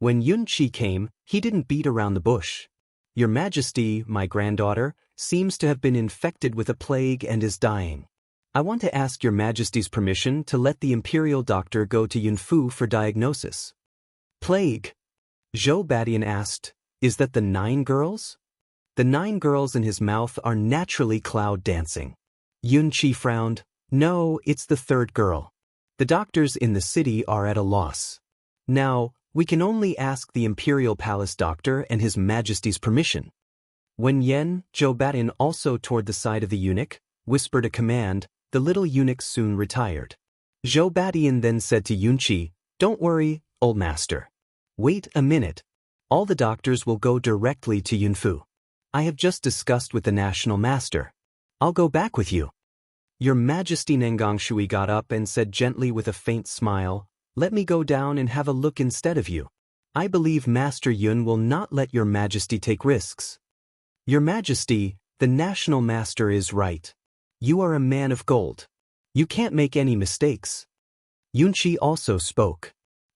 When Yunqi came, he didn't beat around the bush. "Your Majesty, my granddaughter, seems to have been infected with a plague and is dying. I want to ask your Majesty's permission to let the imperial doctor go to Yunfu for diagnosis." "Plague?" Zhou Badian asked. "Is that the 9 girls?" The 9 girls in his mouth are naturally cloud dancing. Yunqi frowned. "No, it's the 3rd girl. The doctors in the city are at a loss. Now, we can only ask the Imperial Palace doctor and His Majesty's permission." When Zhou Badian also toward the side of the eunuch, whispered a command, the little eunuch soon retired. Zhou Badian then said to Yunqi, "Don't worry, old master. Wait a minute. All the doctors will go directly to Yunfu. I have just discussed with the national master. I'll go back with you." Your Majesty. Nangongshui got up and said gently with a faint smile, "Let me go down and have a look instead of you. I believe Master Yun will not let your Majesty take risks." "Your Majesty, the national master is right. You are a man of gold. You can't make any mistakes." Yunqi also spoke.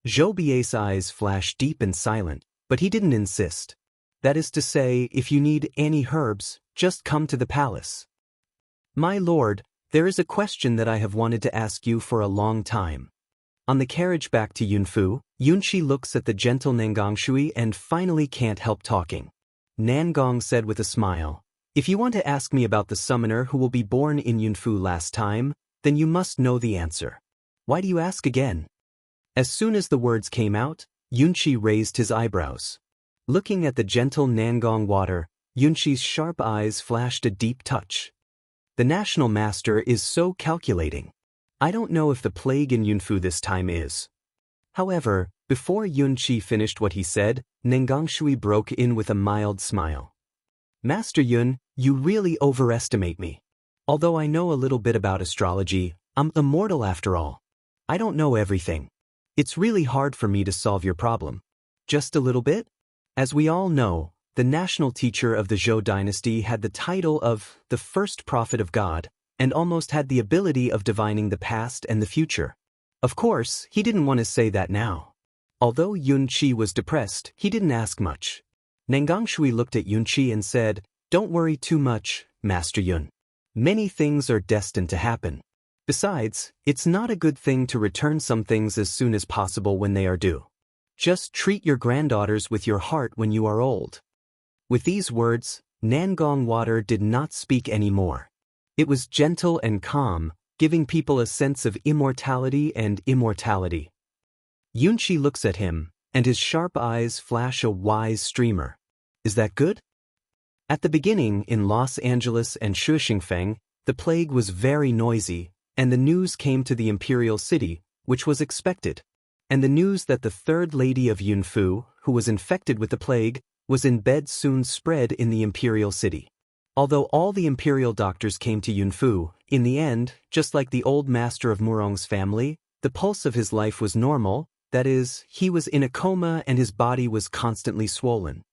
Zhou Bai's eyes flashed deep and silent, but he didn't insist. "That is to say, if you need any herbs, just come to the palace." "My lord, there is a question that I have wanted to ask you for a long time." On the carriage back to Yunfu, Yunqi looks at the gentle Nangongshui and finally can't help talking. Nangong said with a smile, "If you want to ask me about the summoner who will be born in Yunfu last time, then you must know the answer. Why do you ask again?" As soon as the words came out, Yunqi raised his eyebrows. Looking at the gentle Nangong water, Yunqi's sharp eyes flashed a deep touch. "The national master is so calculating. I don't know if the plague in Yunfu this time is." However, before Yunqi finished what he said, Nangongshui broke in with a mild smile. "Master Yun, you really overestimate me. Although I know a little bit about astrology, I'm immortal after all. I don't know everything. It's really hard for me to solve your problem." "Just a little bit?" As we all know, the national teacher of the Zhou dynasty had the title of the first prophet of God, and almost had the ability of divining the past and the future. Of course, he didn't want to say that now. Although Yunqi was depressed, he didn't ask much. Nangongshui looked at Yunqi and said, "Don't worry too much, Master Yun. Many things are destined to happen. Besides, it's not a good thing to return some things as soon as possible when they are due. Just treat your granddaughters with your heart when you are old." With these words, Nangong water did not speak anymore. It was gentle and calm, giving people a sense of immortality and immortality. Yunqi looks at him, and his sharp eyes flash a wise streamer. "Is that good?" At the beginning, in Los Angeles and Shuxingfeng, the plague was very noisy, and the news came to the imperial city, which was expected. And the news that the 3rd lady of Yunfu, who was infected with the plague, was in bed soon spread in the imperial city. Although all the imperial doctors came to Yunfu, in the end, just like the old master of Murong's family, the pulse of his life was normal, that is, he was in a coma and his body was constantly swollen.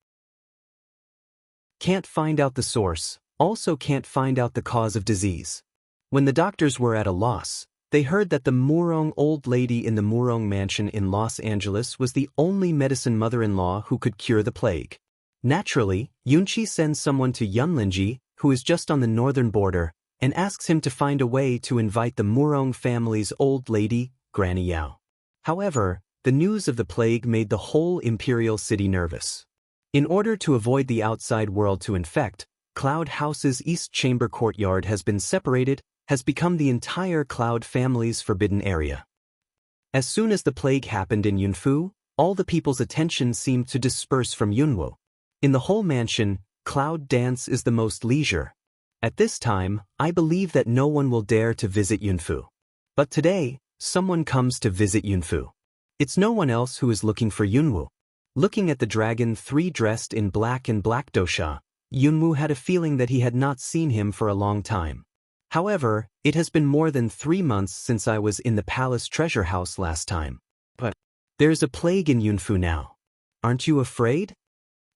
Can't find out the source, also can't find out the cause of disease. When the doctors were at a loss, they heard that the Murong old lady in the Murong mansion in Los Angeles was the only medicine mother-in-law who could cure the plague. Naturally, Yunqi sends someone to Yunlinji, who is just on the northern border, and asks him to find a way to invite the Murong family's old lady, Granny Yao. However, the news of the plague made the whole imperial city nervous. In order to avoid the outside world to infect, Cloud House's East Chamber courtyard has been separated, has become the entire Cloud family's forbidden area. As soon as the plague happened in Yunfu, all the people's attention seemed to disperse from Yunwu. In the whole mansion, Cloud dance is the most leisure. At this time, I believe that no one will dare to visit Yunfu. But today, someone comes to visit Yunfu. It's no one else who is looking for Yunwu. Looking at the dragon 3 dressed in black and black dosha, Yunwu had a feeling that he had not seen him for a long time. However, it has been more than 3 months since I was in the palace treasure house last time. But there's a plague in Yunfu now. Aren't you afraid?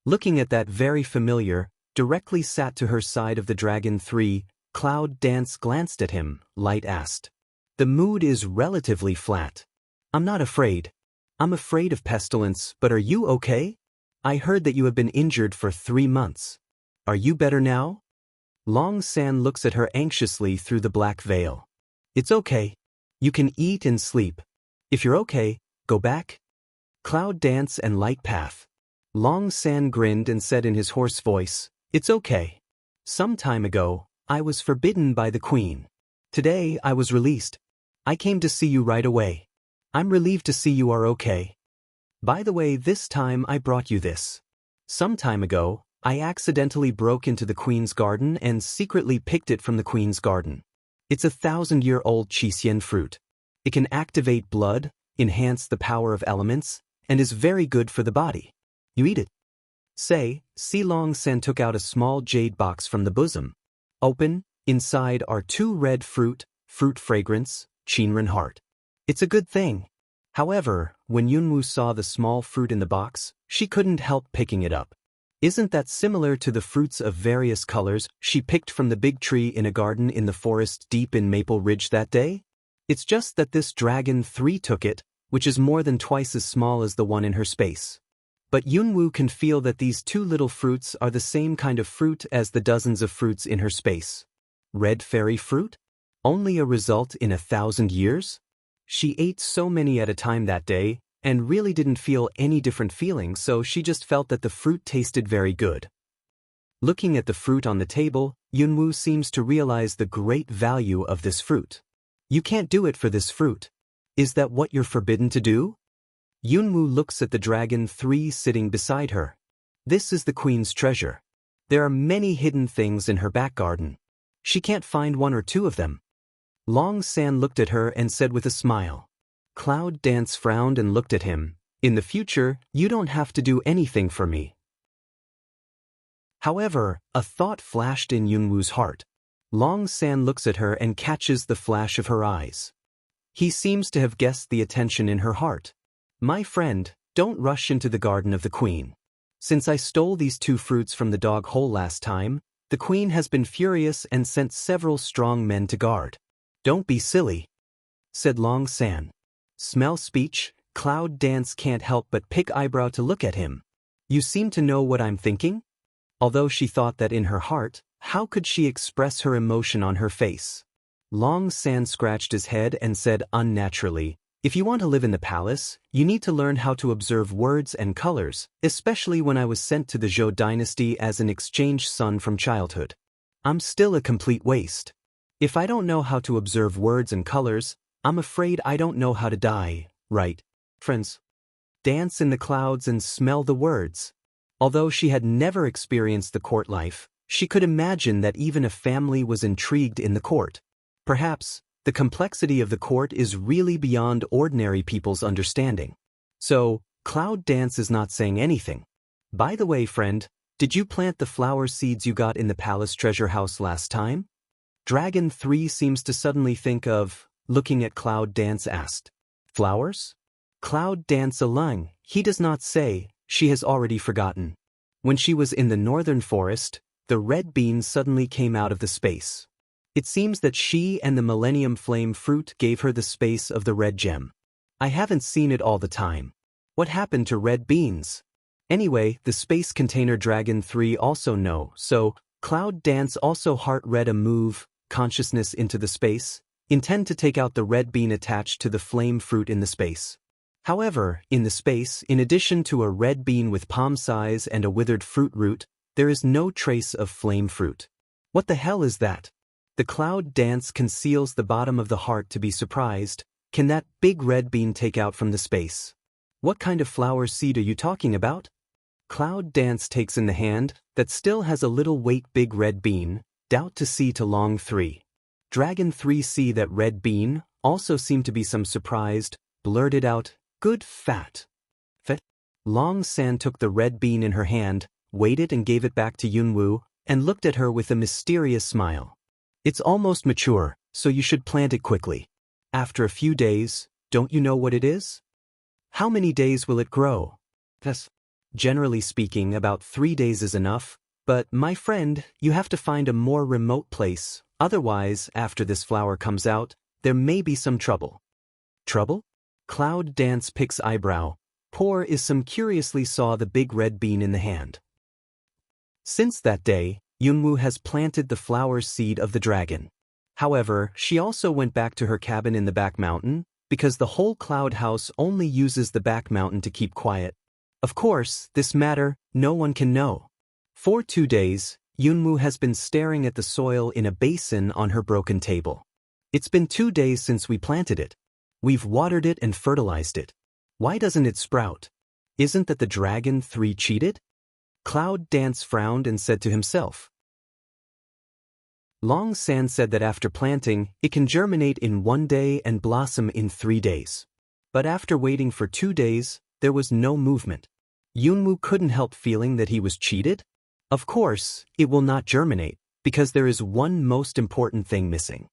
Looking at that very familiar, directly sat to her side of the dragon 3, Cloud Dance glanced at him, Light asked. The mood is relatively flat. I'm not afraid. I'm afraid of pestilence, but are you okay? I heard that you have been injured for 3 months. Are you better now? Long San looks at her anxiously through the black veil. It's okay. You can eat and sleep. If you're okay, go back. Cloud dance and light path. Long San grinned and said in his hoarse voice, It's okay. Some time ago, I was forbidden by the queen. Today, I was released. I came to see you right away. I'm relieved to see you are okay. By the way, this time I brought you this. Some time ago, I accidentally broke into the queen's garden and secretly picked it from the queen's garden. It's a 1,000-year-old qixien fruit. It can activate blood, enhance the power of elements, and is very good for the body. You eat it. Si Long San took out a small jade box from the bosom. Open, inside are 2 red fruit fragrance, Chinren heart. It's a good thing. However, when Yunwu saw the small fruit in the box, she couldn't help picking it up. Isn't that similar to the fruits of various colors she picked from the big tree in a garden in the forest deep in Maple Ridge that day? It's just that this dragon 3 took it, which is more than twice as small as the one in her space. But Yunwu can feel that these 2 little fruits are the same kind of fruit as the dozens of fruits in her space. Red fairy fruit? Only a result in 1,000 years? She ate so many at a time that day, and really didn't feel any different feelings, so she just felt that the fruit tasted very good. Looking at the fruit on the table, Yunwu seems to realize the great value of this fruit. You can't do it for this fruit. Is that what you're forbidden to do? Yunwu looks at the dragon 3 sitting beside her. This is the queen's treasure. There are many hidden things in her back garden. She can't find 1 or 2 of them. Long San looked at her and said with a smile. Cloud Dance frowned and looked at him. In the future, you don't have to do anything for me. However, a thought flashed in Yunwu's heart. Long San looks at her and catches the flash of her eyes. He seems to have guessed the attention in her heart. My friend, don't rush into the garden of the queen. Since I stole these 2 fruits from the dog hole last time, the queen has been furious and sent several strong men to guard. Don't be silly, said Long San. Smell speech, Cloud Dance can't help but pick eyebrow to look at him. You seem to know what I'm thinking? Although she thought that in her heart, how could she express her emotion on her face? Long San scratched his head and said unnaturally, if you want to live in the palace, you need to learn how to observe words and colors, especially when I was sent to the Zhou dynasty as an exchange son from childhood. I'm still a complete waste. If I don't know how to observe words and colors, I'm afraid I don't know how to die, right, friends? Dance in the clouds and smell the words. Although she had never experienced the court life, she could imagine that even a family was intrigued in the court. Perhaps, the complexity of the court is really beyond ordinary people's understanding. So, Cloud Dance is not saying anything. By the way, friend, did you plant the flower seeds you got in the palace treasure house last time? Dragon 3 seems to suddenly think of, looking at Cloud Dance asked. Flowers? Cloud Dance alone, he does not say, she has already forgotten. When she was in the northern forest, the red bean suddenly came out of the space. It seems that she and the Millennium Flame fruit gave her the space of the red gem. I haven't seen it all the time. What happened to red beans? Anyway, the space container Dragon 3 also know, so Cloud Dance also heart read a move, consciousness into the space, intend to take out the red bean attached to the flame fruit in the space. However, in the space, in addition to a red bean with palm size and a withered fruit root, there is no trace of flame fruit. What the hell is that? The Cloud Dance conceals the bottom of the heart to be surprised. Can that big red bean take out from the space? What kind of flower seed are you talking about? Cloud Dance takes in the hand that still has a little weight big red bean, doubt to see to Long 3. Dragon 3 see that red bean, also seemed to be some surprised, blurted out, good fat. Fet. Long San took the red bean in her hand, weighed it and gave it back to Yunwu, and looked at her with a mysterious smile. It's almost mature, so you should plant it quickly. After a few days, don't you know what it is? How many days will it grow? Yes. Generally speaking, about 3 days is enough, but my friend, you have to find a more remote place, otherwise, after this flower comes out, there may be some trouble. Trouble? Cloud Dance picks eyebrow. Poor Isum curiously saw the big red bean in the hand. Since that day, Yunwoo has planted the flower seed of the dragon. However, she also went back to her cabin in the back mountain, because the whole cloud house only uses the back mountain to keep quiet. Of course, this matter, no one can know. For 2 days, Yunwoo has been staring at the soil in a basin on her broken table. It's been 2 days since we planted it. We've watered it and fertilized it. Why doesn't it sprout? Isn't that the dragon 3 cheated? Cloud Dance frowned and said to himself. Long San said that after planting, it can germinate in 1 day and blossom in 3 days. But after waiting for 2 days, there was no movement. Yunwoo couldn't help feeling that he was cheated. Of course, it will not germinate, because there is one most important thing missing.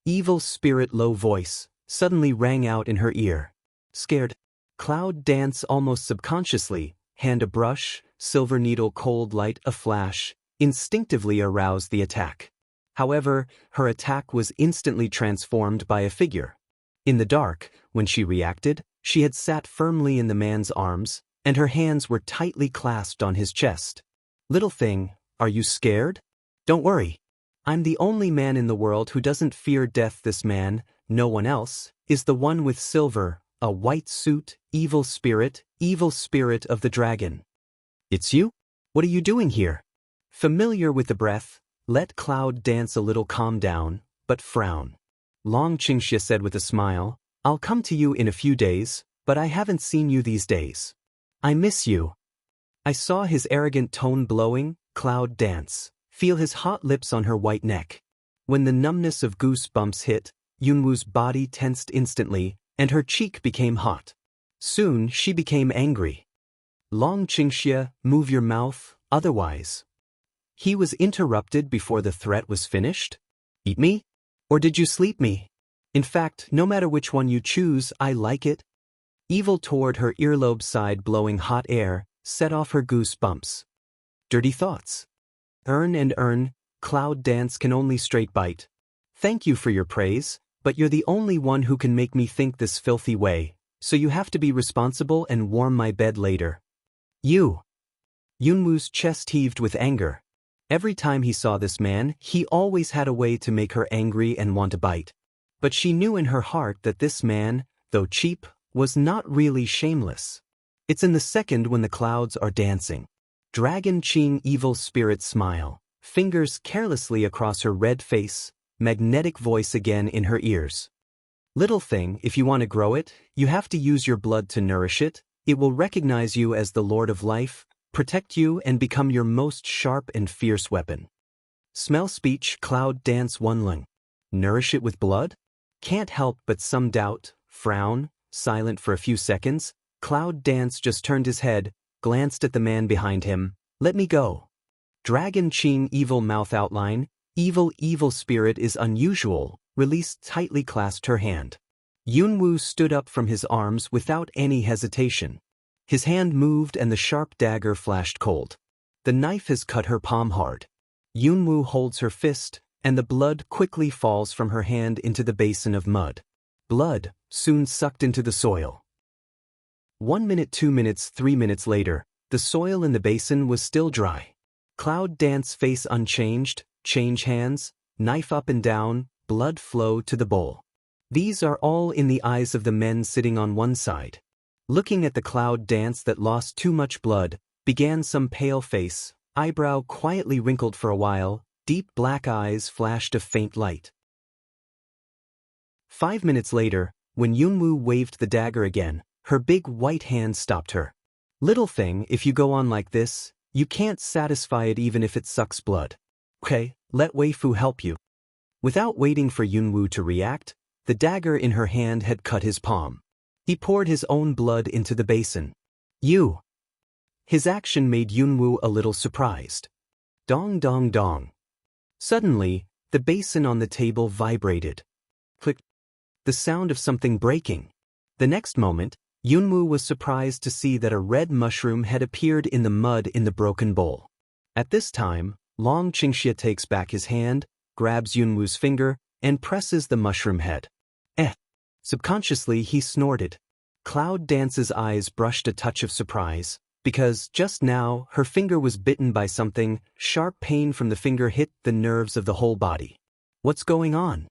Evil spirit low voice suddenly rang out in her ear. Scared? Cloud Dance almost subconsciously, hand a brush, silver needle cold light a flash, instinctively aroused the attack. However, her attack was instantly transformed by a figure. In the dark, when she reacted, she had sat firmly in the man's arms, and her hands were tightly clasped on his chest. Little thing, are you scared? Don't worry. I'm the only man in the world who doesn't fear death. This man, no one else, is the one with silver, a white suit, evil spirit of the dragon. It's you? What are you doing here? Familiar with the breath, let Cloud Dance a little calm down, but frown. Long Qingxia said with a smile, I'll come to you in a few days, but I haven't seen you these days. I miss you. I saw his arrogant tone blowing, Cloud Dance, feel his hot lips on her white neck. When the numbness of goosebumps hit, Yunwoo's body tensed instantly, and her cheek became hot. Soon she became angry. Long Qingxia, move your mouth, otherwise. He was interrupted before the threat was finished. Eat me? Or did you sleep me? In fact, no matter which one you choose, I like it. Evil toward her earlobe side blowing hot air, set off her goosebumps. Dirty thoughts. Earn, Cloud Dance can only straight bite. Thank you for your praise, but you're the only one who can make me think this filthy way, so you have to be responsible and warm my bed later. You. Yunwoo's chest heaved with anger. Every time he saw this man, he always had a way to make her angry and want to bite. But she knew in her heart that this man, though cheap, was not really shameless. It's in the second when the clouds are dancing. Dragon Qing evil spirit smile, fingers carelessly across her red face, magnetic voice again in her ears. Little thing, if you want to grow it, you have to use your blood to nourish it. It will recognize you as the Lord of Life, protect you and become your most sharp and fierce weapon. Smell speech Cloud Dance one lung. Nourish it with blood? Can't help but some doubt, frown, silent for a few seconds. Cloud Dance just turned his head, glanced at the man behind him. Let me go. Dragon Qing evil mouth outline, evil spirit is unusual, released tightly clasped her hand. Yunwoo stood up from his arms without any hesitation. His hand moved and the sharp dagger flashed cold. The knife has cut her palm hard. Yunwoo holds her fist, and the blood quickly falls from her hand into the basin of mud. Blood, soon sucked into the soil. 1 minute, 2 minutes, 3 minutes later, the soil in the basin was still dry. Cloud Dance face unchanged, change hands, knife up and down, blood flow to the bowl. These are all in the eyes of the men sitting on one side. Looking at the Cloud Dance that lost too much blood, began some pale face, eyebrow quietly wrinkled for a while, deep black eyes flashed a faint light. 5 minutes later, when Yunwoo waved the dagger again, her big white hand stopped her. Little thing, if you go on like this, you can't satisfy it even if it sucks blood. Okay, let Weifu help you. Without waiting for Yunwoo to react, the dagger in her hand had cut his palm. He poured his own blood into the basin. You. His action made Yunwoo a little surprised. Dong dong dong. Suddenly, the basin on the table vibrated. Click. The sound of something breaking. The next moment, Yunwoo was surprised to see that a red mushroom had appeared in the mud in the broken bowl. At this time, Long Qingxia takes back his hand, grabs Yunwoo's finger, and presses the mushroom head. Subconsciously he snorted. Cloud Dance's eyes brushed a touch of surprise, because just now her finger was bitten by something. Sharp pain from the finger hit the nerves of the whole body. What's going on?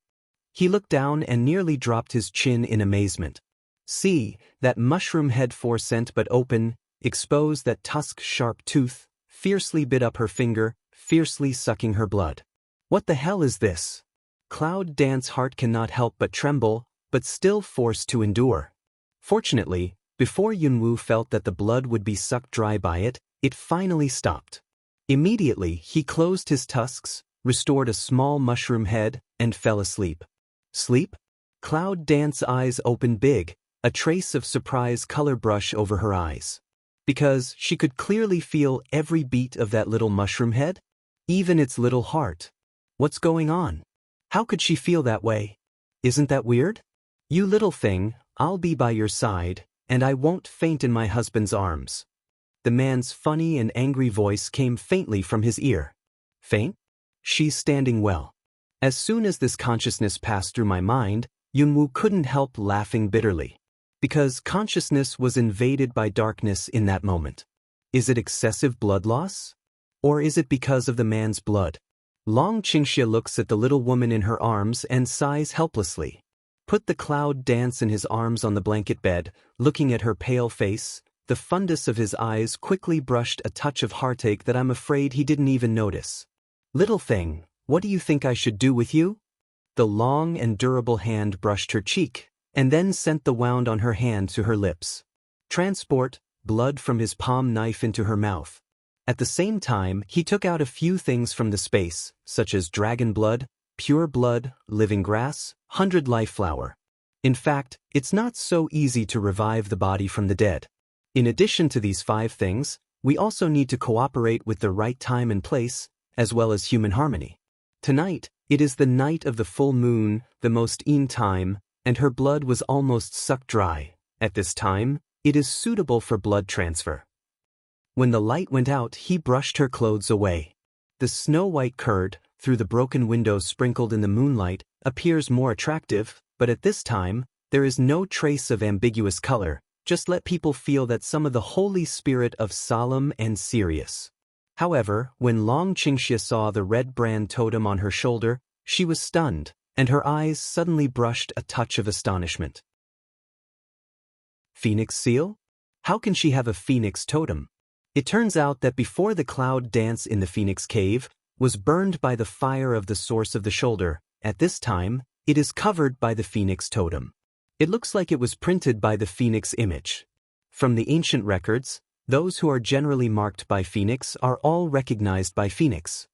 He looked down and nearly dropped his chin in amazement. See, that mushroom head 4 cent but open, exposed, that tusk-sharp tooth, fiercely bit up her finger, fiercely sucking her blood. What the hell is this? Cloud Dance's heart cannot help but tremble, but still forced to endure. Fortunately, before Yunwoo felt that the blood would be sucked dry by it, it finally stopped. Immediately, he closed his tusks, restored a small mushroom head, and fell asleep. Sleep? Cloud Dance's eyes opened big, a trace of surprise color brush over her eyes. Because she could clearly feel every beat of that little mushroom head, even its little heart. What's going on? How could she feel that way? Isn't that weird? You little thing, I'll be by your side, and I won't faint in my husband's arms. The man's funny and angry voice came faintly from his ear. Faint? She's standing well. As soon as this consciousness passed through my mind, Yunwoo couldn't help laughing bitterly. Because consciousness was invaded by darkness in that moment. Is it excessive blood loss? Or is it because of the man's blood? Long Qingxia looks at the little woman in her arms and sighs helplessly. Put the Cloud Dance in his arms on the blanket bed, looking at her pale face. The fundus of his eyes quickly brushed a touch of heartache that I'm afraid he didn't even notice. Little thing, what do you think I should do with you? The long and durable hand brushed her cheek, and then sent the wound on her hand to her lips. Transport blood from his palm knife into her mouth. At the same time, he took out a few things from the space, such as dragon blood, pure blood, living grass, 100 life flower. In fact, it's not so easy to revive the body from the dead. In addition to these 5 things, we also need to cooperate with the right time and place, as well as human harmony. Tonight, it is the night of the full moon, the most time, and her blood was almost sucked dry. At this time, it is suitable for blood transfer. When the light went out, he brushed her clothes away. The snow-white curd, through the broken window sprinkled in the moonlight, appears more attractive, but at this time, there is no trace of ambiguous color. Just let people feel that some of the holy spirit of solemn and serious. However, when Long Qingxia saw the red brand totem on her shoulder, she was stunned, and her eyes suddenly brushed a touch of astonishment. Phoenix seal? How can she have a phoenix totem? It turns out that before the Cloud Dance in the Phoenix Cave was burned by the fire of the source of the shoulder, at this time, it is covered by the phoenix totem. It looks like it was printed by the phoenix image. From the ancient records, those who are generally marked by phoenix are all recognized by phoenix.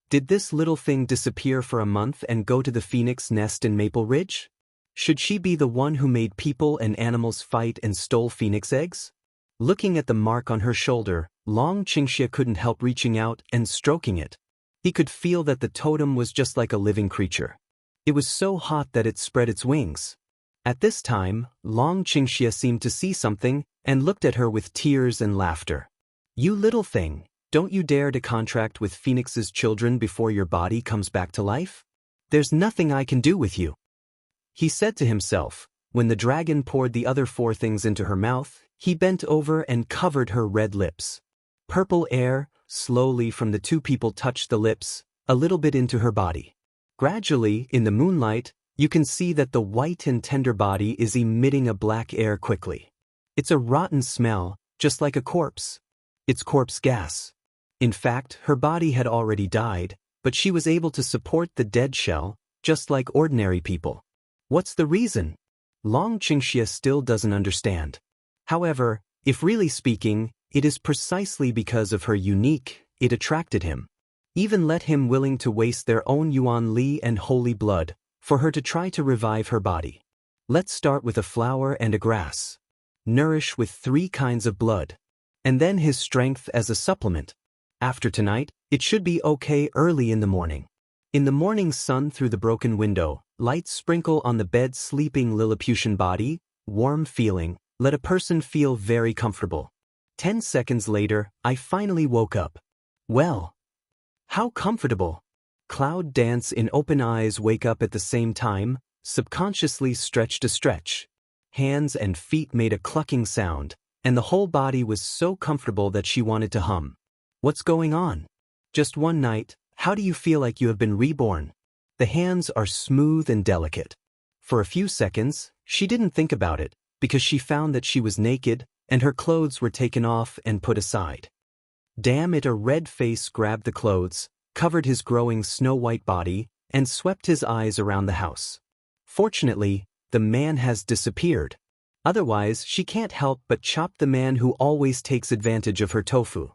Did this little thing disappear for a month and go to the phoenix nest in Maple Ridge? Should she be the one who made people and animals fight and stole phoenix eggs? Looking at the mark on her shoulder, Long Qingxia couldn't help reaching out and stroking it. He could feel that the totem was just like a living creature. It was so hot that it spread its wings. At this time, Long Qingxia seemed to see something and looked at her with tears and laughter. You little thing, don't you dare to contract with Phoenix's children before your body comes back to life? There's nothing I can do with you. He said to himself. When the dragon poured the other 4 things into her mouth, he bent over and covered her red lips. Purple air, slowly from the 2 people touched the lips, a little bit into her body. Gradually, in the moonlight, you can see that the white and tender body is emitting a black air quickly. It's a rotten smell, just like a corpse. It's corpse gas. In fact, her body had already died, but she was able to support the dead shell, just like ordinary people. What's the reason? Long Qingxia still doesn't understand. However, if really speaking, it is precisely because of her unique, it attracted him. Even let him willing to waste their own Yuan Li and holy blood, for her to try to revive her body. Let's start with a flower and a grass. Nourish with 3 kinds of blood. And then his strength as a supplement. After tonight, it should be okay early in the morning. In the morning sun through the broken window, lights sprinkle on the bed's sleeping Lilliputian body, warm feeling, let a person feel very comfortable. 10 seconds later, I finally woke up. Well, how comfortable. Cloud Dance in open eyes wake up at the same time, subconsciously stretch to stretch. hands and feet made a clucking sound, and the whole body was so comfortable that she wanted to hum. What's going on? Just one night, how do you feel like you have been reborn? The hands are smooth and delicate. For a few seconds, she didn't think about it, because she found that she was naked, and her clothes were taken off and put aside. Damn it, a red face grabbed the clothes, covered his growing snow-white body, and swept his eyes around the house. Fortunately, the man has disappeared. Otherwise, she can't help but chop the man who always takes advantage of her tofu.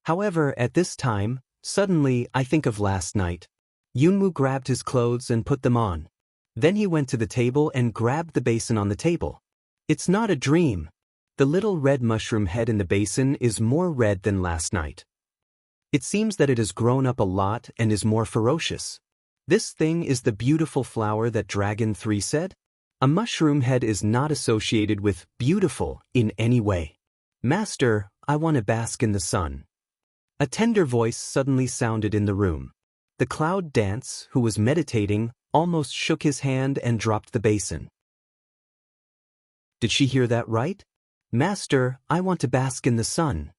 However, at this time, suddenly I think of last night. Yunwoo grabbed his clothes and put them on. Then he went to the table and grabbed the basin on the table. It's not a dream. The little red mushroom head in the basin is more red than last night. It seems that it has grown up a lot and is more ferocious. This thing is the beautiful flower that Dragon 3 said? A mushroom head is not associated with beautiful in any way. Master, I want to bask in the sun. A tender voice suddenly sounded in the room. The cloud dance, who was meditating, almost shook his hand and dropped the basin. Did she hear that right? Master, I want to bask in the sun.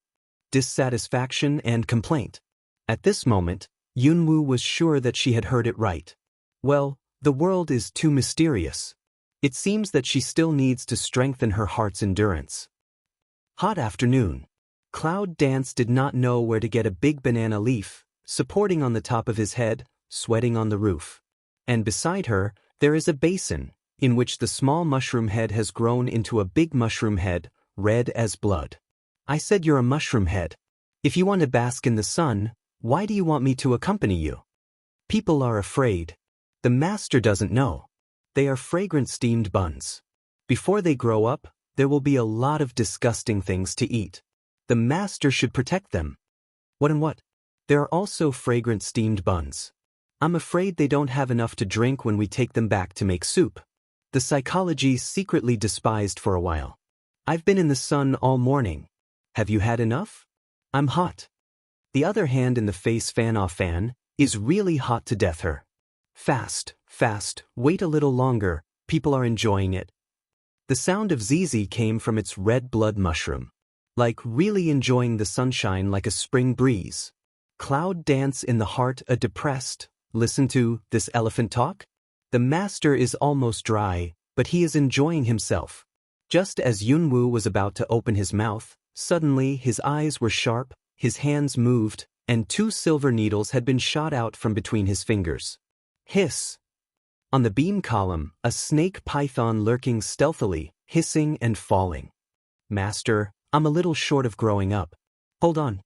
Dissatisfaction and complaint. At this moment, Yunwoo was sure that she had heard it right. Well, the world is too mysterious. It seems that she still needs to strengthen her heart's endurance. Hot afternoon. Cloud Dance did not know where to get a big banana leaf, supporting on the top of his head, sweating on the roof. And beside her, there is a basin, in which the small mushroom head has grown into a big mushroom head, red as blood. I said you're a mushroom head. If you want to bask in the sun, why do you want me to accompany you? People are afraid. The master doesn't know. They are fragrant steamed buns. Before they grow up, there will be a lot of disgusting things to eat. The master should protect them. What and what? There are also fragrant steamed buns. I'm afraid they don't have enough to drink when we take them back to make soup. The psychology secretly despised for a while. I've been in the sun all morning. Have you had enough? I'm hot. The other hand in the face fan-off fan is really hot to death her. Fast, fast, wait a little longer, people are enjoying it. The sound of ZZ came from its red blood mushroom. Like really enjoying the sunshine like a spring breeze. Cloud Dance in the heart a depressed, listen to this elephant talk? The master is almost dry, but he is enjoying himself. Just as Yunwoo was about to open his mouth, suddenly his eyes were sharp, his hands moved, and 2 silver needles had been shot out from between his fingers. Hiss! On the beam column, a snake python lurking stealthily, hissing and falling. Master, I'm a little short of growing up. Hold on.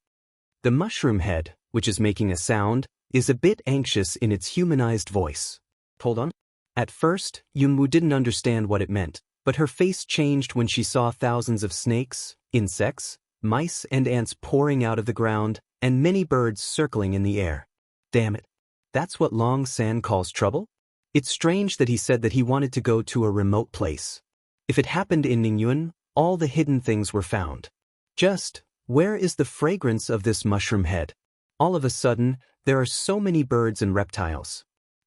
The mushroom head, which is making a sound, is a bit anxious in its humanized voice. Hold on. At first, Yunwoo didn't understand what it meant, but her face changed when she saw thousands of snakes, insects, mice and ants pouring out of the ground, and many birds circling in the air. Damn it. That's what Long San calls trouble? It's strange that he said that he wanted to go to a remote place. If it happened in Ningyuan, all the hidden things were found. Just, where is the fragrance of this mushroom head? All of a sudden, there are so many birds and reptiles.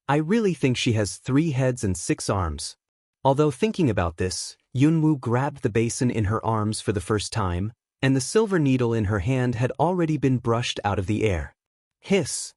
I really think she has 3 heads and 6 arms. Although thinking about this, Yunwoo grabbed the basin in her arms for the first time, and the silver needle in her hand had already been brushed out of the air. Hiss!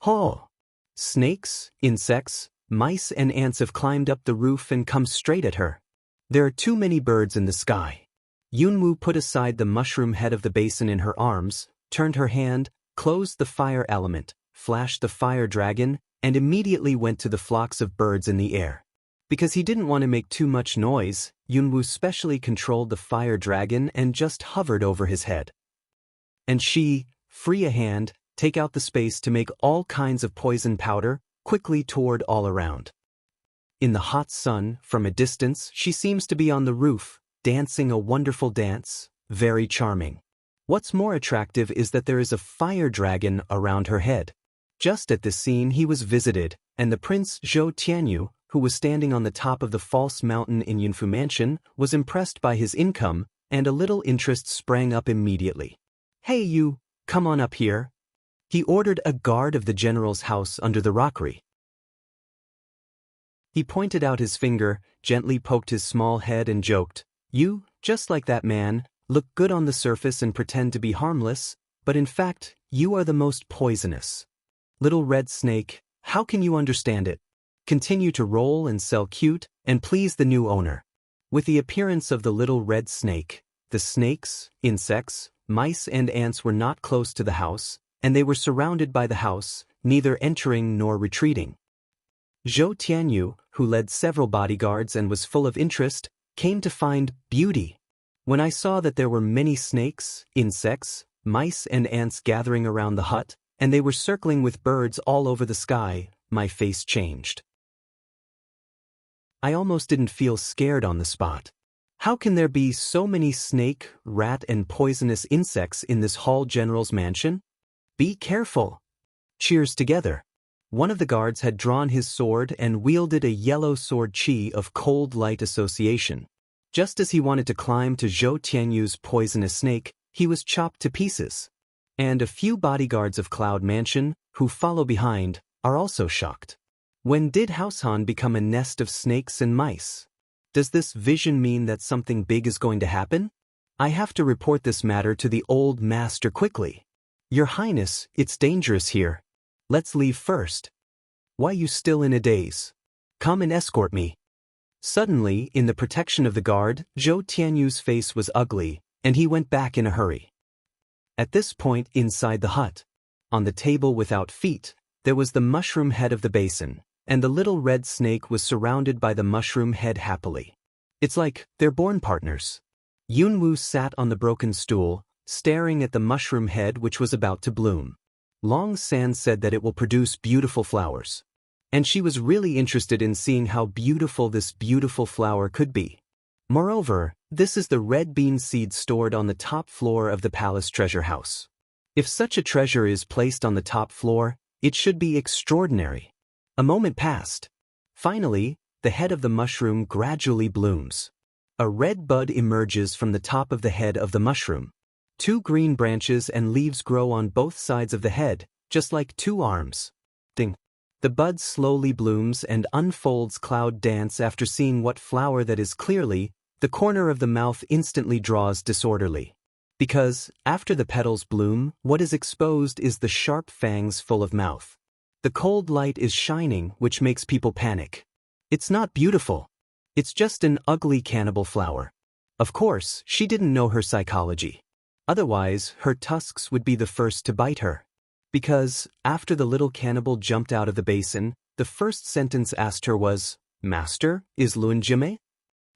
Ho! Snakes, insects, mice and ants have climbed up the roof and come straight at her. There are too many birds in the sky. Yunwoo put aside the mushroom head of the basin in her arms, turned her hand, closed the fire element, flashed the fire dragon, and immediately went to the flocks of birds in the air. Because he didn't want to make too much noise, Yunwoo specially controlled the fire dragon and just hovered over his head. And she, free a hand, take out the space to make all kinds of poison powder, quickly toward all around. In the hot sun, from a distance, she seems to be on the roof, dancing a wonderful dance, very charming. What's more attractive is that there is a fire dragon around her head. Just at this scene he was visited, and the Prince Zhou Tianyu, who was standing on the top of the false mountain in Yunfu Mansion, was impressed by his income, and a little interest sprang up immediately. Hey you, come on up here. He ordered a guard of the general's house under the rockery. He pointed out his finger, gently poked his small head and joked, "You, just like that man, look good on the surface and pretend to be harmless, but in fact, you are the most poisonous. Little red snake, how can you understand it? Continue to roll and sell cute and please the new owner." With the appearance of the little red snake, the snakes, insects, mice and ants were not close to the house, and they were surrounded by the house, neither entering nor retreating. Zhou Tianyu, who led several bodyguards and was full of interest, came to find beauty. When I saw that there were many snakes, insects, mice and ants gathering around the hut, and they were circling with birds all over the sky, my face changed. I almost didn't feel scared on the spot. How can there be so many snake, rat and poisonous insects in this Hall General's mansion? Be careful. Cheers together. One of the guards had drawn his sword and wielded a yellow sword chi of cold light association. Just as he wanted to climb to Zhou Tianyu's poisonous snake, he was chopped to pieces. And a few bodyguards of Cloud Mansion, who follow behind, are also shocked. When did Househan become a nest of snakes and mice? Does this vision mean that something big is going to happen? I have to report this matter to the old master quickly. Your Highness, it's dangerous here. Let's leave first. Why you still in a daze? Come and escort me. Suddenly, in the protection of the guard, Zhou Tianyu's face was ugly, and he went back in a hurry. At this point inside the hut, on the table without feet, there was the mushroom head of the basin, and the little red snake was surrounded by the mushroom head happily. It's like they're born partners. Yunwu sat on the broken stool, staring at the mushroom head which was about to bloom. Long San said that it will produce beautiful flowers. And she was really interested in seeing how beautiful this beautiful flower could be. Moreover, this is the red bean seed stored on the top floor of the palace treasure house. If such a treasure is placed on the top floor, it should be extraordinary. A moment passed. Finally, the head of the mushroom gradually blooms. A red bud emerges from the top of the head of the mushroom. 2 green branches and leaves grow on both sides of the head, just like 2 arms. Ding. The bud slowly blooms and unfolds. Cloud dance after seeing what flower that is clearly. The corner of the mouth instantly draws disorderly. Because, after the petals bloom, what is exposed is the sharp fangs full of mouth. The cold light is shining, which makes people panic. It's not beautiful. It's just an ugly cannibal flower. Of course, she didn't know her psychology. Otherwise, her tusks would be the first to bite her. Because, after the little cannibal jumped out of the basin, the first sentence asked her was, "Master, is Lunjime?"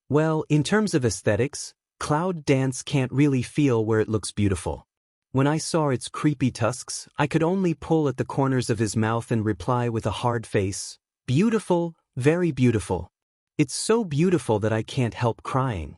Well, in terms of aesthetics, Cloud Dance can't really feel where it looks beautiful. When I saw its creepy tusks, I could only pull at the corners of his mouth and reply with a hard face, "Beautiful, very beautiful. It's so beautiful that I can't help crying."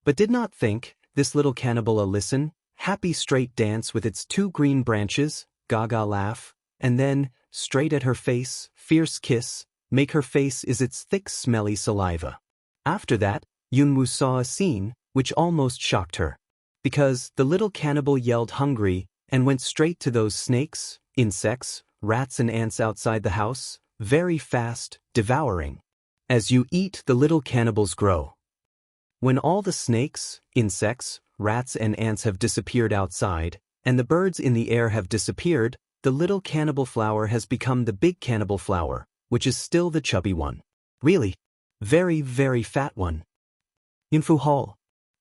But did not think, this little cannibal listen, happy straight dance with its 2 green branches, gaga laugh, and then, straight at her face, fierce kiss, make her face is its thick smelly saliva. After that, Yunwu saw a scene, which almost shocked her. Because the little cannibal yelled hungry, and went straight to those snakes, insects, rats and ants outside the house, very fast, devouring. As you eat, the little cannibals grow. When all the snakes, insects, rats and ants have disappeared outside, and the birds in the air have disappeared, the little cannibal flower has become the big cannibal flower, which is still the chubby one. Really, very, very fat one. Yunfu Hall.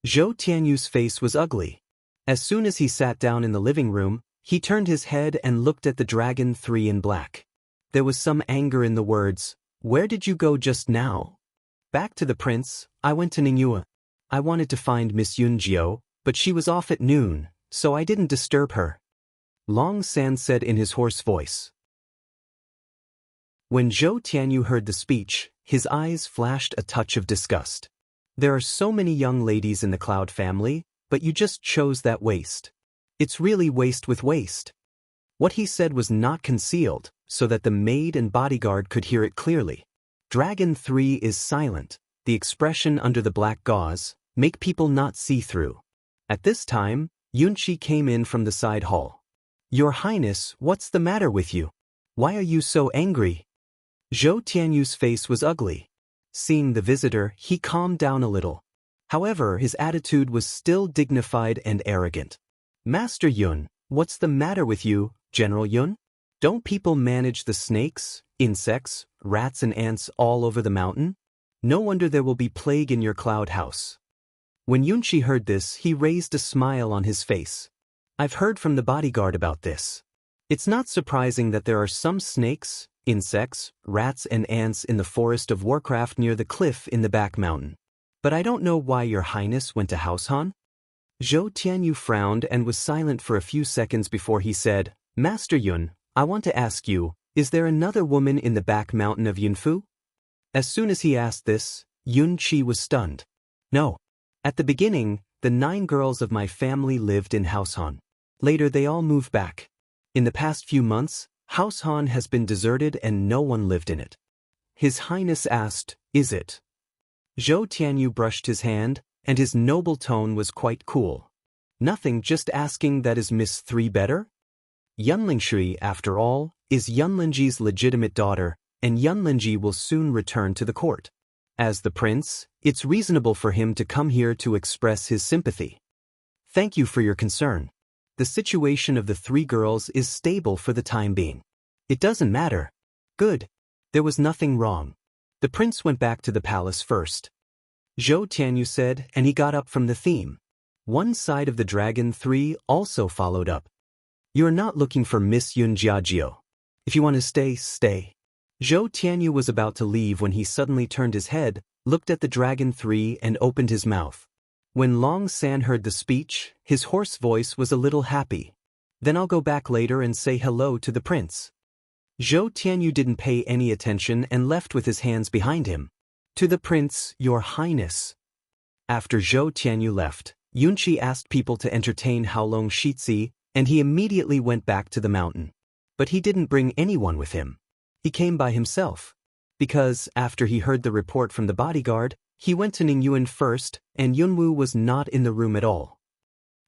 Zhou Tianyu's face was ugly. As soon as he sat down in the living room, he turned his head and looked at the dragon 3 in black. There was some anger in the words, "Where did you go just now?" "Back to the prince, I went to Ningyue. I wanted to find Miss Yunjiao, but she was off at noon, so I didn't disturb her," Long San said in his hoarse voice. When Zhou Tianyu heard the speech, his eyes flashed a touch of disgust. There are so many young ladies in the Cloud family, but you just chose that waste. It's really waste with waste. What he said was not concealed, so that the maid and bodyguard could hear it clearly. Dragon 3 is silent. The expression under the black gauze make people not see through. At this time, Yunchi came in from the side hall. "Your Highness, what's the matter with you? Why are you so angry?" Zhou Tianyu's face was ugly. Seeing the visitor, he calmed down a little. However, his attitude was still dignified and arrogant. Master Yun, what's the matter with you, General Yun? Don't people manage the snakes, insects, rats and ants all over the mountain? No wonder there will be plague in your cloud house. When Yunqi heard this, he raised a smile on his face. I've heard from the bodyguard about this. It's not surprising that there are some snakes, insects, rats and ants in the forest of Warcraft near the cliff in the back mountain. But I don't know why your highness went to House Han? Zhou Tianyu frowned and was silent for a few seconds before he said, Master Yun, I want to ask you, is there another woman in the back mountain of Yunfu? As soon as he asked this, Yun Qi was stunned. No. At the beginning, the 9 girls of my family lived in House Han. Later they all moved back. In the past few months, House Han has been deserted and no one lived in it. His Highness asked, is it? Zhou Tianyu brushed his hand, and his noble tone was quite cool. Nothing, just asking that is Miss 3 better? Yunlingshui, after all, is Yunlingji's legitimate daughter, and Yunlingji will soon return to the court. As the prince, it's reasonable for him to come here to express his sympathy. Thank you for your concern. The situation of the 3 girls is stable for the time being. It doesn't matter. Good. There was nothing wrong. The prince went back to the palace first. Zhou Tianyu said, and he got up from the theme. One side of the dragon 3 also followed up. You're not looking for Miss Yun Jiajio. If you want to stay, stay. Zhou Tianyu was about to leave when he suddenly turned his head, looked at the dragon 3 and opened his mouth. When Long San heard the speech, his hoarse voice was a little happy. Then I'll go back later and say hello to the prince. Zhou Tianyu didn't pay any attention and left with his hands behind him. To the prince, your highness. After Zhou Tianyu left, Yunqi asked people to entertain Haolong Shizi, and he immediately went back to the mountain. But he didn't bring anyone with him. He came by himself. Because, after he heard the report from the bodyguard, he went to Ningyuan first, and Yunwu was not in the room at all.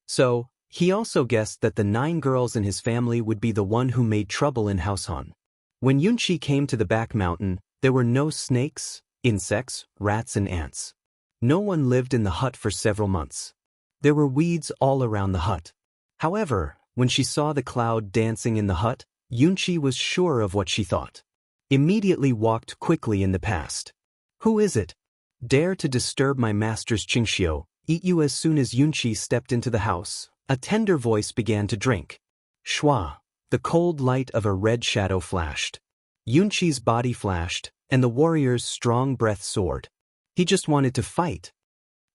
So, he also guessed that the 9 girls in his family would be the one who made trouble in House Han. When Yunqi came to the back mountain, there were no snakes, insects, rats and ants. No one lived in the hut for several months. There were weeds all around the hut. However, when she saw the cloud dancing in the hut, Yunqi was sure of what she thought. Immediately walked quickly in the past. Who is it? Dare to disturb my master's Qingxiu, eat you. As soon as Yunqi stepped into the house, a tender voice began to drink. Shua, the cold light of a red shadow flashed. Yunqi's body flashed, and the warrior's strong breath soared. He just wanted to fight.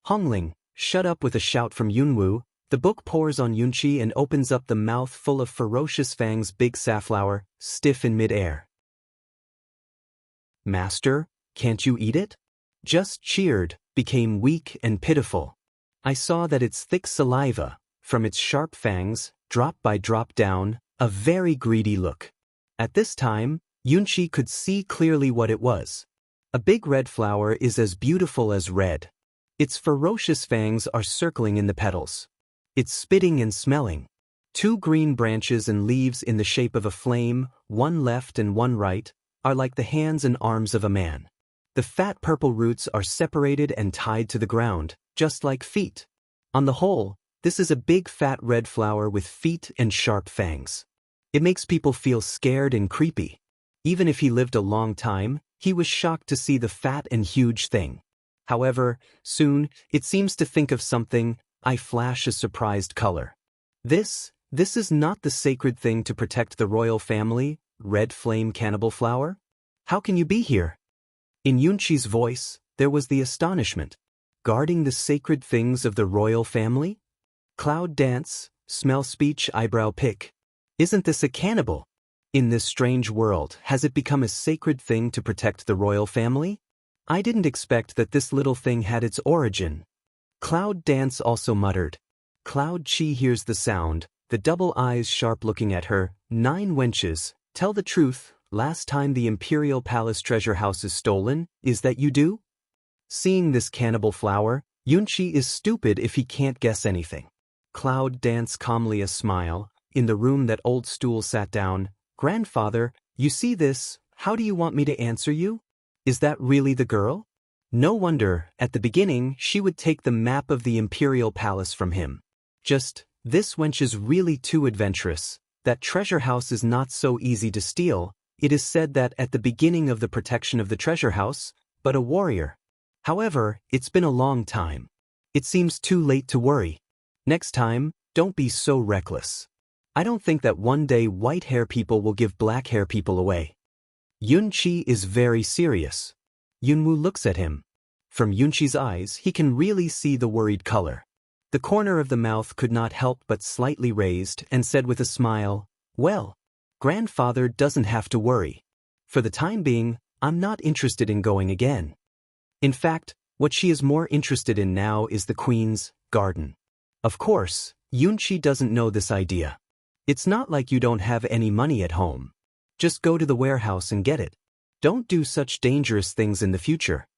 Hongling, shut up with a shout from Yunwu. The book pours on Yunqi and opens up the mouth full of ferocious fangs, big safflower, stiff in mid-air. Master, can't you eat it? Just cheered, became weak and pitiful. I saw that its thick saliva, from its sharp fangs, drop by drop down, a very greedy look. At this time, Yunqi could see clearly what it was. A big red flower is as beautiful as red. Its ferocious fangs are circling in the petals. It's spitting and smelling. 2 green branches and leaves in the shape of a flame, one left and one right, are like the hands and arms of a man. The fat purple roots are separated and tied to the ground, just like feet. On the whole, this is a big fat red flower with feet and sharp fangs. It makes people feel scared and creepy. Even if he lived a long time, he was shocked to see the fat and huge thing. However, soon, it seems to think of something. I flash a surprised color. This is not the sacred thing to protect the royal family, red flame cannibal flower? How can you be here? In Yunqi's voice, there was the astonishment. Guarding the sacred things of the royal family? Cloud dance, smell speech, eyebrow pick. Isn't this a cannibal? In this strange world, has it become a sacred thing to protect the royal family? I didn't expect that this little thing had its origin. Cloud Dance also muttered. Cloud Chi hears the sound, the double eyes sharp looking at her. 9 wenches, tell the truth, last time the Imperial Palace treasure house is stolen, is that you do? Seeing this cannibal flower, Yunqi is stupid if he can't guess anything. Cloud Dance calmly a smile. In the room that old stool sat down. Grandfather, you see this, How do you want me to answer you? Is that really the girl? No wonder, at the beginning, she would take the map of the imperial palace from him. Just, this wench is really too adventurous. That treasure house is not so easy to steal. It is said that at the beginning of the protection of the treasure house, but a warrior. However, it's been a long time. It seems too late to worry. Next time, don't be so reckless. I don't think that one day white hair people will give black hair people away. Yunqi is very serious. Yunwoo looks at him. From Yunqi's eyes, he can really see the worried color. The corner of the mouth could not help but slightly raised and said with a smile, "Well, grandfather doesn't have to worry. For the time being, I'm not interested in going again." In fact, what she is more interested in now is the Queen's garden. Of course, Yunqi doesn't know this idea. It's not like you don't have any money at home. Just go to the warehouse and get it. Don't do such dangerous things in the future.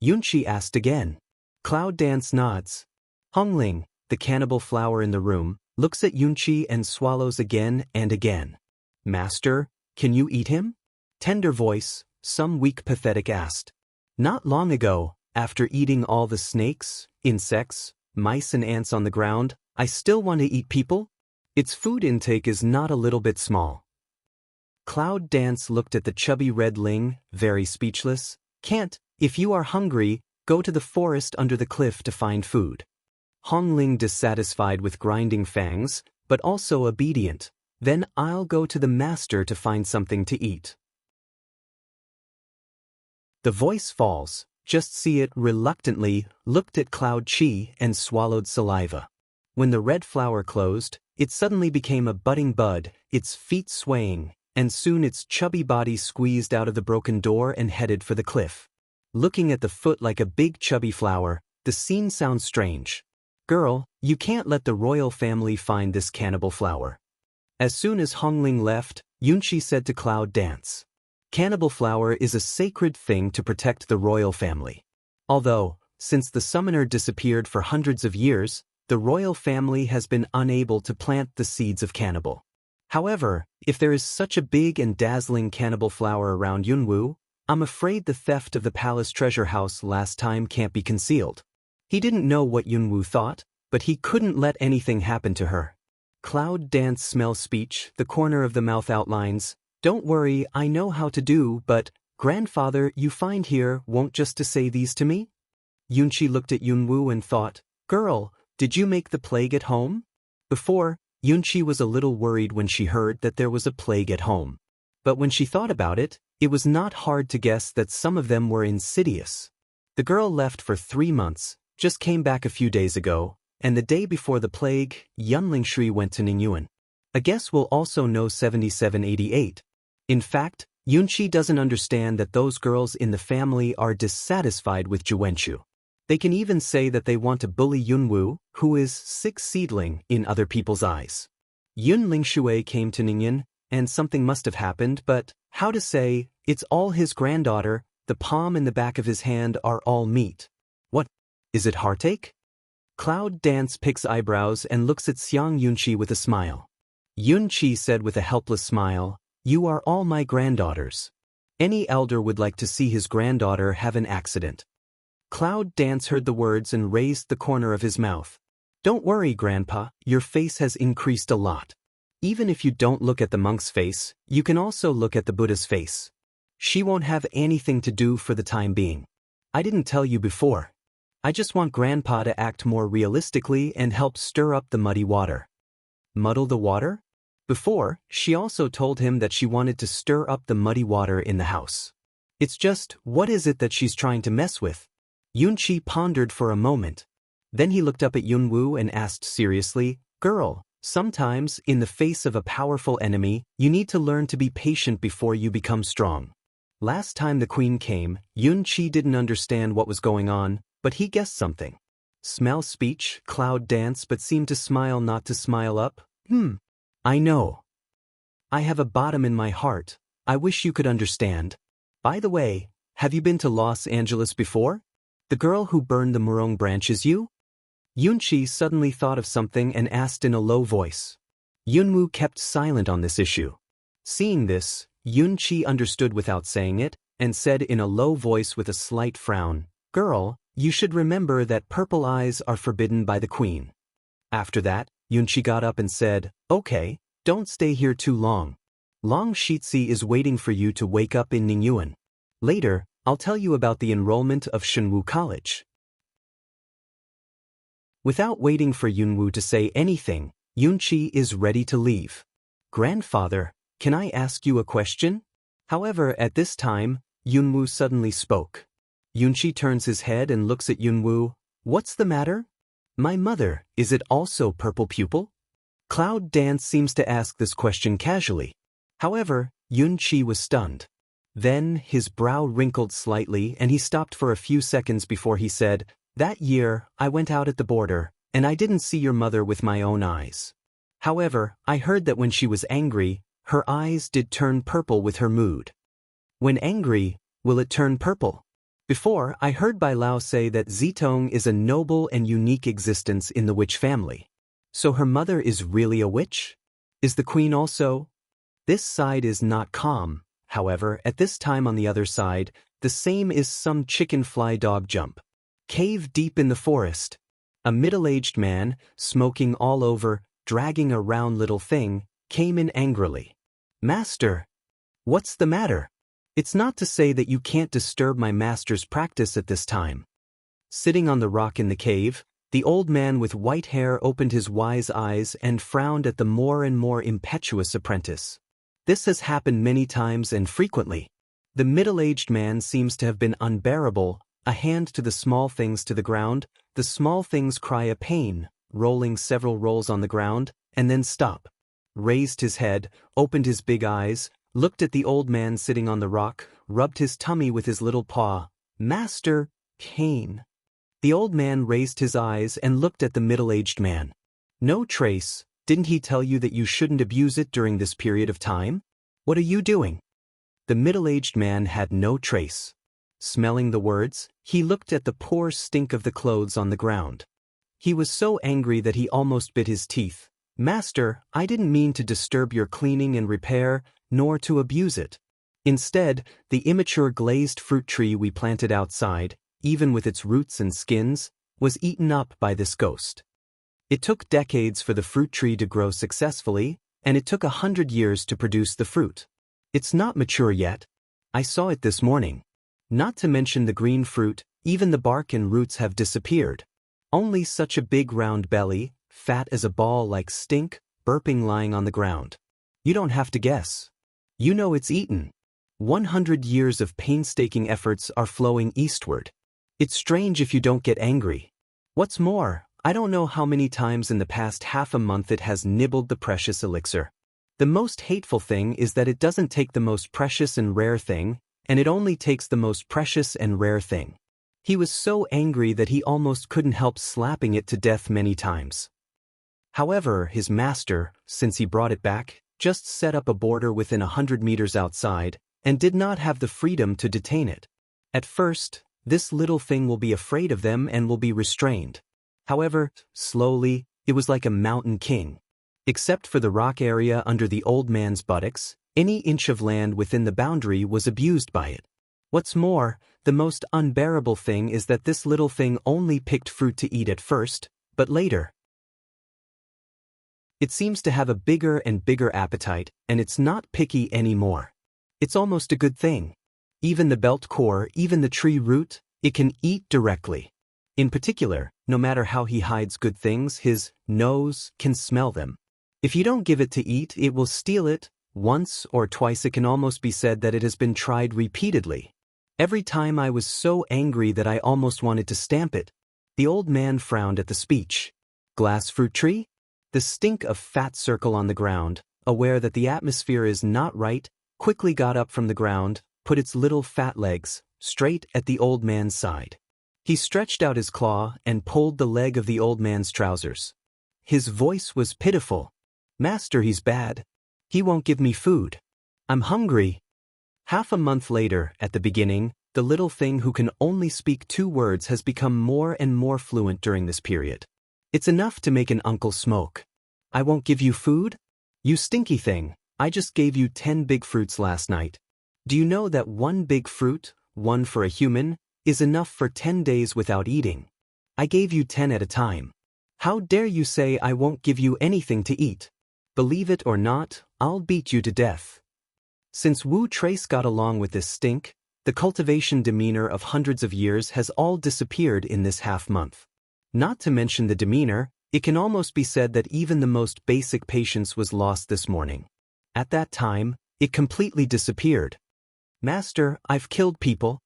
Yunqi asked again. Cloud Dance nods. Hongling, the cannibal flower in the room, looks at Yunqi and swallows again and again. Master, can you eat him? Tender voice, some weak pathetic asked. Not long ago, after eating all the snakes, insects, mice and ants on the ground, I still want to eat people? Its food intake is not a little bit small. Cloud Dance looked at the chubby red Ling, very speechless. Can't, if you are hungry, go to the forest under the cliff to find food. Hongling dissatisfied with grinding fangs, but also obedient. Then I'll go to the master to find something to eat. The voice falls, just see it reluctantly, looked at Cloud Chi and swallowed saliva. When the red flower closed, it suddenly became a budding bud, its feet swaying, and soon its chubby body squeezed out of the broken door and headed for the cliff. Looking at the foot like a big chubby flower, the scene sounds strange. Girl, you can't let the royal family find this cannibal flower. As soon as Hongling left, Yunqi said to Cloud Dance. Cannibal flower is a sacred thing to protect the royal family. Although, since the summoner disappeared for hundreds of years, the royal family has been unable to plant the seeds of cannibal. However, if there is such a big and dazzling cannibal flower around Yunwoo, I'm afraid the theft of the palace treasure house last time can't be concealed. He didn't know what Yunwoo thought, but he couldn't let anything happen to her. Cloud Dance smell speech, the corner of the mouth outlines. Don't worry, I know how to do, but, grandfather, you find here won't just to say these to me? Yunqi looked at Yunwoo and thought, girl, did you make the plague at home? Before, Yunqi was a little worried when she heard that there was a plague at home. But when she thought about it, it was not hard to guess that some of them were insidious. The girl left for 3 months, just came back a few days ago, and the day before the plague, Yunling Shui went to Ningyuan. A guess will also know 7788. In fact, Yunqi doesn't understand that those girls in the family are dissatisfied with Juwenchu. They can even say that they want to bully Yunwoo, who is sick seedling in other people's eyes. Yunling Shui came to Ningyan, and something must have happened, but how to say, it's all his granddaughter, the palm and the back of his hand are all meat. What? Is it heartache? Cloud Dance picks eyebrows and looks at Xiang Yunqi with a smile. Yunqi said with a helpless smile, you are all my granddaughters. Any elder would like to see his granddaughter have an accident. Cloud Dance heard the words and raised the corner of his mouth. Don't worry, Grandpa, your face has increased a lot. Even if you don't look at the monk's face, you can also look at the Buddha's face. She won't have anything to do for the time being. I didn't tell you before. I just want Grandpa to act more realistically and help stir up the muddy water. Muddle the water? Before, she also told him that she wanted to stir up the muddy water in the house. It's just, what is it that she's trying to mess with? Yunqi pondered for a moment. Then he looked up at Yunwoo and asked seriously, girl, sometimes, in the face of a powerful enemy, you need to learn to be patient before you become strong. Last time the queen came, Yunqi didn't understand what was going on, but he guessed something. Smell speech, Cloud Dance but seemed to smile not to smile up. I know. I have a bottom in my heart. I wish you could understand. By the way, have you been to Los Angeles before? The girl who burned the murong branch is you? Yunqi suddenly thought of something and asked in a low voice. Yunwoo kept silent on this issue. Seeing this, Yunqi understood without saying it, and said in a low voice with a slight frown, "Girl, you should remember that purple eyes are forbidden by the queen." After that, Yunqi got up and said, "Okay, don't stay here too long. Long Shitzi is waiting for you to wake up in Ningyuan. Later, I'll tell you about the enrollment of Shenwu College." Without waiting for Yunwu to say anything, Yunqi is ready to leave. "Grandfather, can I ask you a question?" However, at this time, Yunwu suddenly spoke. Yunqi turns his head and looks at Yunwu. "What's the matter?" "My mother, is it also purple pupil?" Cloud Dance seems to ask this question casually. However, Yunqi was stunned. Then, his brow wrinkled slightly and he stopped for a few seconds before he said, "That year, I went out at the border, and I didn't see your mother with my own eyes. However, I heard that when she was angry, her eyes did turn purple with her mood." "When angry, will it turn purple?" Before, I heard Bai Lao say that Zitong is a noble and unique existence in the witch family. So her mother is really a witch? Is the queen also? This side is not calm. However, at this time on the other side, the same is some chicken fly dog jump. Cave deep in the forest. A middle-aged man, smoking all over, dragging a round little thing, came in angrily. "Master, what's the matter? It's not to say that you can't disturb my master's practice at this time." Sitting on the rock in the cave, the old man with white hair opened his wise eyes and frowned at the more and more impetuous apprentice. This has happened many times and frequently. The middle-aged man seems to have been unbearable, a hand to the small things to the ground, the small things cry a pain, rolling several rolls on the ground, and then stop. Raised his head, opened his big eyes, looked at the old man sitting on the rock, rubbed his tummy with his little paw. "Master, pain." The old man raised his eyes and looked at the middle-aged man. "No trace, didn't he tell you that you shouldn't abuse it during this period of time? What are you doing?" The middle-aged man had no trace. Smelling the words, he looked at the poor stink of the clothes on the ground. He was so angry that he almost bit his teeth. "Master, I didn't mean to disturb your cleaning and repair, nor to abuse it. Instead, the immature glazed fruit tree we planted outside, even with its roots and skins, was eaten up by this ghost. It took decades for the fruit tree to grow successfully, and it took 100 years to produce the fruit. It's not mature yet. I saw it this morning. Not to mention the green fruit, even the bark and roots have disappeared. Only such a big round belly, fat as a ball like stink, burping lying on the ground. You don't have to guess. You know it's eaten. 100 years of painstaking efforts are flowing eastward. It's strange if you don't get angry. What's more, I don't know how many times in the past half a month it has nibbled the precious elixir. The most hateful thing is that it doesn't take the most precious and rare thing, and it only takes the most precious and rare thing." He was so angry that he almost couldn't help slapping it to death many times. However, his master, since he brought it back, just set up a border within 100 meters outside, and did not have the freedom to detain it. At first, this little thing will be afraid of them and will be restrained. However, slowly, it was like a mountain king. Except for the rock area under the old man's buttocks, any inch of land within the boundary was abused by it. What's more, the most unbearable thing is that this little thing only picked fruit to eat at first, but later, it seems to have a bigger and bigger appetite, and it's not picky anymore. It's almost a good thing. Even the belt core, even the tree root, it can eat directly. In particular, no matter how he hides good things, his nose can smell them. If you don't give it to eat, it will steal it. Once or twice it can almost be said that it has been tried repeatedly. Every time I was so angry that I almost wanted to stamp it. The old man frowned at the speech. Glass fruit tree? The stink of fat circle on the ground, aware that the atmosphere is not right, quickly got up from the ground, put its little fat legs straight at the old man's side. He stretched out his claw and pulled the leg of the old man's trousers. His voice was pitiful. "Master, he's bad. He won't give me food. I'm hungry." Half a month later, at the beginning, the little thing who can only speak 2 words has become more and more fluent during this period. It's enough to make an uncle smoke. "I won't give you food? You stinky thing. I just gave you 10 big fruits last night. Do you know that one big fruit, one for a human, is enough for 10 days without eating? I gave you 10 at a time. How dare you say I won't give you anything to eat? Believe it or not, I'll beat you to death. Since Wu Trace got along with this stink, the cultivation demeanor of hundreds of years has all disappeared in this half-month. Not to mention the demeanor, it can almost be said that even the most basic patience was lost this morning. At that time, it completely disappeared. Master, I've killed people.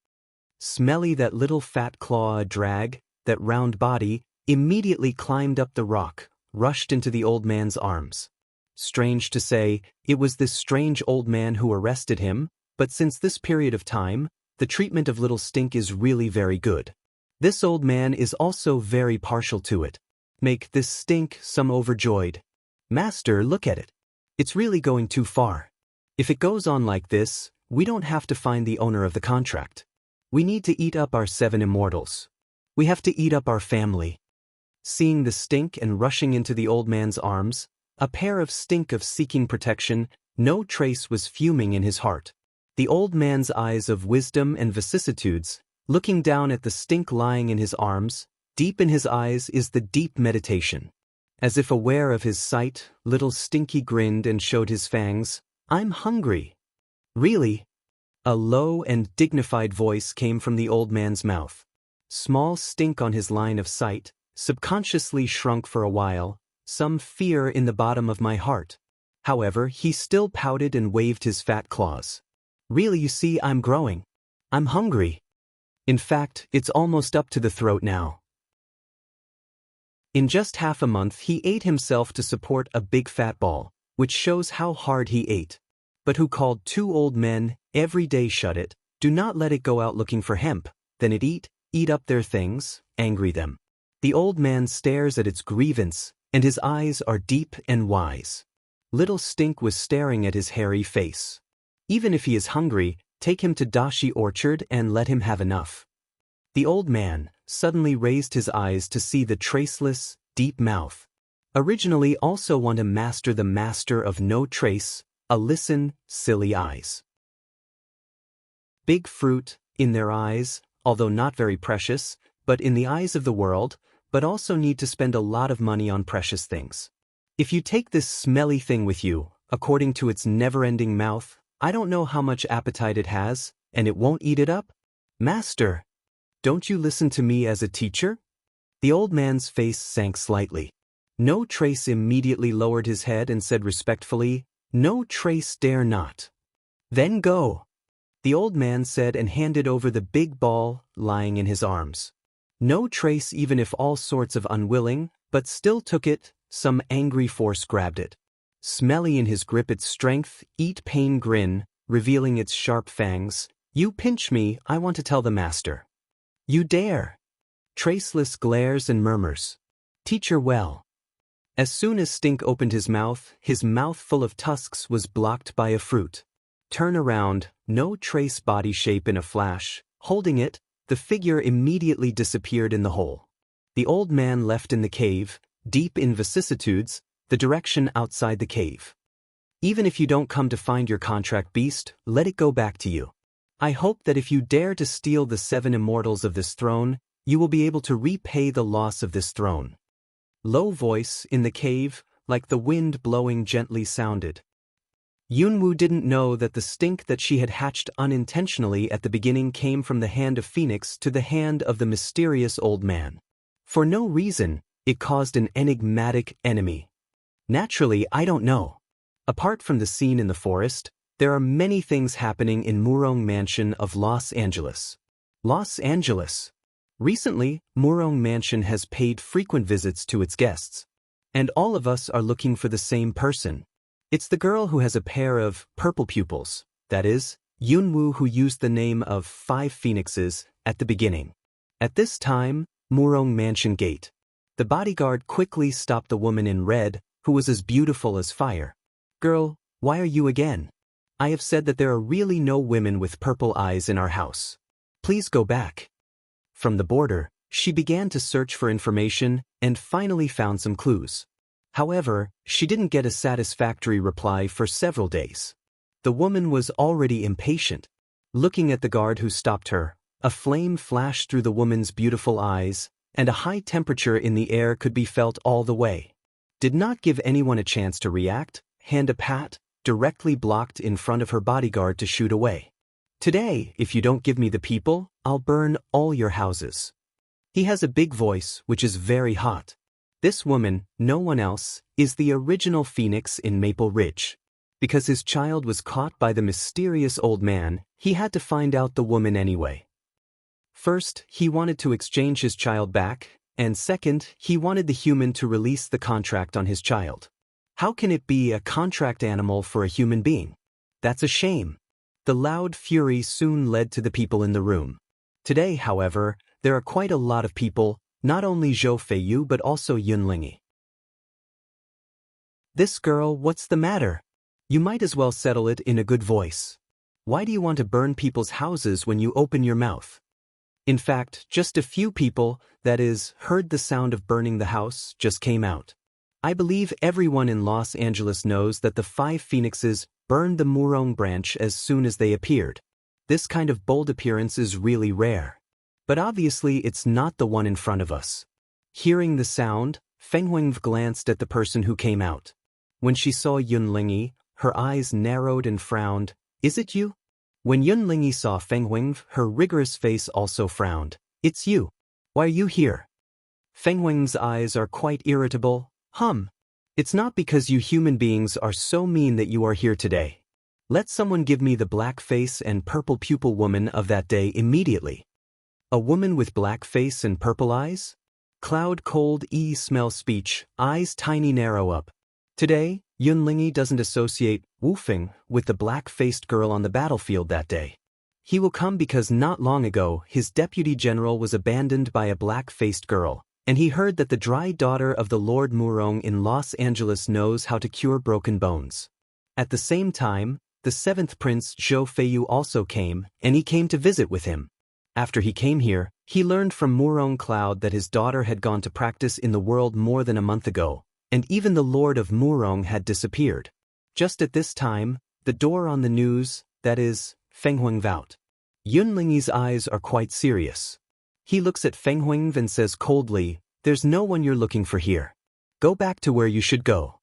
Smelly that little fat claw drag, that round body, immediately climbed up the rock, rushed into the old man's arms. Strange to say, it was this strange old man who arrested him, but since this period of time, the treatment of little Stink is really very good. This old man is also very partial to it. Make this Stink some overjoyed. Master, look at it. It's really going too far. If it goes on like this, we don't have to find the owner of the contract. We need to eat up our 7 immortals. We have to eat up our family. Seeing the Stink and rushing into the old man's arms, a pair of Stink of seeking protection, no trace was fuming in his heart. The old man's eyes of wisdom and vicissitudes, looking down at the Stink lying in his arms, deep in his eyes is the deep meditation. As if aware of his sight, little Stinky grinned and showed his fangs. I'm hungry. Really? A low and dignified voice came from the old man's mouth. Small Stink on his line of sight, subconsciously shrunk for a while, some fear in the bottom of my heart. However, he still pouted and waved his fat claws. Really, you see, I'm growing. I'm hungry. In fact, it's almost up to the throat now. In just half a month he ate himself to support a big fat ball, which shows how hard he ate. But who called 2 old men, every day shut it, do not let it go out looking for hemp, then it eat up their things, angry them. The old man stares at its grievance, and his eyes are deep and wise. Little Stink was staring at his hairy face. Even if he is hungry, take him to Dashi Orchard and let him have enough. The old man suddenly raised his eyes to see the traceless, deep mouth. Originally also want to master the master of no trace, a listen, silly eyes. Big fruit, in their eyes, although not very precious, but in the eyes of the world, but also need to spend a lot of money on precious things. If you take this smelly thing with you, according to its never-ending mouth, I don't know how much appetite it has, and it won't eat it up? Master, don't you listen to me as a teacher? The old man's face sank slightly. No Trace immediately lowered his head and said respectfully, No Trace dare not. Then go. The old man said and handed over the big ball lying in his arms. No Trace, even if all sorts of unwilling, but still took it, some angry force grabbed it. Smelly in his grip its strength, eat pain grin, revealing its sharp fangs. You pinch me, I want to tell the master. You dare. Traceless glares and murmurs. Teacher well. As soon as Stink opened his mouth full of tusks was blocked by a fruit. Turn around, no Trace body shape in a flash, holding it, the figure immediately disappeared in the hole. The old man left in the cave, deep in vicissitudes, the direction outside the cave. Even if you don't come to find your contract beast, let it go back to you. I hope that if you dare to steal the 7 immortals of this throne, you will be able to repay the loss of this throne. Low voice, in the cave, like the wind blowing gently sounded. Yunwu didn't know that the stink that she had hatched unintentionally at the beginning came from the hand of Phoenix to the hand of the mysterious old man. For no reason, it caused an enigmatic enemy. Naturally, I don't know. Apart from the scene in the forest, there are many things happening in Murong Mansion of Los Angeles. Los Angeles. Recently, Murong Mansion has paid frequent visits to its guests. And all of us are looking for the same person. It's the girl who has a pair of purple pupils, that is, Yunwu, who used the name of 5 Phoenixes at the beginning. At this time, Murong Mansion gate. The bodyguard quickly stopped the woman in red, who was as beautiful as fire. Girl, why are you again? I have said that there are really no women with purple eyes in our house. Please go back. From the border, she began to search for information and finally found some clues. However, she didn't get a satisfactory reply for several days. The woman was already impatient. Looking at the guard who stopped her, a flame flashed through the woman's beautiful eyes, and a high temperature in the air could be felt all the way. Did not give anyone a chance to react, hand a pat, directly blocked in front of her bodyguard to shoot away. Today, if you don't give me the people, I'll burn all your houses. He has a big voice, which is very hot. This woman, no one else, is the original Phoenix in Maple Ridge. Because his child was caught by the mysterious old man, he had to find out the woman anyway. First, he wanted to exchange his child back, and second, he wanted the human to release the contract on his child. How can it be a contract animal for a human being? That's a shame. The loud fury soon led to the people in the room. Today, however, there are quite a lot of people, not only Zhou Feiyu but also Yunlingyi. This girl, what's the matter? You might as well settle it in a good voice. Why do you want to burn people's houses when you open your mouth? In fact, just a few people, that is, heard the sound of burning the house, just came out. I believe everyone in Los Angeles knows that the 5 phoenixes burned the Murong branch as soon as they appeared. This kind of bold appearance is really rare. But obviously it's not the one in front of us. Hearing the sound, Feng Huingve glanced at the person who came out. When she saw Yunlingyi, her eyes narrowed and frowned. Is it you? When Yunlingyi saw Feng Huingve, her rigorous face also frowned. It's you. Why are you here? Feng Huingve's eyes are quite irritable. It's not because you human beings are so mean that you are here today. Let someone give me the black face and purple pupil woman of that day immediately. A woman with black face and purple eyes? Cloud cold smell speech, eyes tiny narrow up. Today, Yunlingyi doesn't associate Wu Feng with the black-faced girl on the battlefield that day. He will come because not long ago his deputy general was abandoned by a black-faced girl, and he heard that the dry daughter of the Lord Murong in Los Angeles knows how to cure broken bones. At the same time, the 7th Prince Zhou Feiyu also came, and he came to visit with him. After he came here, he learned from Murong Cloud that his daughter had gone to practice in the world more than a month ago, and even the Lord of Murong had disappeared. Just at this time, the door on the news, that is, Feng Huingve out. Yunlingyi's eyes are quite serious. He looks at Feng Huingve and says coldly, "There's no one you're looking for here. Go back to where you should go.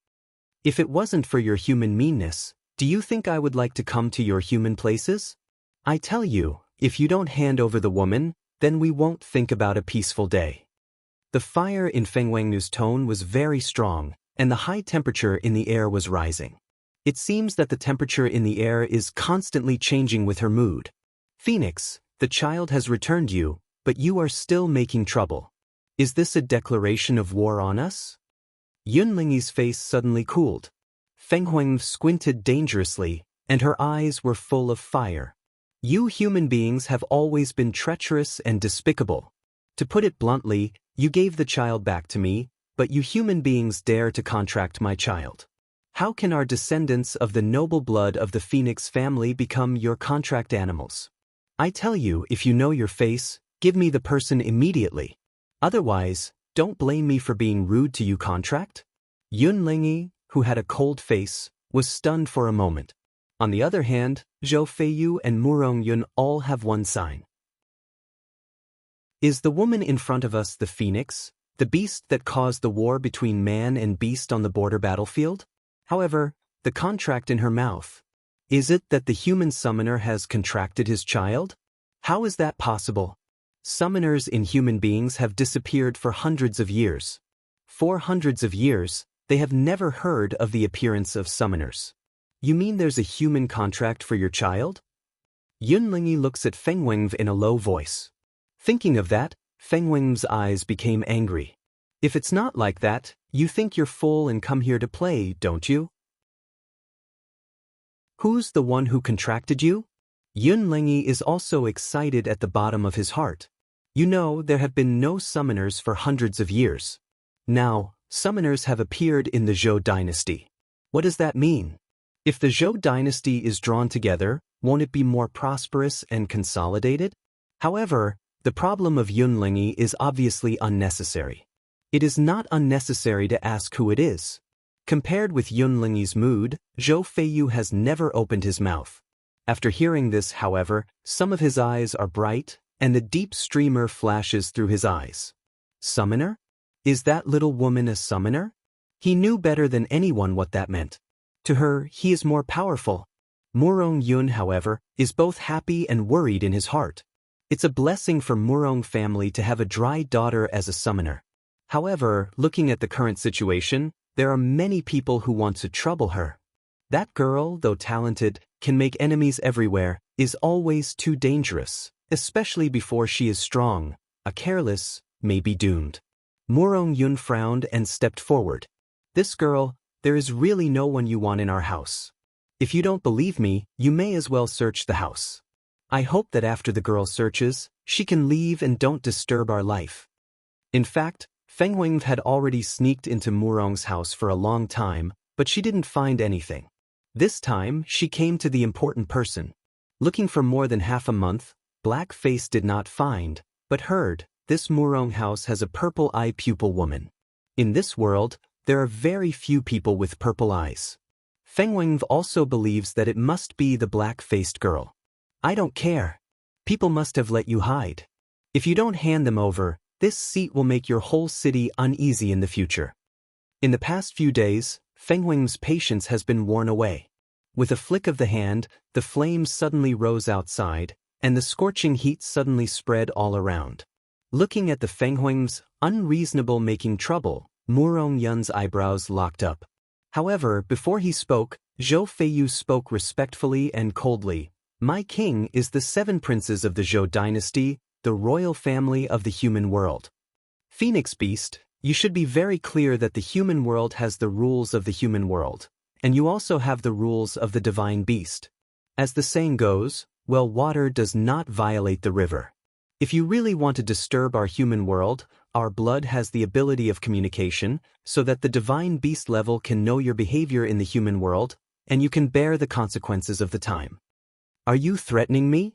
If it wasn't for your human meanness, do you think I would like to come to your human places? I tell you, if you don't hand over the woman, then we won't think about a peaceful day." The fire in Feng Huingve's tone was very strong, and the high temperature in the air was rising. It seems that the temperature in the air is constantly changing with her mood. Phoenix, the child has returned you, but you are still making trouble. Is this a declaration of war on us? Yunlingyi's face suddenly cooled. Feng Huingve squinted dangerously, and her eyes were full of fire. You human beings have always been treacherous and despicable. To put it bluntly, you gave the child back to me, but you human beings dare to contract my child. How can our descendants of the noble blood of the Phoenix family become your contract animals? I tell you, if you know your face, give me the person immediately. Otherwise, don't blame me for being rude to you contract? Yunlingyi, who had a cold face, was stunned for a moment. On the other hand, Zhou Feiyu and Murong Yun all have one sign. Is the woman in front of us the Phoenix, the beast that caused the war between man and beast on the border battlefield? However, the contract in her mouth. Is it that the human summoner has contracted his child? How is that possible? Summoners in human beings have disappeared for hundreds of years. For hundreds of years, they have never heard of the appearance of summoners. You mean there's a human contract for your child? Yunlingyi looks at Feng Huingve in a low voice. Thinking of that, Feng Huingve's eyes became angry. If it's not like that, you think you're full and come here to play, don't you? Who's the one who contracted you? Yunlingyi is also excited at the bottom of his heart. You know, there have been no summoners for hundreds of years. Now, summoners have appeared in the Zhou dynasty. What does that mean? If the Zhou dynasty is drawn together, won't it be more prosperous and consolidated? However, the problem of Yunlingyi is obviously unnecessary. It is not unnecessary to ask who it is. Compared with Yunlingyi's mood, Zhou Feiyu has never opened his mouth. After hearing this, however, some of his eyes are bright, and the deep streamer flashes through his eyes. Summoner? Is that little woman a summoner? He knew better than anyone what that meant. To her, he is more powerful. Murong Yun, however, is both happy and worried in his heart. It's a blessing for Murong family to have a dry daughter as a summoner. However, looking at the current situation, there are many people who want to trouble her. That girl, though talented, can make enemies everywhere, is always too dangerous, especially before she is strong. A careless may be doomed. Murong Yun frowned and stepped forward. This girl, there is really no one you want in our house. If you don't believe me, you may as well search the house. I hope that after the girl searches, she can leave and don't disturb our life. In fact, Feng Huang had already sneaked into Murong's house for a long time, but she didn't find anything. This time, she came to the important person. Looking for more than half a month, Black Face did not find, but heard, this Murong house has a purple-eye pupil woman. In this world, there are very few people with purple eyes. Feng Huang also believes that it must be the black-faced girl. I don't care. People must have let you hide. If you don't hand them over, this seat will make your whole city uneasy in the future. In the past few days, Feng Huang's patience has been worn away. With a flick of the hand, the flames suddenly rose outside, and the scorching heat suddenly spread all around. Looking at the Feng Huang's unreasonable making trouble, Murong Yun's eyebrows locked up. However, before he spoke, Zhou Feiyu spoke respectfully and coldly. My king is the 7 princes of the Zhou dynasty, the royal family of the human world. Phoenix Beast, you should be very clear that the human world has the rules of the human world, and you also have the rules of the divine beast. As the saying goes, well, water does not violate the river. If you really want to disturb our human world, our blood has the ability of communication, so that the divine beast level can know your behavior in the human world, and you can bear the consequences of the time. Are you threatening me?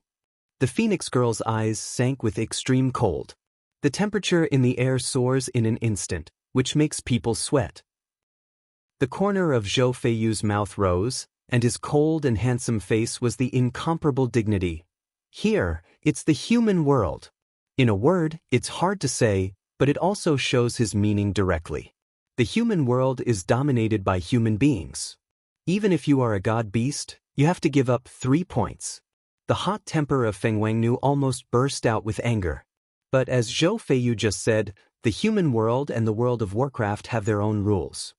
The Phoenix girl's eyes sank with extreme cold. The temperature in the air soars in an instant, which makes people sweat. The corner of Zhou Feiyu's mouth rose, and his cold and handsome face was the incomparable dignity. Here, it's the human world. In a word, it's hard to say, but it also shows his meaning directly. The human world is dominated by human beings. Even if you are a god beast, you have to give up 3 points. The hot temper of Feng Huangnu almost burst out with anger. But as Zhou Feiyu just said, the human world and the world of Warcraft have their own rules.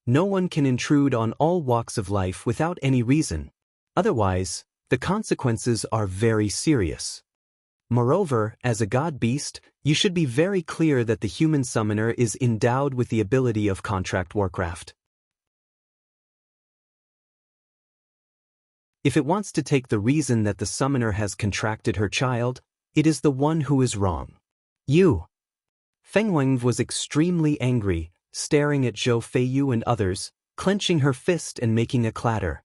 No one can intrude on all walks of life without any reason. Otherwise, the consequences are very serious. Moreover, as a god beast, you should be very clear that the human summoner is endowed with the ability of contract Warcraft. If it wants to take the reason that the summoner has contracted her child, it is the one who is wrong. You. Feng Huang was extremely angry, staring at Zhou Feiyu and others, clenching her fist and making a clatter.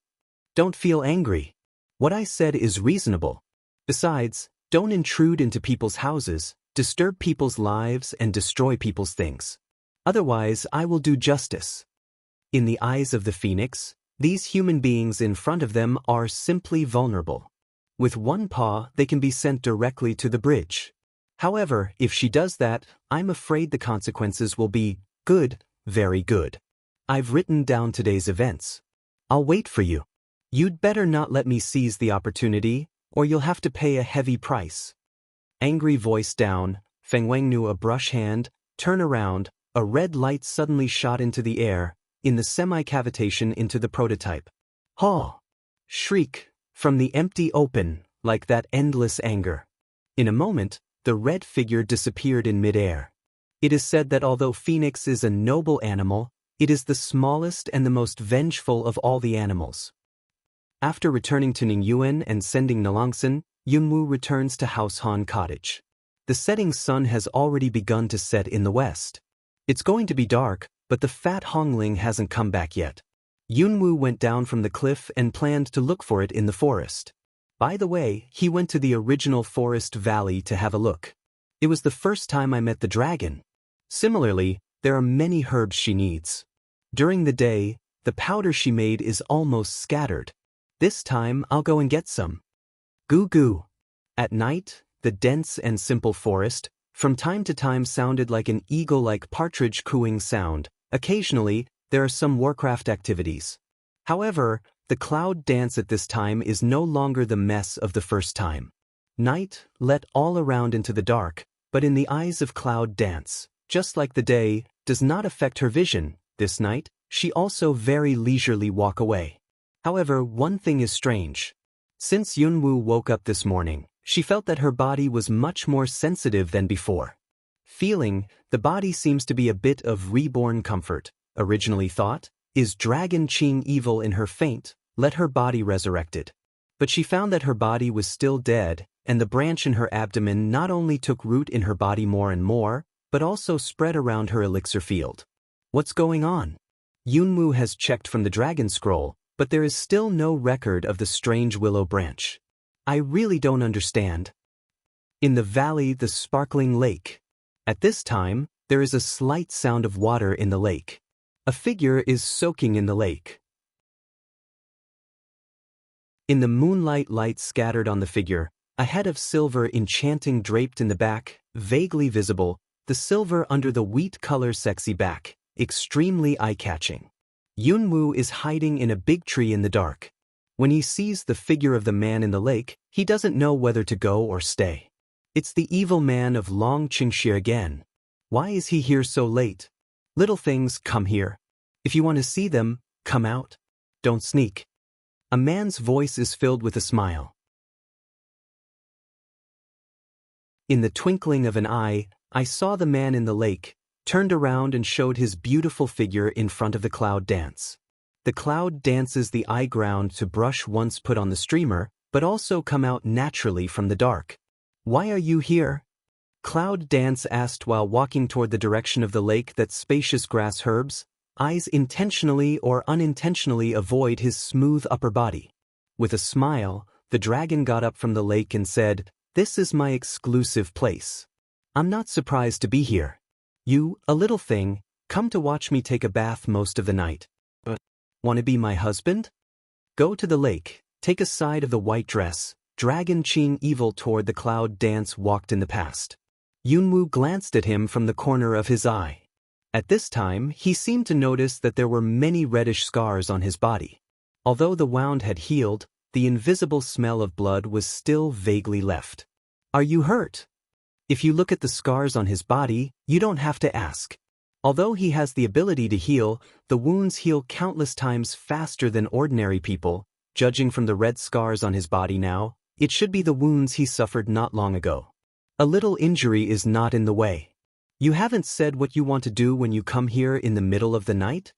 Don't feel angry. What I said is reasonable. Besides, don't intrude into people's houses, disturb people's lives and destroy people's things. Otherwise, I will do justice. In the eyes of the Phoenix, these human beings in front of them are simply vulnerable. With one paw, they can be sent directly to the bridge. However, if she does that, I'm afraid the consequences will be good, very good. I've written down today's events. I'll wait for you. You'd better not let me seize the opportunity, or you'll have to pay a heavy price. Angry voice down, Feng Huang knew a brush hand, turn around, a red light suddenly shot into the air, in the semi-cavitation into the prototype. Haw! Shriek, from the empty open, like that endless anger. In a moment, the red figure disappeared in mid-air. It is said that although Phoenix is a noble animal, it is the smallest and the most vengeful of all the animals. After returning to Ningyuan and sending Nalangsan, Yunwu returns to House Han Cottage. The setting sun has already begun to set in the west. It's going to be dark, but the fat Hongling hasn't come back yet. Yunwu went down from the cliff and planned to look for it in the forest. By the way, he went to the original forest valley to have a look. It was the first time I met the dragon. Similarly, there are many herbs she needs. During the day, the powder she made is almost scattered. This time I'll go and get some. Goo goo. At night, the dense and simple forest, from time to time sounded like an eagle-like partridge cooing sound. Occasionally, there are some Warcraft activities. However, the cloud dance at this time is no longer the mess of the first time. Night let all around into the dark, but in the eyes of Cloud Dance, just like the day, does not affect her vision. This night, she also very leisurely walk away. However, one thing is strange. Since Yunwoo woke up this morning, she felt that her body was much more sensitive than before. Feeling, the body seems to be a bit of reborn comfort. Originally thought, is Dragon Qing evil in her faint, let her body resurrected. But she found that her body was still dead, and the branch in her abdomen not only took root in her body more and more, but also spread around her elixir field. What's going on? Yunwoo has checked from the dragon scroll, but there is still no record of the strange willow branch. I really don't understand. In the valley, the sparkling lake. At this time, there is a slight sound of water in the lake. A figure is soaking in the lake. In the moonlight, light scattered on the figure, a head of silver enchanting draped in the back, vaguely visible, the silver under the wheat color sexy back, extremely eye-catching. Yunwoo is hiding in a big tree in the dark. When he sees the figure of the man in the lake, he doesn't know whether to go or stay. It's the evil man of Long Qingxi again. Why is he here so late? Little things, come here. If you want to see them, come out. Don't sneak. A man's voice is filled with a smile. In the twinkling of an eye, I saw the man in the lake, turned around and showed his beautiful figure in front of the cloud dance. The cloud dances the eye ground to brush once put on the streamer, but also come out naturally from the dark. Why are you here? Cloud Dance asked while walking toward the direction of the lake that spacious grass herbs, eyes intentionally or unintentionally avoid his smooth upper body. With a smile, the dragon got up from the lake and said, "This is my exclusive place. I'm not surprised to be here. You, a little thing, come to watch me take a bath most of the night. But want to be my husband? Go to the lake, take a side of the white dress." Dragon Qing evil toward the cloud dance walked in the past. Yunwoo glanced at him from the corner of his eye. At this time, he seemed to notice that there were many reddish scars on his body. Although the wound had healed, the invisible smell of blood was still vaguely left. Are you hurt? If you look at the scars on his body, you don't have to ask. Although he has the ability to heal, the wounds heal countless times faster than ordinary people. Judging from the red scars on his body now, it should be the wounds he suffered not long ago. A little injury is not in the way. You haven't said what you want to do when you come here in the middle of the night?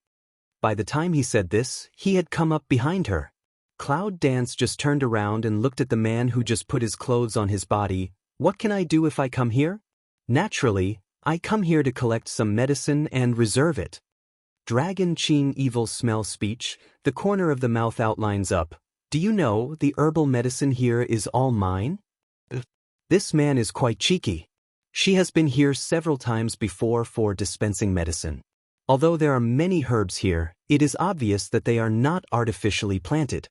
By the time he said this, he had come up behind her. Cloud Dance just turned around and looked at the man who just put his clothes on his body. What can I do if I come here? Naturally, I come here to collect some medicine and reserve it. Dragon Qing evil smell speech, the corner of the mouth outlines up. Do you know the herbal medicine here is all mine? This man is quite cheeky. She has been here several times before for dispensing medicine. Although there are many herbs here, it is obvious that they are not artificially planted.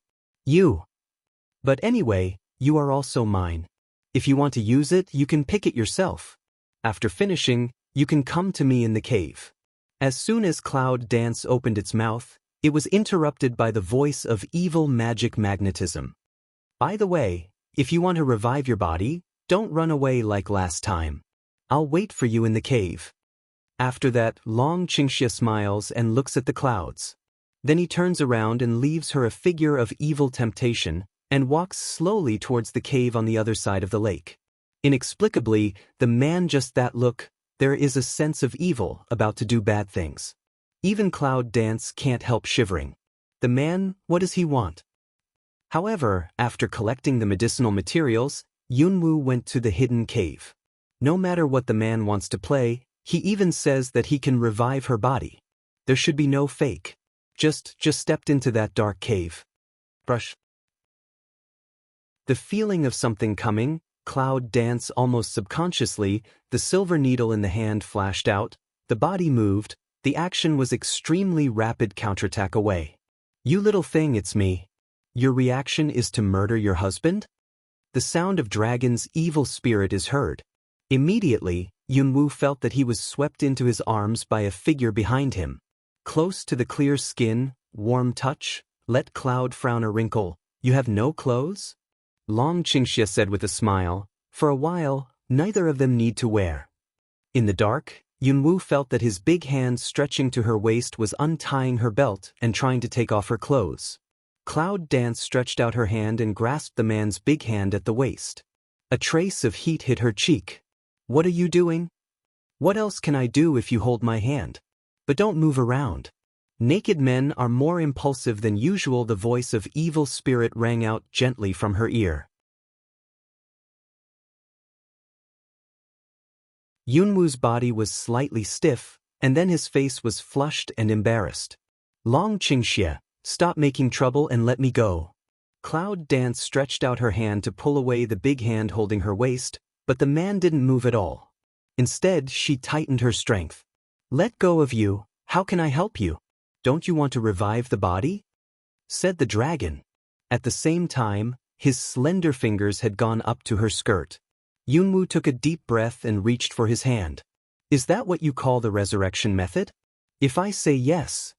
But anyway, you are also mine. If you want to use it, you can pick it yourself. After finishing, you can come to me in the cave. As soon as Cloud Dance opened its mouth, it was interrupted by the voice of evil magic magnetism. By the way, if you want to revive your body, don't run away like last time. I'll wait for you in the cave. After that, Long Qingxia smiles and looks at the clouds. Then he turns around and leaves her a figure of evil temptation and walks slowly towards the cave on the other side of the lake. Inexplicably, the man just that look, there is a sense of evil about to do bad things. Even Cloud Dance can't help shivering. The man, what does he want? However, after collecting the medicinal materials, Yunwoo went to the hidden cave. No matter what the man wants to play, he even says that he can revive her body. There should be no fake. Just stepped into that dark cave. Brush. The feeling of something coming, Cloud Dance almost subconsciously, the silver needle in the hand flashed out, The body moved, the action was extremely rapid counterattack away. You little thing, it's me. Your reaction is to murder your husband? The sound of dragon's evil spirit is heard. Immediately, Yunwoo felt that he was swept into his arms by a figure behind him. Close to the clear skin, warm touch, let Cloud frown a wrinkle. You have no clothes? Long Qingxia said with a smile. For a while, neither of them need to wear. In the dark, Yunwoo felt that his big hand stretching to her waist was untying her belt and trying to take off her clothes. Cloud Dance stretched out her hand and grasped the man's big hand at the waist. A trace of heat hit her cheek. What are you doing? What else can I do if you hold my hand? But don't move around. Naked men are more impulsive than usual. The voice of evil spirit rang out gently from her ear. Yunwoo's body was slightly stiff, and then his face was flushed and embarrassed. Long Qingxia, stop making trouble and let me go. Cloud Dance stretched out her hand to pull away the big hand holding her waist, but the man didn't move at all. Instead, she tightened her strength. Let go of you, how can I help you? Don't you want to revive the body? Said the dragon. At the same time, his slender fingers had gone up to her skirt. Yunwoo took a deep breath and reached for his hand. Is that what you call the resurrection method? If I say yes.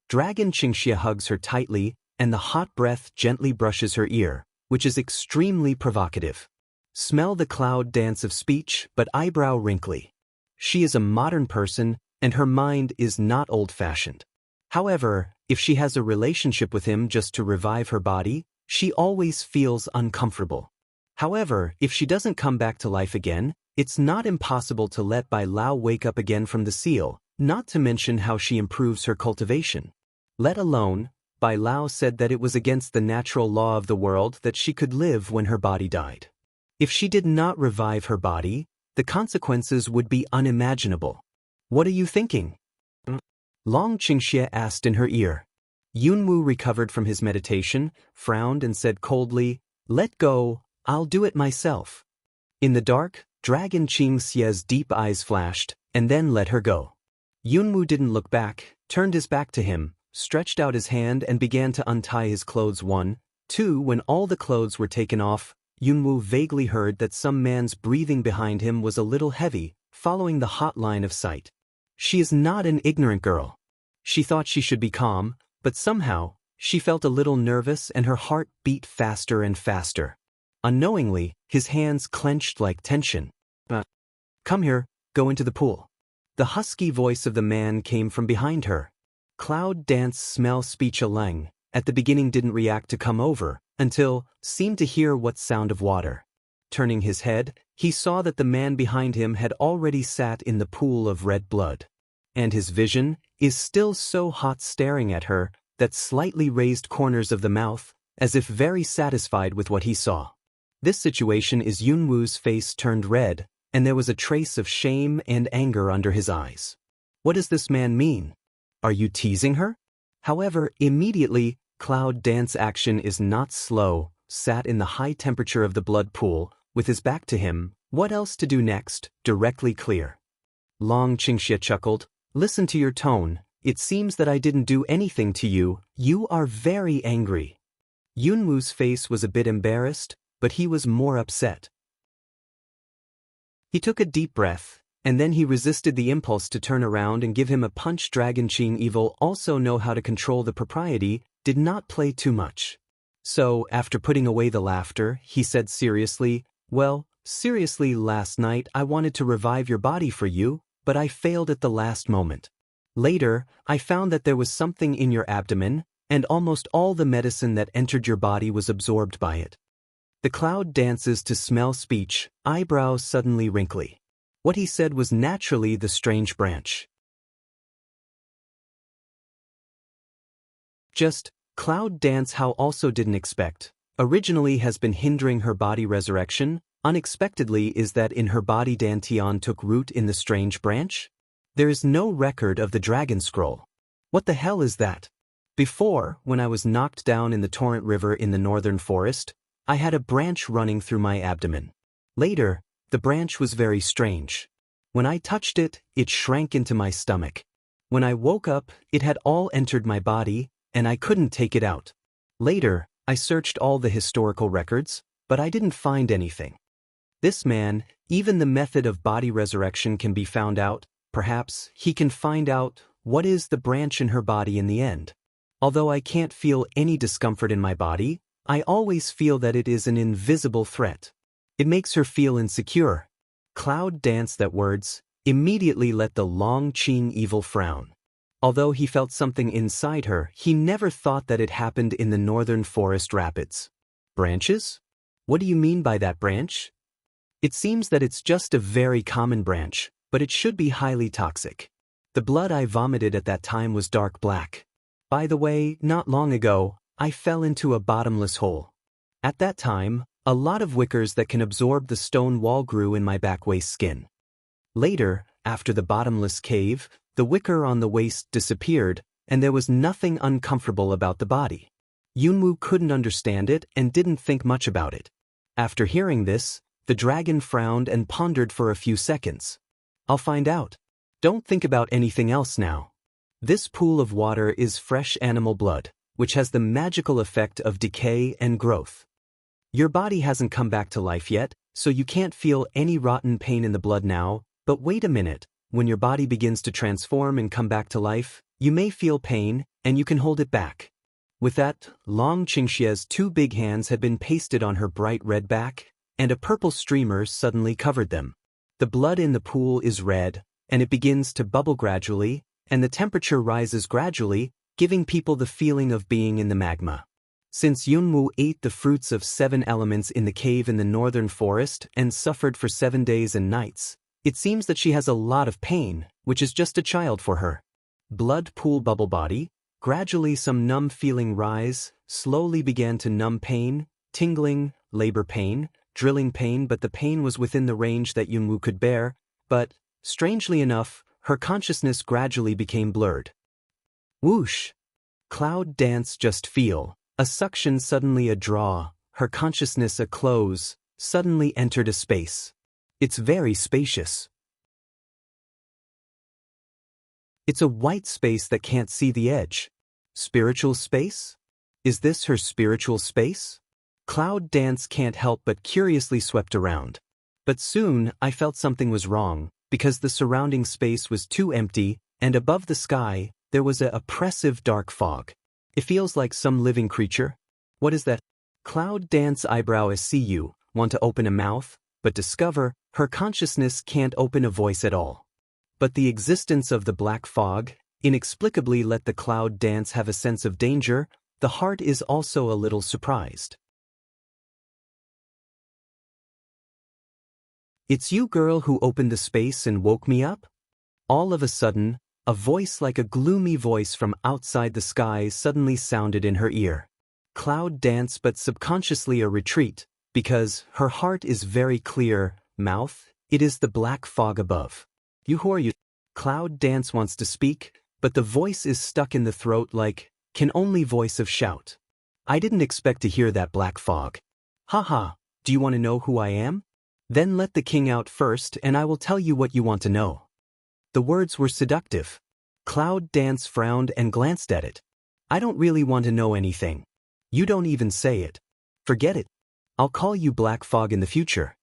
Dragon Qingxia hugs her tightly, and the hot breath gently brushes her ear, which is extremely provocative. Smell the Cloud Dance of speech, but eyebrow wrinkly. She is a modern person, and her mind is not old-fashioned. However, if she has a relationship with him just to revive her body, she always feels uncomfortable. However, if she doesn't come back to life again, it's not impossible to let Bai Lao wake up again from the seal, not to mention how she improves her cultivation. Let alone, Bai Lao said that it was against the natural law of the world that she could live when her body died. If she did not revive her body, the consequences would be unimaginable. What are you thinking? Long Qingxia asked in her ear. Yunwoo recovered from his meditation, frowned and said coldly, Let go, I'll do it myself. In the dark, Dragon Qingxia's deep eyes flashed, and then let her go. Yunwoo didn't look back, turned his back to him, stretched out his hand and began to untie his clothes. 1, 2. When all the clothes were taken off, Yunwoo vaguely heard that some man's breathing behind him was a little heavy, following the hot line of sight. She is not an ignorant girl. She thought she should be calm, but somehow, she felt a little nervous and her heart beat faster and faster. Unknowingly, his hands clenched like tension. Come here, go into the pool. The husky voice of the man came from behind her. Cloud Dance smell speech Lang, at the beginning didn't react to come over, until, seemed to hear what sound of water. Turning his head, he saw that the man behind him had already sat in the pool of red blood. And his vision is still so hot staring at her, that slightly raised corners of the mouth, as if very satisfied with what he saw. This situation is Yunwoo's face turned red, and there was a trace of shame and anger under his eyes. What does this man mean? Are you teasing her? However, immediately, Cloud Dance action is not slow, sat in the high temperature of the blood pool, with his back to him, what else to do next, directly clear. Long Qingxia chuckled, listen to your tone, it seems that I didn't do anything to you, you are very angry. Yunwoo's face was a bit embarrassed, but he was more upset. He took a deep breath, and then he resisted the impulse to turn around and give him a punch. Dragon Qing Evil also know how to control the propriety, did not play too much. So, after putting away the laughter, he said seriously, well, seriously, last night I wanted to revive your body for you, but I failed at the last moment. Later, I found that there was something in your abdomen, and almost all the medicine that entered your body was absorbed by it. The Cloud Dances to smell speech, eyebrows suddenly wrinkly. What he said was naturally the strange branch. Just, Cloud Dance how also didn't expect, originally has been hindering her body resurrection, unexpectedly is that in her body Dantian took root in the strange branch? There is no record of the dragon scroll. What the hell is that? Before, when I was knocked down in the torrent river in the northern forest, I had a branch running through my abdomen. Later, the branch was very strange. When I touched it, it shrank into my stomach. When I woke up, it had all entered my body, and I couldn't take it out. Later, I searched all the historical records, but I didn't find anything. This man, even the method of body resurrection can be found out. Perhaps he can find out what is the branch in her body in the end. Although I can't feel any discomfort in my body, I always feel that it is an invisible threat. It makes her feel insecure. Cloud danced at words, immediately let the Long-Qing evil frown. Although he felt something inside her, he never thought that it happened in the northern forest rapids. Branches? What do you mean by that branch? It seems that it's just a very common branch, but it should be highly toxic. The blood I vomited at that time was dark black. By the way, not long ago, I fell into a bottomless hole. At that time, a lot of wickers that can absorb the stone wall grew in my back waist skin. Later, after the bottomless cave, the wicker on the waist disappeared, and there was nothing uncomfortable about the body. Yunwu couldn't understand it and didn't think much about it. After hearing this, the dragon frowned and pondered for a few seconds. I'll find out. Don't think about anything else now. This pool of water is fresh animal blood, which has the magical effect of decay and growth. Your body hasn't come back to life yet, so you can't feel any rotten pain in the blood now, but wait a minute, when your body begins to transform and come back to life, you may feel pain, and you can hold it back. With that, Long Qingxie's 2 big hands had been pasted on her bright red back, and a purple streamer suddenly covered them. The blood in the pool is red, and it begins to bubble gradually, and the temperature rises gradually, giving people the feeling of being in the magma. Since Yunwu ate the fruits of 7 elements in the cave in the northern forest and suffered for 7 days and nights, it seems that she has a lot of pain, which is just a child for her. Blood pool bubble body, gradually some numb feeling rise, slowly began to numb pain, tingling, labor pain, drilling pain, but the pain was within the range that Yunwu could bear, but, strangely enough, her consciousness gradually became blurred. Whoosh! Cloud dance just feel. A suction, suddenly a draw, her consciousness a close, suddenly entered a space. It's very spacious. It's a white space that can't see the edge. Spiritual space? Is this her spiritual space? Cloud dance can't help but curiously swept around. But soon I felt something was wrong, because the surrounding space was too empty, and above the sky, there was a oppressive dark fog. It feels like some living creature. What is that? Cloud dance eyebrow as see you, want to open a mouth, but discover, her consciousness can't open a voice at all. But the existence of the black fog, inexplicably let the cloud dance have a sense of danger. The heart is also a little surprised. It's you, girl, who opened the space and woke me up? All of a sudden, a voice like a gloomy voice from outside the skies suddenly sounded in her ear. Cloud dance, but subconsciously a retreat, because her heart is very clear. Mouth, it is the black fog above. You who are you? Cloud dance wants to speak, but the voice is stuck in the throat like, can only voice of shout. I didn't expect to hear that black fog. Haha, do you want to know who I am? Then let the king out first and I will tell you what you want to know. The words were seductive. Cloud dance frowned and glanced at it. I don't really want to know anything. You don't even say it. Forget it. I'll call you Black Fog in the future.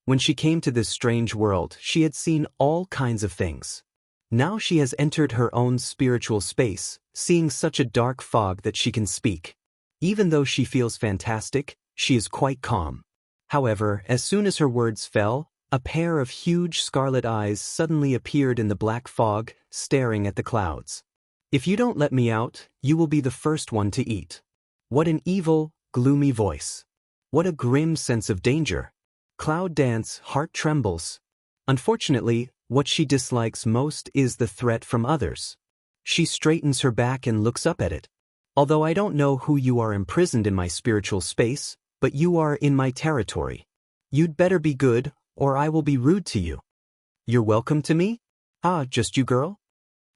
When she came to this strange world, she had seen all kinds of things. Now she has entered her own spiritual space, seeing such a dark fog that she can speak. Even though she feels fantastic, she is quite calm. However, as soon as her words fell, a pair of huge scarlet eyes suddenly appeared in the black fog, staring at the clouds. If you don't let me out, you will be the first one to eat. What an evil, gloomy voice. What a grim sense of danger. Cloud Dance's heart trembles. Unfortunately, what she dislikes most is the threat from others. She straightens her back and looks up at it. Although I don't know who you are imprisoned in my spiritual space, but you are in my territory. You'd better be good, or I will be rude to you. You're welcome to me? Ah, just you, girl?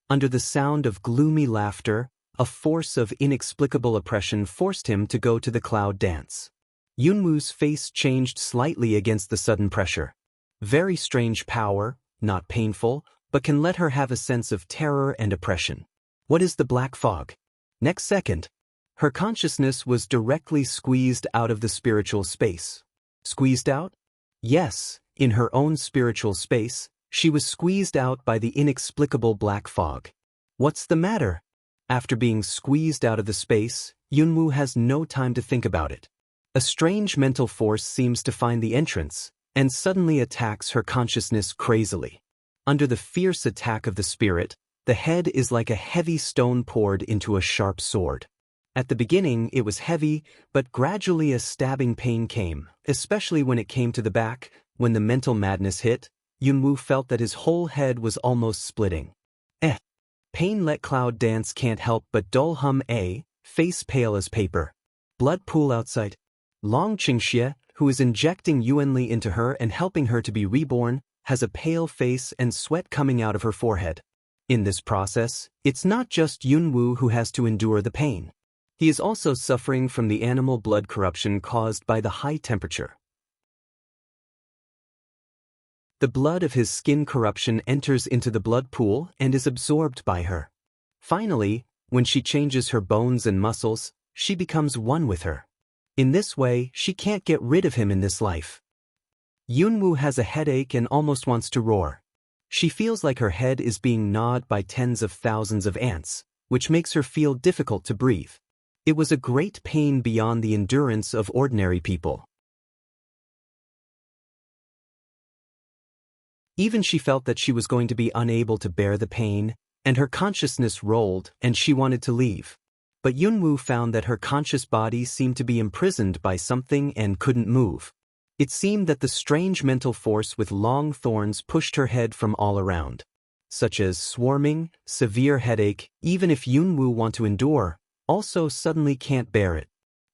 Under the sound of gloomy laughter, a force of inexplicable oppression forced him to go to the Cloud Dance. Yunwu's face changed slightly against the sudden pressure. Very strange power, not painful, but can let her have a sense of terror and oppression. What is the black fog? Next second, her consciousness was directly squeezed out of the spiritual space. Squeezed out? Yes, in her own spiritual space, she was squeezed out by the inexplicable black fog. What's the matter? After being squeezed out of the space, Yunwoo has no time to think about it. A strange mental force seems to find the entrance, and suddenly attacks her consciousness crazily. Under the fierce attack of the spirit, the head is like a heavy stone poured into a sharp sword. At the beginning it was heavy, but gradually a stabbing pain came, especially when it came to the back. When the mental madness hit, Yunwoo felt that his whole head was almost splitting. Pain let Cloud Dance can't help but dull hum face pale as paper. Blood pool outside. Long Qingxie, who is injecting Yuanli into her and helping her to be reborn, has a pale face and sweat coming out of her forehead. In this process, it's not just Yunwoo who has to endure the pain. He is also suffering from the animal blood corruption caused by the high temperature. The blood of his skin corruption enters into the blood pool and is absorbed by her. Finally, when she changes her bones and muscles, she becomes one with her. In this way, she can't get rid of him in this life. Yunwoo has a headache and almost wants to roar. She feels like her head is being gnawed by tens of thousands of ants, which makes her feel difficult to breathe. It was a great pain beyond the endurance of ordinary people. Even she felt that she was going to be unable to bear the pain, and her consciousness rolled and she wanted to leave. But Yunwoo found that her conscious body seemed to be imprisoned by something and couldn't move. It seemed that the strange mental force with long thorns pushed her head from all around, such as swarming, severe headache, even if Yunwoo want to endure, also suddenly can't bear it.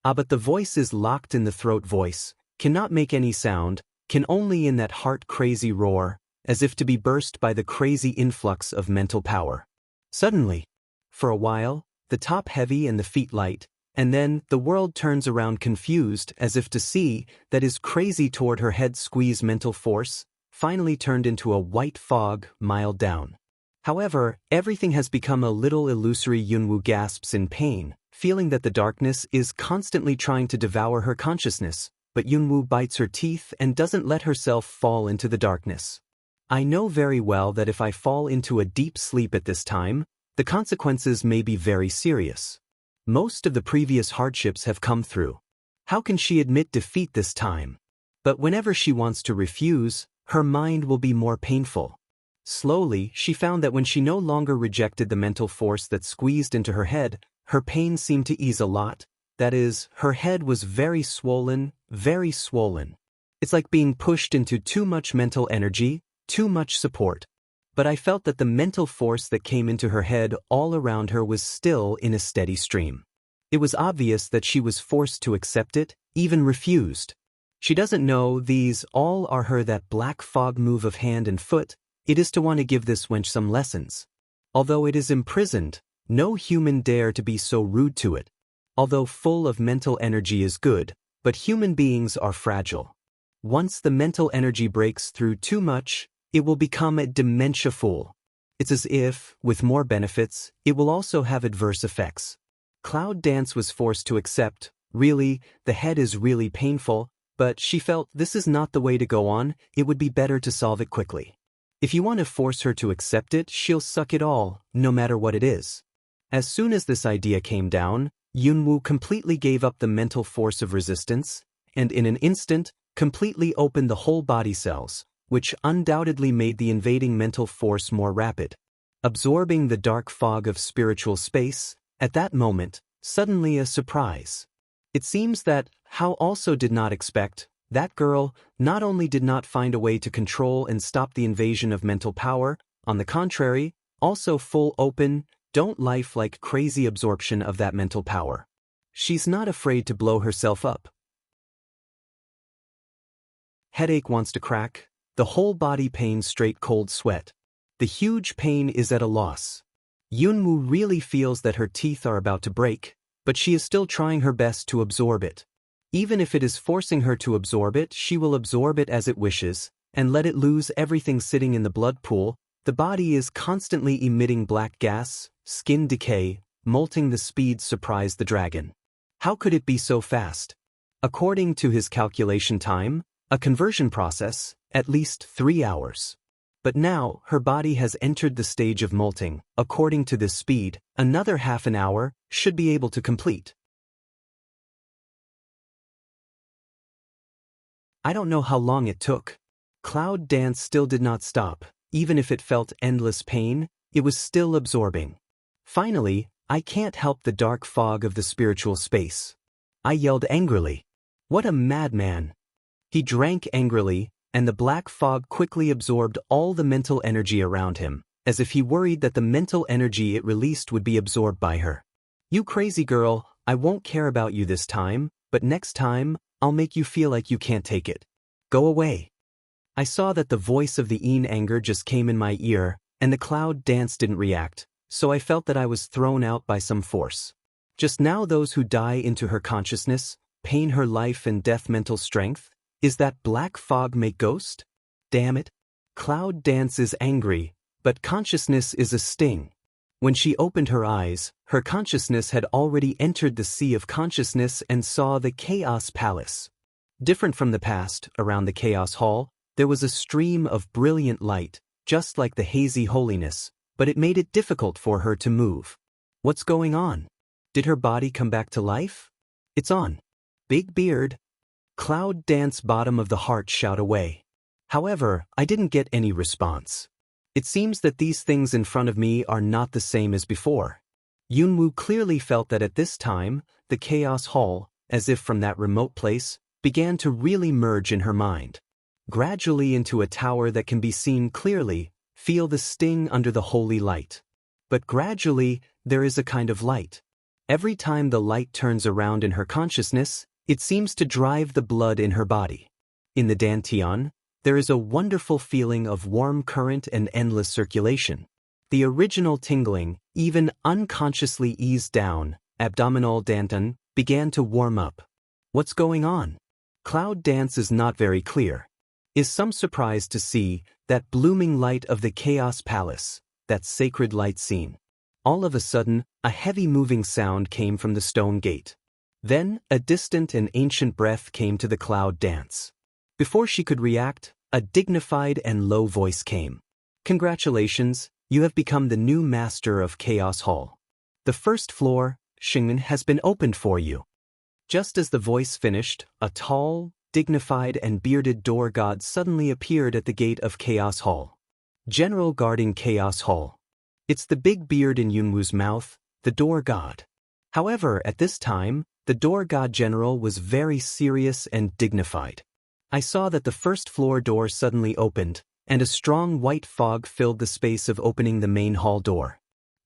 But the voice is locked in the throat voice, cannot make any sound, can only in that heart-crazy roar, as if to be burst by the crazy influx of mental power. Suddenly, for a while, the top heavy and the feet light, and then the world turns around confused as if to see that his crazy toward her head squeeze mental force finally turned into a white fog mild down. However, everything has become a little illusory. Yunwoo gasps in pain, feeling that the darkness is constantly trying to devour her consciousness, but Yunwoo bites her teeth and doesn't let herself fall into the darkness. I know very well that if I fall into a deep sleep at this time, the consequences may be very serious. Most of the previous hardships have come through. How can she admit defeat this time? But whenever she wants to refuse, her mind will be more painful. Slowly, she found that when she no longer rejected the mental force that squeezed into her head, her pain seemed to ease a lot. That is, her head was very swollen, very swollen. It's like being pushed into too much mental energy, too much support. But I felt that the mental force that came into her head all around her was still in a steady stream. It was obvious that she was forced to accept it, even refused. She doesn't know these all are her that black fog move of hand and foot. It is to want to give this wench some lessons. Although it is imprisoned, no human dare to be so rude to it. Although full of mental energy is good, but human beings are fragile. Once the mental energy breaks through too much, it will become a dementia fool. It's as if, with more benefits, it will also have adverse effects. Cloud Dance was forced to accept, really, the head is really painful, but she felt this is not the way to go on, it would be better to solve it quickly. If you want to force her to accept it, she'll suck it all, no matter what it is. As soon as this idea came down, Yunwoo completely gave up the mental force of resistance, and in an instant, completely opened the whole body cells, which undoubtedly made the invading mental force more rapid. Absorbing the dark fog of spiritual space, at that moment, suddenly a surprise. It seems that Hao also did not expect, that girl not only did not find a way to control and stop the invasion of mental power, on the contrary, also full open, don't life like crazy absorption of that mental power. She's not afraid to blow herself up. Headache wants to crack. The whole body pain, straight cold sweat. The huge pain is at a loss. Yunwoo really feels that her teeth are about to break, but she is still trying her best to absorb it. Even if it is forcing her to absorb it, she will absorb it as it wishes, and let it lose everything sitting in the blood pool. The body is constantly emitting black gas, skin decay, molting. The speed surprised the dragon. How could it be so fast? According to his calculation time, a conversion process, at least 3 hours. But now, her body has entered the stage of molting. According to this speed, another half an hour should be able to complete. I don't know how long it took. Cloud dance still did not stop. Even if it felt endless pain, it was still absorbing. Finally, I can't help the dark fog of the spiritual space. I yelled angrily. What a madman! He drank angrily, and the black fog quickly absorbed all the mental energy around him, as if he worried that the mental energy it released would be absorbed by her. You crazy girl, I won't care about you this time, but next time, I'll make you feel like you can't take it. Go away. I saw that the voice of the anger just came in my ear, and the cloud dance didn't react, so I felt that I was thrown out by some force. Just now those who die into her consciousness, pain her life and death mental strength, is that black fog make ghost? Damn it. Cloud dance is angry, but consciousness is a sting. When she opened her eyes, her consciousness had already entered the sea of consciousness and saw the Chaos Palace. Different from the past, around the Chaos Hall, there was a stream of brilliant light, just like the hazy holiness, but it made it difficult for her to move. What's going on? Did her body come back to life? It's on. Big beard. Cloud dance bottom of the heart shout away. However, I didn't get any response. It seems that these things in front of me are not the same as before. Yunwoo clearly felt that at this time, the Chaos Hall, as if from that remote place, began to really merge in her mind. Gradually into a tower that can be seen clearly, feel the sting under the holy light. But gradually, there is a kind of light. Every time the light turns around in her consciousness, it seems to drive the blood in her body. In the dantian, there is a wonderful feeling of warm current and endless circulation. The original tingling, even unconsciously eased down, abdominal dantian, began to warm up. What's going on? Cloud dance is not very clear. Is some surprised to see that blooming light of the Chaos Palace, that sacred light scene. All of a sudden, a heavy moving sound came from the stone gate. Then, a distant and ancient breath came to the cloud dance. Before she could react, a dignified and low voice came. Congratulations, you have become the new master of Chaos Hall. The first floor, Xingmen, has been opened for you. Just as the voice finished, a tall, dignified and bearded door god suddenly appeared at the gate of Chaos Hall. General guarding Chaos Hall. It's the big beard in Yunwoo's mouth, the door god. However, at this time, the door god general was very serious and dignified. I saw that the first floor door suddenly opened, and a strong white fog filled the space of opening the main hall door.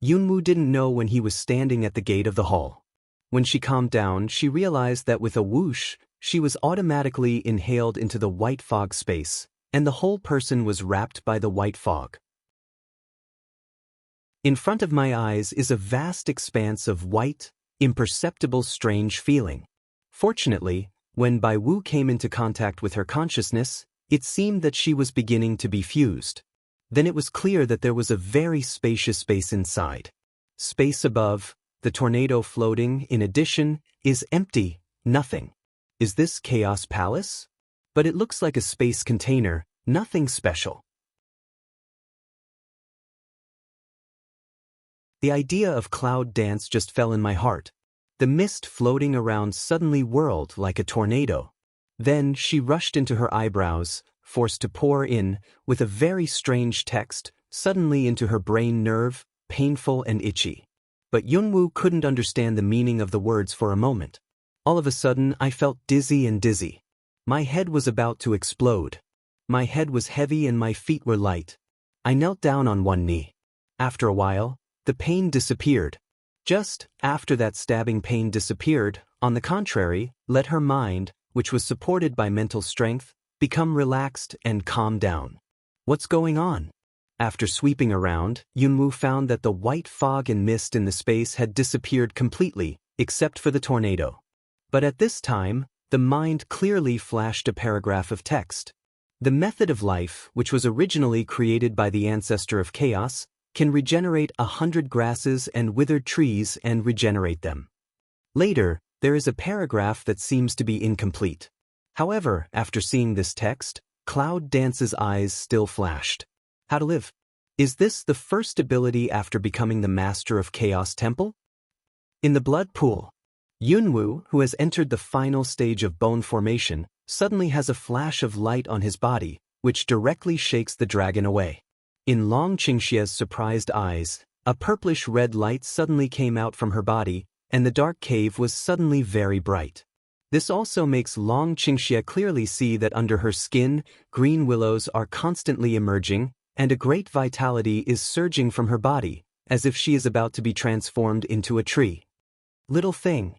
Yunwoo didn't know when he was standing at the gate of the hall. When she calmed down, she realized that with a whoosh, she was automatically inhaled into the white fog space, and the whole person was wrapped by the white fog. In front of my eyes is a vast expanse of white, imperceptible strange feeling. Fortunately, when Bai Wu came into contact with her consciousness, it seemed that she was beginning to be fused. Then it was clear that there was a very spacious space inside. Space above, the tornado floating, in addition, is empty, nothing. Is this Chaos Palace? But it looks like a space container, nothing special. The idea of cloud dance just fell in my heart. The mist floating around suddenly whirled like a tornado. Then she rushed into her eyebrows, forced to pour in, with a very strange text, suddenly into her brain nerve, painful and itchy. But Yunwoo couldn't understand the meaning of the words for a moment. All of a sudden I felt dizzy and dizzy. My head was about to explode. My head was heavy and my feet were light. I knelt down on one knee. After a while, the pain disappeared. Just after that stabbing pain disappeared, on the contrary, let her mind, which was supported by mental strength, become relaxed and calm down. What's going on? After sweeping around, Yunwoo found that the white fog and mist in the space had disappeared completely, except for the tornado. But at this time, the mind clearly flashed a paragraph of text. The method of life, which was originally created by the ancestor of chaos, can regenerate 100 grasses and withered trees and regenerate them. Later, there is a paragraph that seems to be incomplete. However, after seeing this text, Cloud Dance's eyes still flashed. How to live? Is this the first ability after becoming the master of Chaos Temple? In the blood pool, Yunwoo, who has entered the final stage of bone formation, suddenly has a flash of light on his body, which directly shakes the dragon away. In Long Qingxia's surprised eyes, a purplish-red light suddenly came out from her body, and the dark cave was suddenly very bright. This also makes Long Qingxia clearly see that under her skin, green willows are constantly emerging, and a great vitality is surging from her body, as if she is about to be transformed into a tree. Little thing.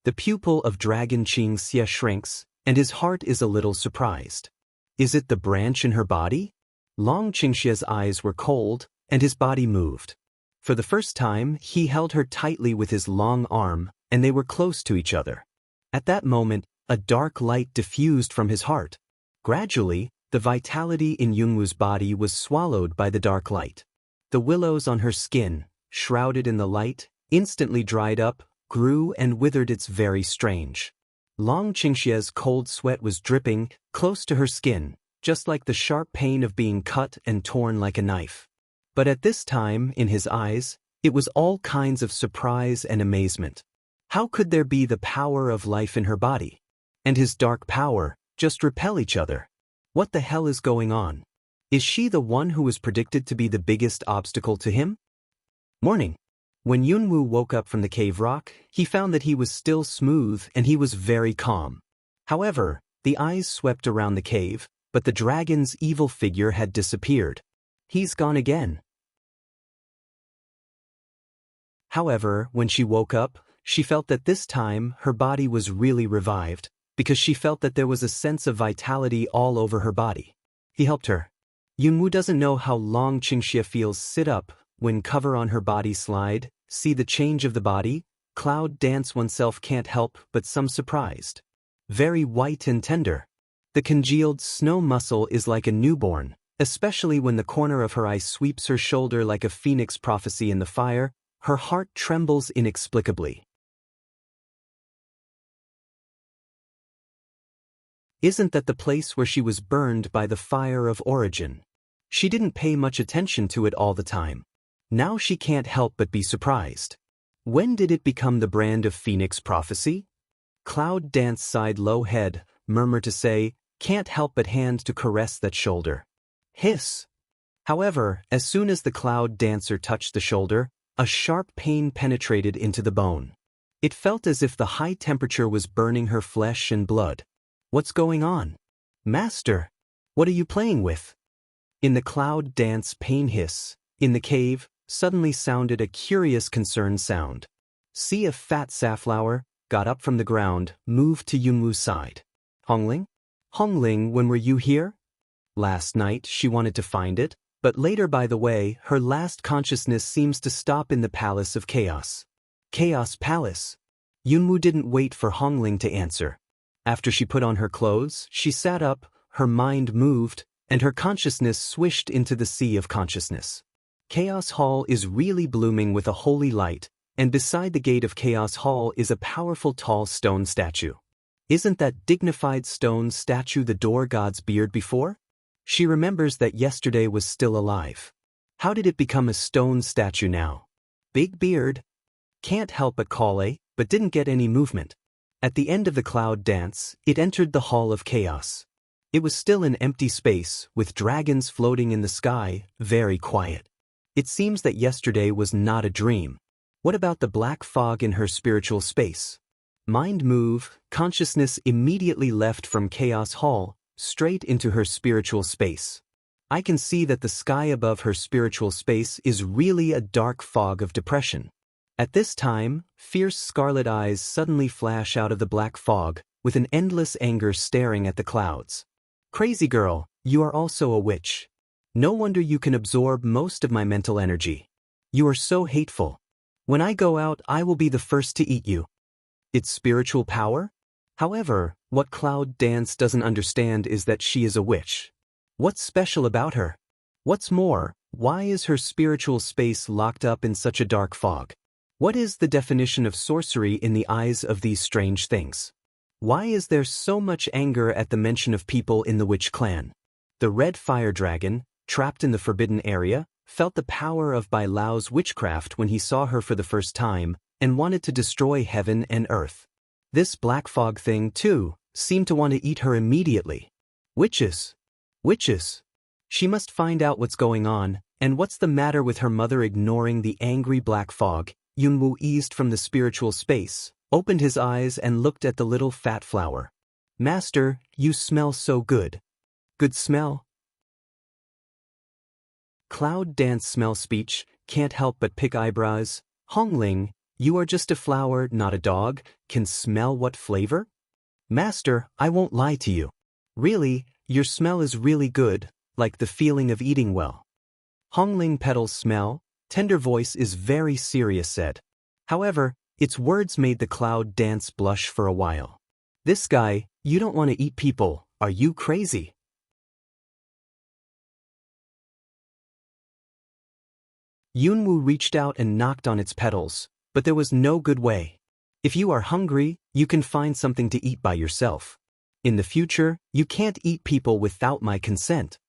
The pupil of Dragon Qingxia shrinks, and his heart is a little surprised. Is it the branch in her body? Long Qingxia's eyes were cold, and his body moved. For the first time, he held her tightly with his long arm, and they were close to each other. At that moment, a dark light diffused from his heart. Gradually, the vitality in Yunwoo's body was swallowed by the dark light. The willows on her skin, shrouded in the light, instantly dried up, grew and withered. It's very strange. Long Qingxia's cold sweat was dripping, close to her skin, just like the sharp pain of being cut and torn like a knife. But at this time, in his eyes, it was all kinds of surprise and amazement. How could there be the power of life in her body and his dark power just repel each other? What the hell is going on? Is she the one who was predicted to be the biggest obstacle to him? Morning. When Yunwoo woke up from the cave rock, he found that he was still smooth and he was very calm. However, the eyes swept around the cave, but the dragon's evil figure had disappeared. He's gone again. However, when she woke up, she felt that this time her body was really revived, because she felt that there was a sense of vitality all over her body. He helped her. Yunwoo doesn't know how Long Qingxia feels. Sit up, when cover on her body slide, see the change of the body, Cloud Dance oneself can't help but some surprised. Very white and tender. The congealed snow muscle is like a newborn, especially when the corner of her eye sweeps her shoulder like a phoenix prophecy in the fire. Her heart trembles inexplicably. Isn't that the place where she was burned by the fire of origin? She didn't pay much attention to it all the time. Now she can't help but be surprised. When did it become the brand of Phoenix prophecy? Cloud Dance sighed low head, murmured to say, can't help but hand to caress that shoulder. Hiss. However, as soon as the Cloud Dancer touched the shoulder, a sharp pain penetrated into the bone. It felt as if the high temperature was burning her flesh and blood. What's going on? Master, what are you playing with? In the Cloud Dance pain hiss, in the cave, suddenly sounded a curious concerned sound. See a fat safflower, got up from the ground, moved to Yunwoo's side. Hongling? Hongling, when were you here? Last night she wanted to find it, but later, by the way, her last consciousness seems to stop in the Palace of Chaos. Chaos Palace. Yunwoo didn't wait for Hongling to answer. After she put on her clothes, she sat up, her mind moved, and her consciousness swished into the sea of consciousness. Chaos Hall is really blooming with a holy light, and beside the gate of Chaos Hall is a powerful tall stone statue. Isn't that dignified stone statue the door god's beard before? She remembers that yesterday was still alive. How did it become a stone statue now? Big beard? Can't help but call but didn't get any movement. At the end of the Cloud Dance, it entered the Hall of Chaos. It was still an empty space, with dragons floating in the sky, very quiet. It seems that yesterday was not a dream. What about the black fog in her spiritual space? Mind move, consciousness immediately left from Chaos Hall, straight into her spiritual space. I can see that the sky above her spiritual space is really a dark fog of depression. At this time, fierce scarlet eyes suddenly flash out of the black fog, with an endless anger staring at the clouds. Crazy girl, you are also a witch. No wonder you can absorb most of my mental energy. You are so hateful. When I go out, I will be the first to eat you. It's spiritual power? However, what Cloud Dance doesn't understand is that she is a witch. What's special about her? What's more, why is her spiritual space locked up in such a dark fog? What is the definition of sorcery in the eyes of these strange things? Why is there so much anger at the mention of people in the witch clan? The red fire dragon, trapped in the forbidden area, felt the power of Bai Lao's witchcraft when he saw her for the first time, and wanted to destroy heaven and earth. This black fog thing, too, seemed to want to eat her immediately. Witches! Witches! She must find out what's going on, and what's the matter with her mother. Ignoring the angry black fog, Yunwu eased from the spiritual space, opened his eyes and looked at the little fat flower. Master, you smell so good. Good smell? Cloud Dance smell speech, can't help but pick eyebrows. Hongling, you are just a flower, not a dog, can smell what flavor? Master, I won't lie to you. Really, your smell is really good, like the feeling of eating well. Hongling petals smell, tender voice is very serious said. However, its words made the Cloud Dance blush for a while. This guy, you don't want to eat people, are you crazy? Yunwu reached out and knocked on its petals, but there was no good way. If you are hungry, you can find something to eat by yourself. In the future, you can't eat people without my consent.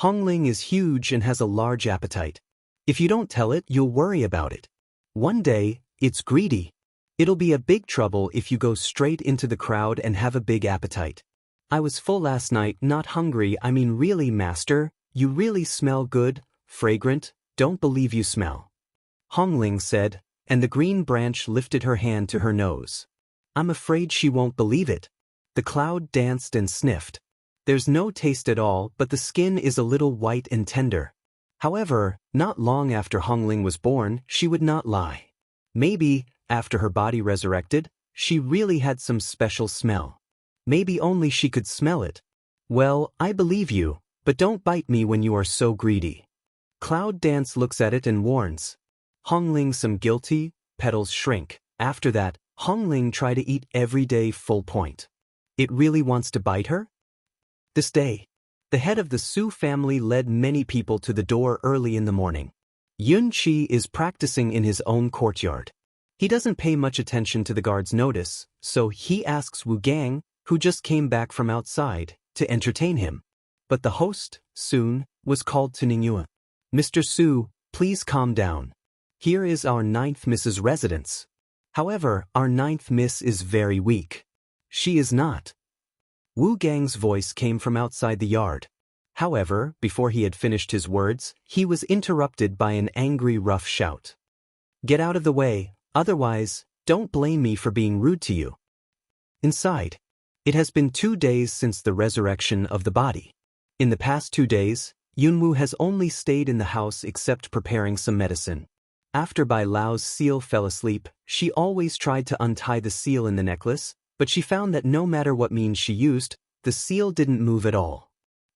Hongling is huge and has a large appetite. If you don't tell it, you'll worry about it. One day, it's greedy. It'll be a big trouble if you go straight into the crowd and have a big appetite. I was full last night, not hungry. I mean really, master, you really smell good, fragrant. Don't believe you smell. Hongling said, and the green branch lifted her hand to her nose. I'm afraid she won't believe it. The Cloud danced and sniffed. There's no taste at all, but the skin is a little white and tender. However, not long after Hongling was born, she would not lie. Maybe, after her body resurrected, she really had some special smell. Maybe only she could smell it. Well, I believe you, but don't bite me when you are so greedy. Cloud Dance looks at it and warns. Hongling some guilty, petals shrink. After that, Hongling try to eat every day full point. It really wants to bite her? This day, the head of the Su family led many people to the door early in the morning. Yun Qi is practicing in his own courtyard. He doesn't pay much attention to the guard's notice, so he asks Wu Gang, who just came back from outside, to entertain him. But the host, soon, was called to Ningyue. Mr. Su, please calm down. Here is our 9th Miss's residence. However, our 9th Miss is very weak. She is not. Wu Gang's voice came from outside the yard. However, before he had finished his words, he was interrupted by an angry, rough shout. Get out of the way, otherwise, don't blame me for being rude to you. Inside. It has been 2 days since the resurrection of the body. In the past 2 days, Yunwu has only stayed in the house except preparing some medicine. After Bai Lao's seal fell asleep, she always tried to untie the seal in the necklace, but she found that no matter what means she used, the seal didn't move at all.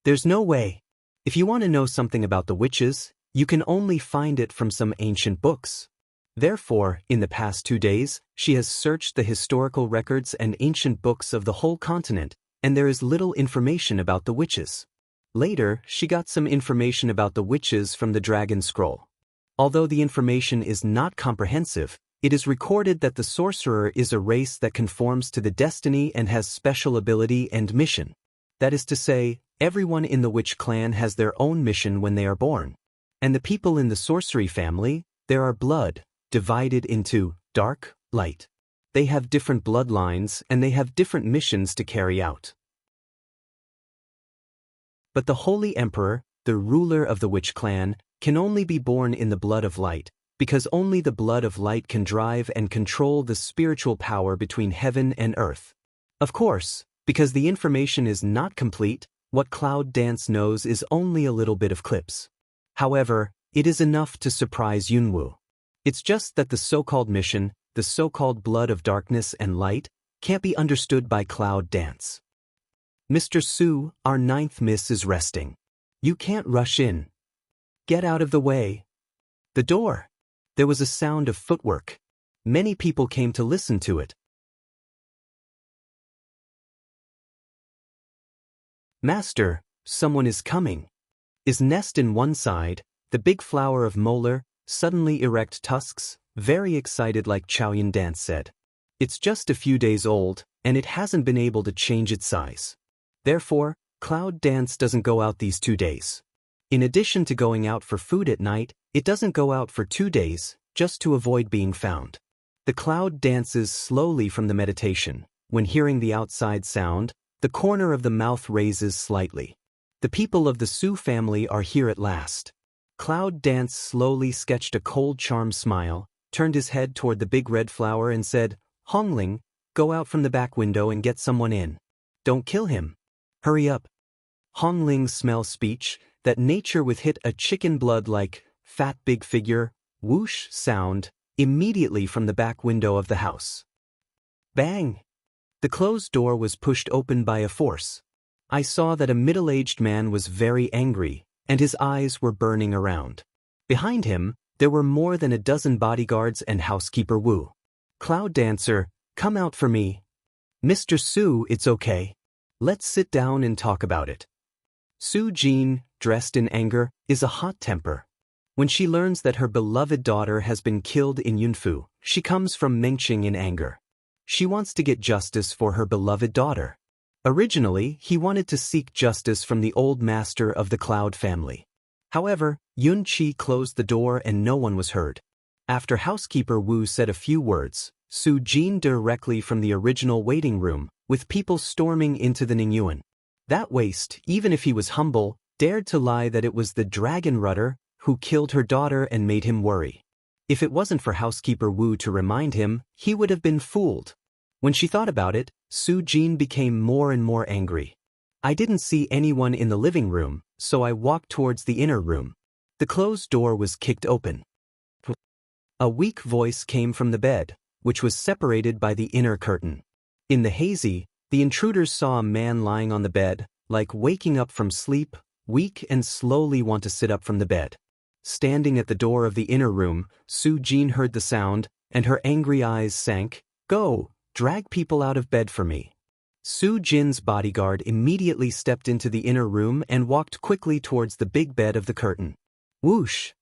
There's no way. If you want to know something about the witches, you can only find it from some ancient books. Therefore, in the past 2 days, she has searched the historical records and ancient books of the whole continent, and there is little information about the witches. Later, she got some information about the witches from the Dragon Scroll. Although the information is not comprehensive, it is recorded that the sorcerer is a race that conforms to the destiny and has special ability and mission. That is to say, everyone in the witch clan has their own mission when they are born. And the people in the sorcery family, there are blood, divided into dark, light. They have different bloodlines and they have different missions to carry out. But the Holy Emperor, the ruler of the witch clan, can only be born in the blood of light, because only the blood of light can drive and control the spiritual power between heaven and earth. Of course, because the information is not complete, what Cloud Dance knows is only a little bit of clips. However, it is enough to surprise Yunwu. It's just that the so-called mission, the so-called blood of darkness and light, can't be understood by Cloud Dance. Mr. Su, our 9th Miss is resting. You can't rush in. Get out of the way. The door. There was a sound of footwork. Many people came to listen to it. Master, someone is coming. Is nest in one side, the big flower of molar, suddenly erect tusks, very excited like Chaoyan Dance said. It's just a few days old, and it hasn't been able to change its size. Therefore, Cloud Dance doesn't go out these 2 days. In addition to going out for food at night, it doesn't go out for 2 days, just to avoid being found. The cloud dances slowly from the meditation. When hearing the outside sound, the corner of the mouth raises slightly. The people of the Su family are here at last. Cloud Dance slowly sketched a cold charm smile, turned his head toward the big red flower and said, Hongling, go out from the back window and get someone in. Don't kill him. Hurry up. Hongling smells speech, that nature with hit a chicken blood like, fat big figure, whoosh sound, immediately from the back window of the house. Bang! The closed door was pushed open by a force. I saw that a middle-aged man was very angry, and his eyes were burning around. Behind him, there were more than a dozen bodyguards and housekeeper Wu. Cloud Dancer, come out for me. Mr. Su, it's okay. Let's sit down and talk about it. Su Jin, dressed in anger, is a hot temper. When she learns that her beloved daughter has been killed in Yunfu, she comes from Mengqing in anger. She wants to get justice for her beloved daughter. Originally, he wanted to seek justice from the old master of the Cloud family. However, Yun Qi closed the door and no one was heard. After housekeeper Wu said a few words, Su Jin directly from the original waiting room, with people storming into the Ningyuan. That waste, even if he was humble, dared to lie that it was the dragon rudder who killed her daughter and made him worry. If it wasn't for housekeeper Wu to remind him, he would have been fooled. When she thought about it, Su Jin became more and more angry. I didn't see anyone in the living room, so I walked towards the inner room. The closed door was kicked open. A weak voice came from the bed, which was separated by the inner curtain. In the hazy, the intruders saw a man lying on the bed, like waking up from sleep, weak and slowly want to sit up from the bed. Standing at the door of the inner room, Su Jin heard the sound, and her angry eyes sank. Go, drag people out of bed for me. Su Jin's bodyguard immediately stepped into the inner room and walked quickly towards the big bed of the curtain. Whoosh!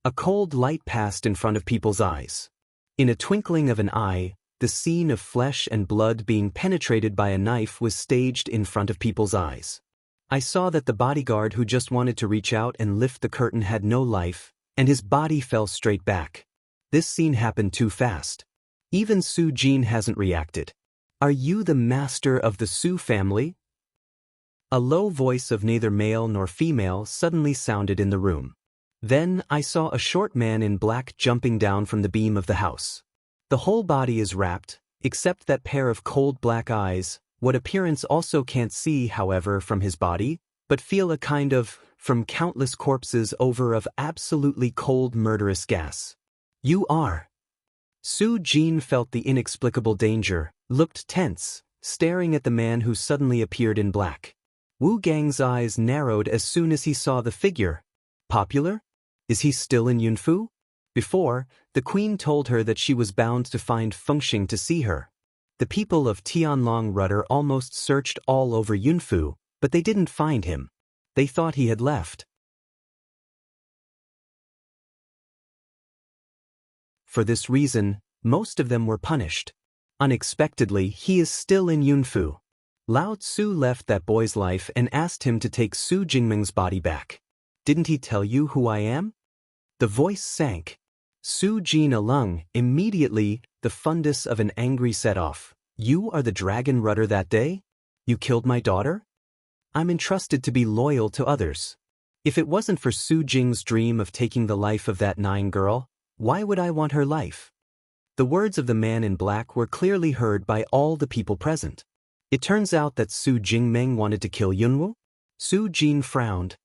A cold light passed in front of people's eyes. In a twinkling of an eye, the scene of flesh and blood being penetrated by a knife was staged in front of people's eyes. I saw that the bodyguard who just wanted to reach out and lift the curtain had no life, and his body fell straight back. This scene happened too fast. Even Su Jin hasn't reacted. Are you the master of the Su family? A low voice of neither male nor female suddenly sounded in the room. Then I saw a short man in black jumping down from the beam of the house. The whole body is wrapped, except that pair of cold black eyes. What appearance also can't see, however, from his body, but feel a kind of, from countless corpses over of absolutely cold murderous gas. You are. Su Jin felt the inexplicable danger, looked tense, staring at the man who suddenly appeared in black. Wu Gang's eyes narrowed as soon as he saw the figure. Popular? Is he still in Yunfu? Before, the queen told her that she was bound to find Fengxing to see her. The people of Tianlong Rudder almost searched all over Yunfu, but they didn't find him. They thought he had left. For this reason, most of them were punished. Unexpectedly, he is still in Yunfu. Lao Tzu left that boy's life and asked him to take Su Jingming's body back. Didn't he tell you who I am? The voice sank. Su Jin alung, immediately, the fundus of an angry set off. You are the dragon rudder that day? You killed my daughter? I'm entrusted to be loyal to others. If it wasn't for Su Jing's dream of taking the life of that 9 girl, why would I want her life? The words of the man in black were clearly heard by all the people present. It turns out that Su Jingmeng wanted to kill Yunwu? Su Jin frowned.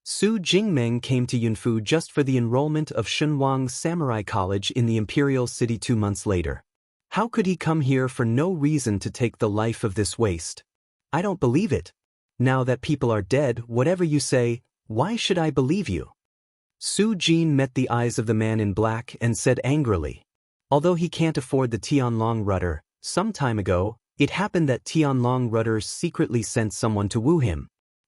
Su Jingmeng came to Yunfu just for the enrollment of Shenwang Samurai College in the Imperial City 2 months later. How could he come here for no reason to take the life of this waste? I don't believe it. Now that people are dead, whatever you say, why should I believe you? Su Jin met the eyes of the man in black and said angrily. Although he can't afford the Tianlong Rudder, some time ago, it happened that Tianlong Rudder secretly sent someone to woo him.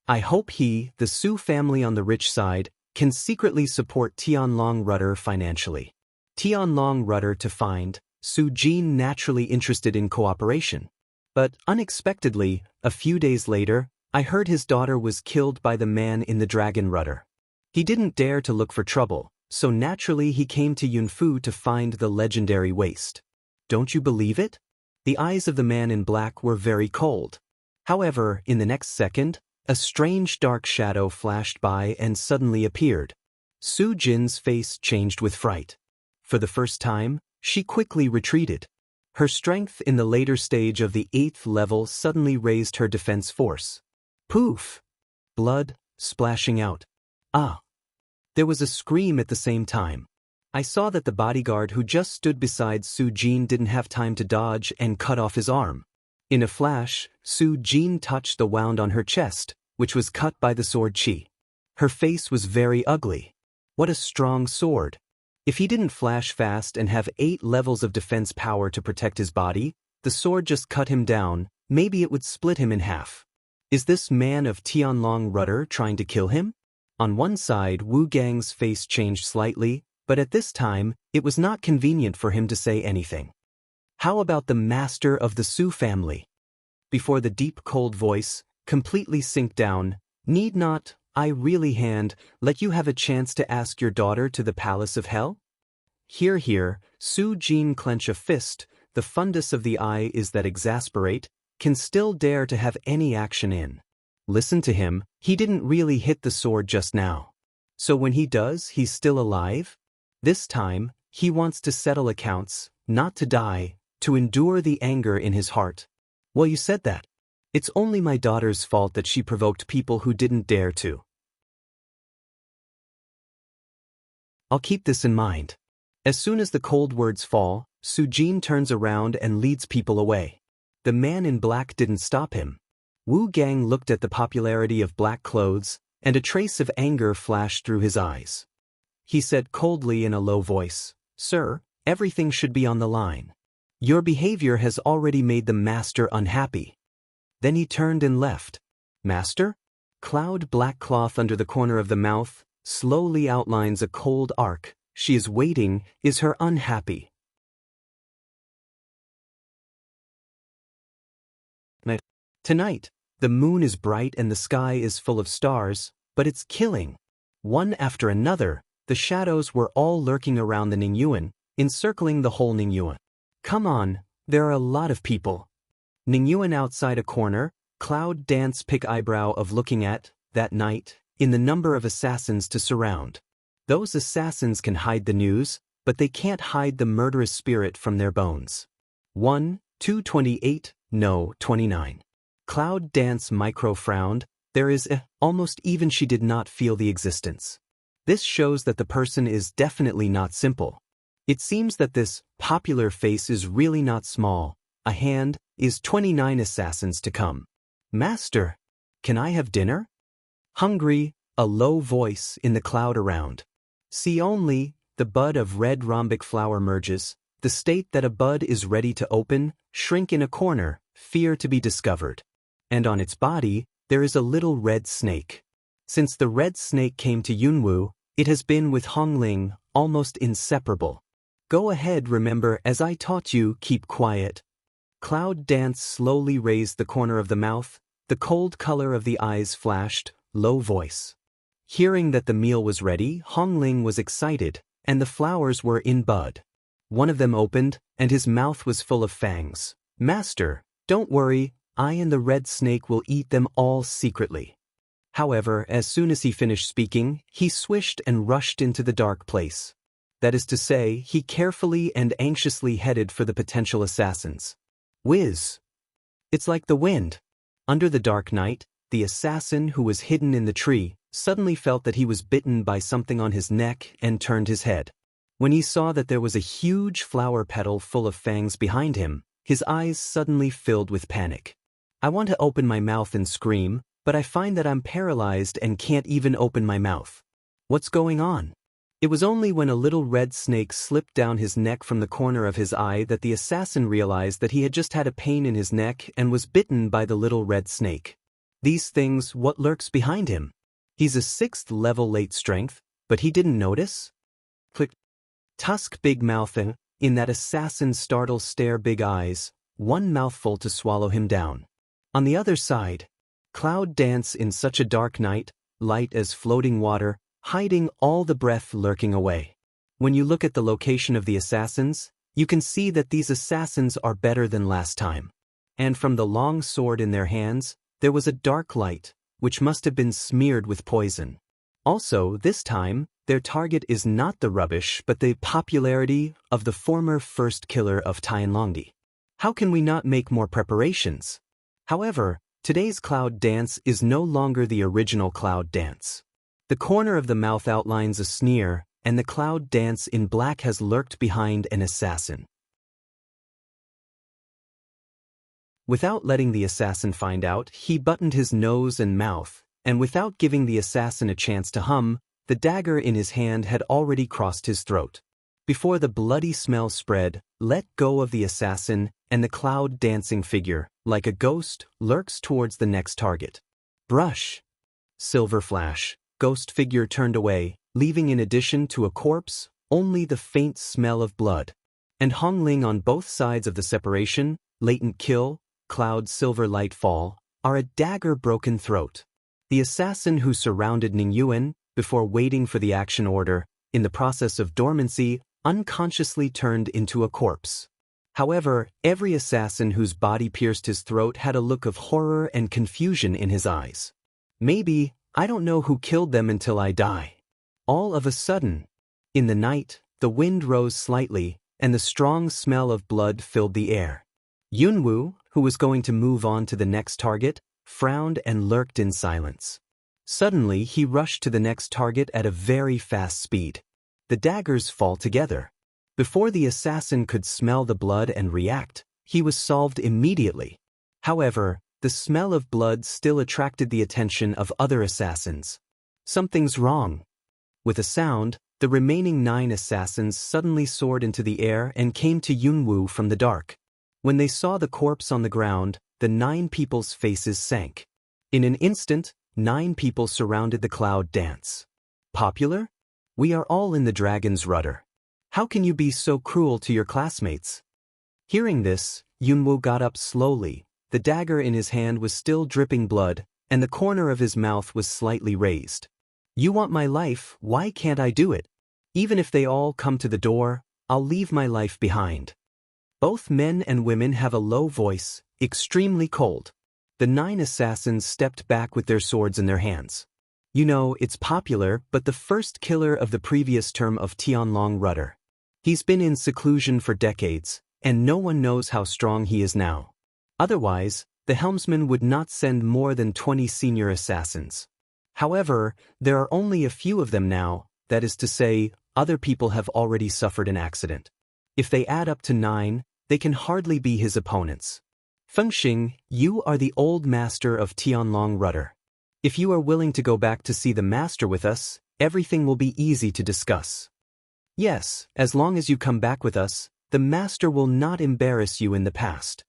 I hope the Su family on the rich side, can secretly support Tianlong Rudder financially. Tianlong Rudder to find Su Jin naturally interested in cooperation. But unexpectedly, a few days later, I heard his daughter was killed by the man in the dragon rudder. He didn't dare to look for trouble, so naturally he came to Yunfu to find the legendary waste. Don't you believe it? The eyes of the man in black were very cold. However, in the next second, a strange dark shadow flashed by and suddenly appeared. Su Jin's face changed with fright. For the first time, she quickly retreated. Her strength in the later stage of the 8th level suddenly raised her defense force. Poof! Blood, splashing out. Ah! There was a scream at the same time. I saw that the bodyguard who just stood beside Su Jin didn't have time to dodge and cut off his arm. In a flash, Su Jin touched the wound on her chest, which was cut by the sword Qi. Her face was very ugly. What a strong sword! If he didn't flash fast and have 8 levels of defense power to protect his body, the sword just cut him down, maybe it would split him in half. Is this man of Tianlong Rudder trying to kill him? On one side, Wu Gang's face changed slightly, but at this time, it was not convenient for him to say anything. How about the master of the Su family? Before the deep cold voice, completely sink down, need not, I really let you have a chance to ask your daughter to the palace of hell? Here, Su Jin clench a fist, the fundus of the eye is that exasperate, can still dare to have any action in. Listen to him, he didn't really hit the sword just now. So when he does, he's still alive? This time, he wants to settle accounts, not to die, to endure the anger in his heart. Well, you said that. It's only my daughter's fault that she provoked people who didn't dare to. I'll keep this in mind. As soon as the cold words fall, Su Jin turns around and leads people away. The man in black didn't stop him. Wu Gang looked at the popularity of black clothes, and a trace of anger flashed through his eyes. He said coldly in a low voice, "Sir, everything should be on the line. Your behavior has already made the master unhappy." Then he turned and left. Master? Cloud black cloth under the corner of the mouth, slowly outlines a cold arc. She is waiting, is her unhappy? Tonight, the moon is bright and the sky is full of stars, but it's killing. One after another, the shadows were all lurking around the Ningyuan, encircling the whole Ningyuan. Come on, there are a lot of people. Ningyuan outside a corner, Cloud dance pick eyebrow of looking at, that night, in the number of assassins to surround. Those assassins can hide the news, but they can't hide the murderous spirit from their bones. 1, 228, no, 29. Cloud dance micro frowned, there is almost even she did not feel the existence. This shows that the person is definitely not simple. It seems that this popular face is really not small. A hand is 29 assassins to come. Master, can I have dinner? Hungry, a low voice in the cloud around. See only, the bud of red rhombic flower merges, the state that a bud is ready to open, shrink in a corner, fear to be discovered. And on its body, there is a little red snake. Since the red snake came to Yunwu, it has been with Hongling, almost inseparable. Go ahead, remember, as I taught you, keep quiet. Cloud dance slowly raised the corner of the mouth, the cold color of the eyes flashed, low voice. Hearing that the meal was ready, Hongling was excited, and the flowers were in bud. One of them opened, and his mouth was full of fangs. Master, don't worry, I and the red snake will eat them all secretly. However, as soon as he finished speaking, he swished and rushed into the dark place. That is to say, he carefully and anxiously headed for the potential assassins. Whiz! It's like the wind. Under the dark night, the assassin who was hidden in the tree suddenly felt that he was bitten by something on his neck and turned his head. When he saw that there was a huge flower petal full of fangs behind him, his eyes suddenly filled with panic. I want to open my mouth and scream, but I find that I'm paralyzed and can't even open my mouth. What's going on? It was only when a little red snake slipped down his neck from the corner of his eye that the assassin realized that he had just had a pain in his neck and was bitten by the little red snake. These things, what lurks behind him? He's a 6th level late strength, but he didn't notice? Click. Tusk big mouth in that assassin startle stare big eyes, one mouthful to swallow him down. On the other side, cloud dance in such a dark night, light as floating water, hiding all the breath lurking away. When you look at the location of the assassins, you can see that these assassins are better than last time. And from the long sword in their hands, there was a dark light, which must have been smeared with poison. Also, this time, their target is not the rubbish but the popularity of the former first killer of Tianlongdi. How can we not make more preparations? However, today's cloud dance is no longer the original cloud dance. The corner of the mouth outlines a sneer, and the cloud dance in black has lurked behind an assassin. Without letting the assassin find out, he buttoned his nose and mouth, and without giving the assassin a chance to hum, the dagger in his hand had already crossed his throat. Before the bloody smell spread, let go of the assassin, and the cloud dancing figure, like a ghost, lurks towards the next target. Brush. Silver flash. Ghost figure turned away, leaving in addition to a corpse, only the faint smell of blood. And Hongling on both sides of the separation, latent kill, cloud silver light fall, are a dagger broken throat. The assassin who surrounded Ning Yuan, before waiting for the action order, in the process of dormancy, unconsciously turned into a corpse. However, every assassin whose body pierced his throat had a look of horror and confusion in his eyes. Maybe, I don't know who killed them until I die. All of a sudden, in the night, the wind rose slightly, and the strong smell of blood filled the air. Yunwu, who was going to move on to the next target, frowned and lurked in silence. Suddenly, he rushed to the next target at a very fast speed. The daggers fall together. Before the assassin could smell the blood and react, he was solved immediately. However, the smell of blood still attracted the attention of other assassins. Something's wrong. With a sound, the remaining 9 assassins suddenly soared into the air and came to Yunwu from the dark. When they saw the corpse on the ground, the 9 people's faces sank. In an instant, 9 people surrounded the cloud dance. Popular? We are all in the dragon's rudder. How can you be so cruel to your classmates? Hearing this, Yunwu got up slowly. The dagger in his hand was still dripping blood, and the corner of his mouth was slightly raised. You want my life, why can't I do it? Even if they all come to the door, I'll leave my life behind. Both men and women have a low voice, extremely cold. The 9 assassins stepped back with their swords in their hands. You know, it's popular, but the first killer of the previous term of Tianlong Rudder. He's been in seclusion for decades, and no one knows how strong he is now. Otherwise, the helmsman would not send more than 20 senior assassins. However, there are only a few of them now, that is to say, other people have already suffered an accident. If they add up to 9, they can hardly be his opponents. Fengxing, you are the old master of Tianlong Rudder. If you are willing to go back to see the master with us, everything will be easy to discuss. Yes, as long as you come back with us, the master will not embarrass you in the past.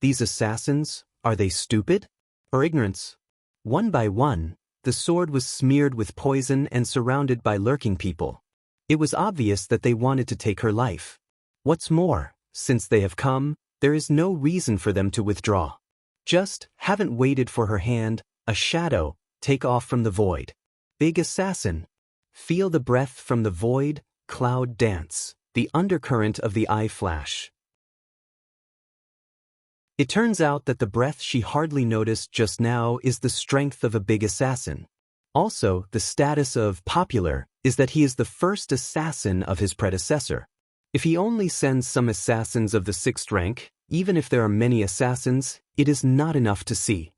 These assassins, are they stupid? Or ignorance? One by one, the sword was smeared with poison and surrounded by lurking people. It was obvious that they wanted to take her life. What's more, since they have come, there is no reason for them to withdraw. Just haven't waited for her hand, a shadow, take off from the void. Big assassin. Feel the breath from the void, cloud dance, the undercurrent of the eye flash. It turns out that the breath she hardly noticed just now is the strength of a big assassin. Also, the status of popular is that he is the first assassin of his predecessor. If he only sends some assassins of the 6th rank, even if there are many assassins, it is not enough to see.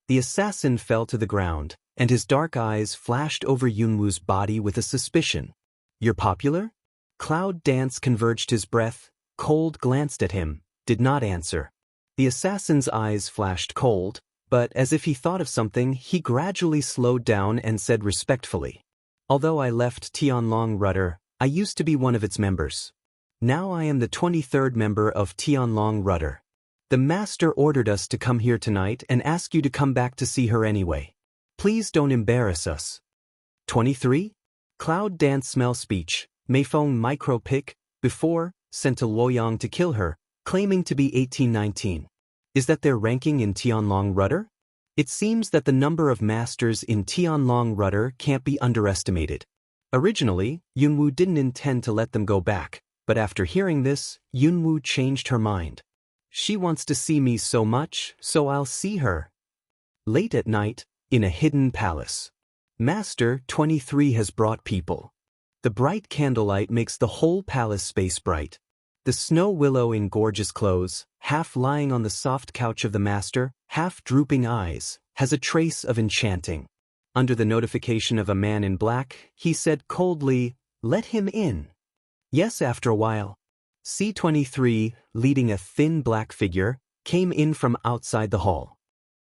The assassin fell to the ground, and his dark eyes flashed over Yunwu's body with a suspicion. You're popular? Cloud Dance converged his breath, cold glanced at him, did not answer. The assassin's eyes flashed cold, but as if he thought of something, he gradually slowed down and said respectfully, although I left Tianlong Rudder, I used to be one of its members. Now I am the 23rd member of Tianlong Rudder. The master ordered us to come here tonight and ask you to come back to see her anyway. Please don't embarrass us. 23. Cloud Dance Smell Speech, Meifeng Micro Pic, before, sent to Luoyang to kill her, claiming to be 1819. Is that their ranking in Tianlong Rudder? It seems that the number of masters in Tianlong Rudder can't be underestimated. Originally, Yunwu didn't intend to let them go back, but after hearing this, Yunwu changed her mind. She wants to see me so much, so I'll see her. Late at night, in a hidden palace. Master 23 has brought people. The bright candlelight makes the whole palace space bright. The snow willow in gorgeous clothes, half lying on the soft couch of the master, half drooping eyes, has a trace of enchanting. Under the notification of a man in black, he said coldly, "Let him in." Yes, after a while. C23, leading a thin black figure, came in from outside the hall.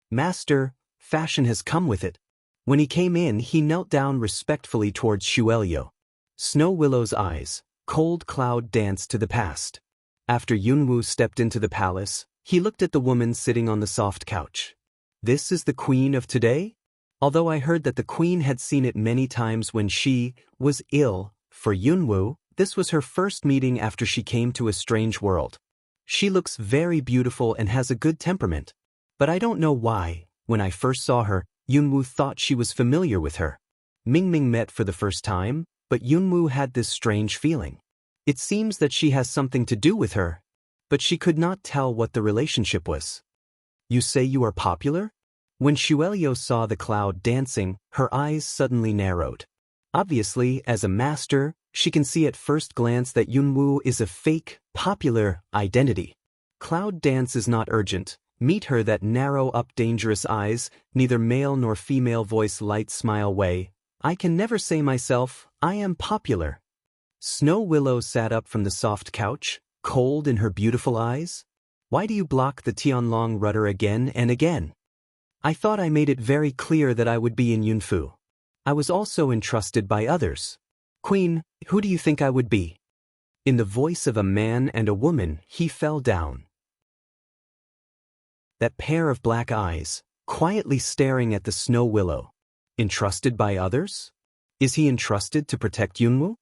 Master, fashion has come with it. When he came in, he knelt down respectfully towards Xueliu. Snow Willow's eyes, cold cloud danced to the past. After Yunwu stepped into the palace, he looked at the woman sitting on the soft couch. This is the queen of today? Although I heard that the queen had seen it many times when she was ill, for Yunwu, this was her first meeting after she came to a strange world. She looks very beautiful and has a good temperament. But I don't know why, when I first saw her, Yunwu thought she was familiar with her. Mingming met for the first time, but Yunwu had this strange feeling. It seems that she has something to do with her, but she could not tell what the relationship was. You say you are popular? When Xueliu saw the cloud dancing, her eyes suddenly narrowed. Obviously, as a master, she can see at first glance that Yunwu is a fake, popular identity. Cloud dance is not urgent. Meet her that narrow up dangerous eyes, neither male nor female voice light smile way. I can never say myself, I am popular. Snow Willow sat up from the soft couch, cold in her beautiful eyes. Why do you block the Tianlong Rudder again and again? I thought I made it very clear that I would be in Yunfu. I was also entrusted by others. Queen, who do you think I would be? In the voice of a man and a woman, he fell down. That pair of black eyes, quietly staring at the Snow Willow. Entrusted by others? Is he entrusted to protect Yunwu?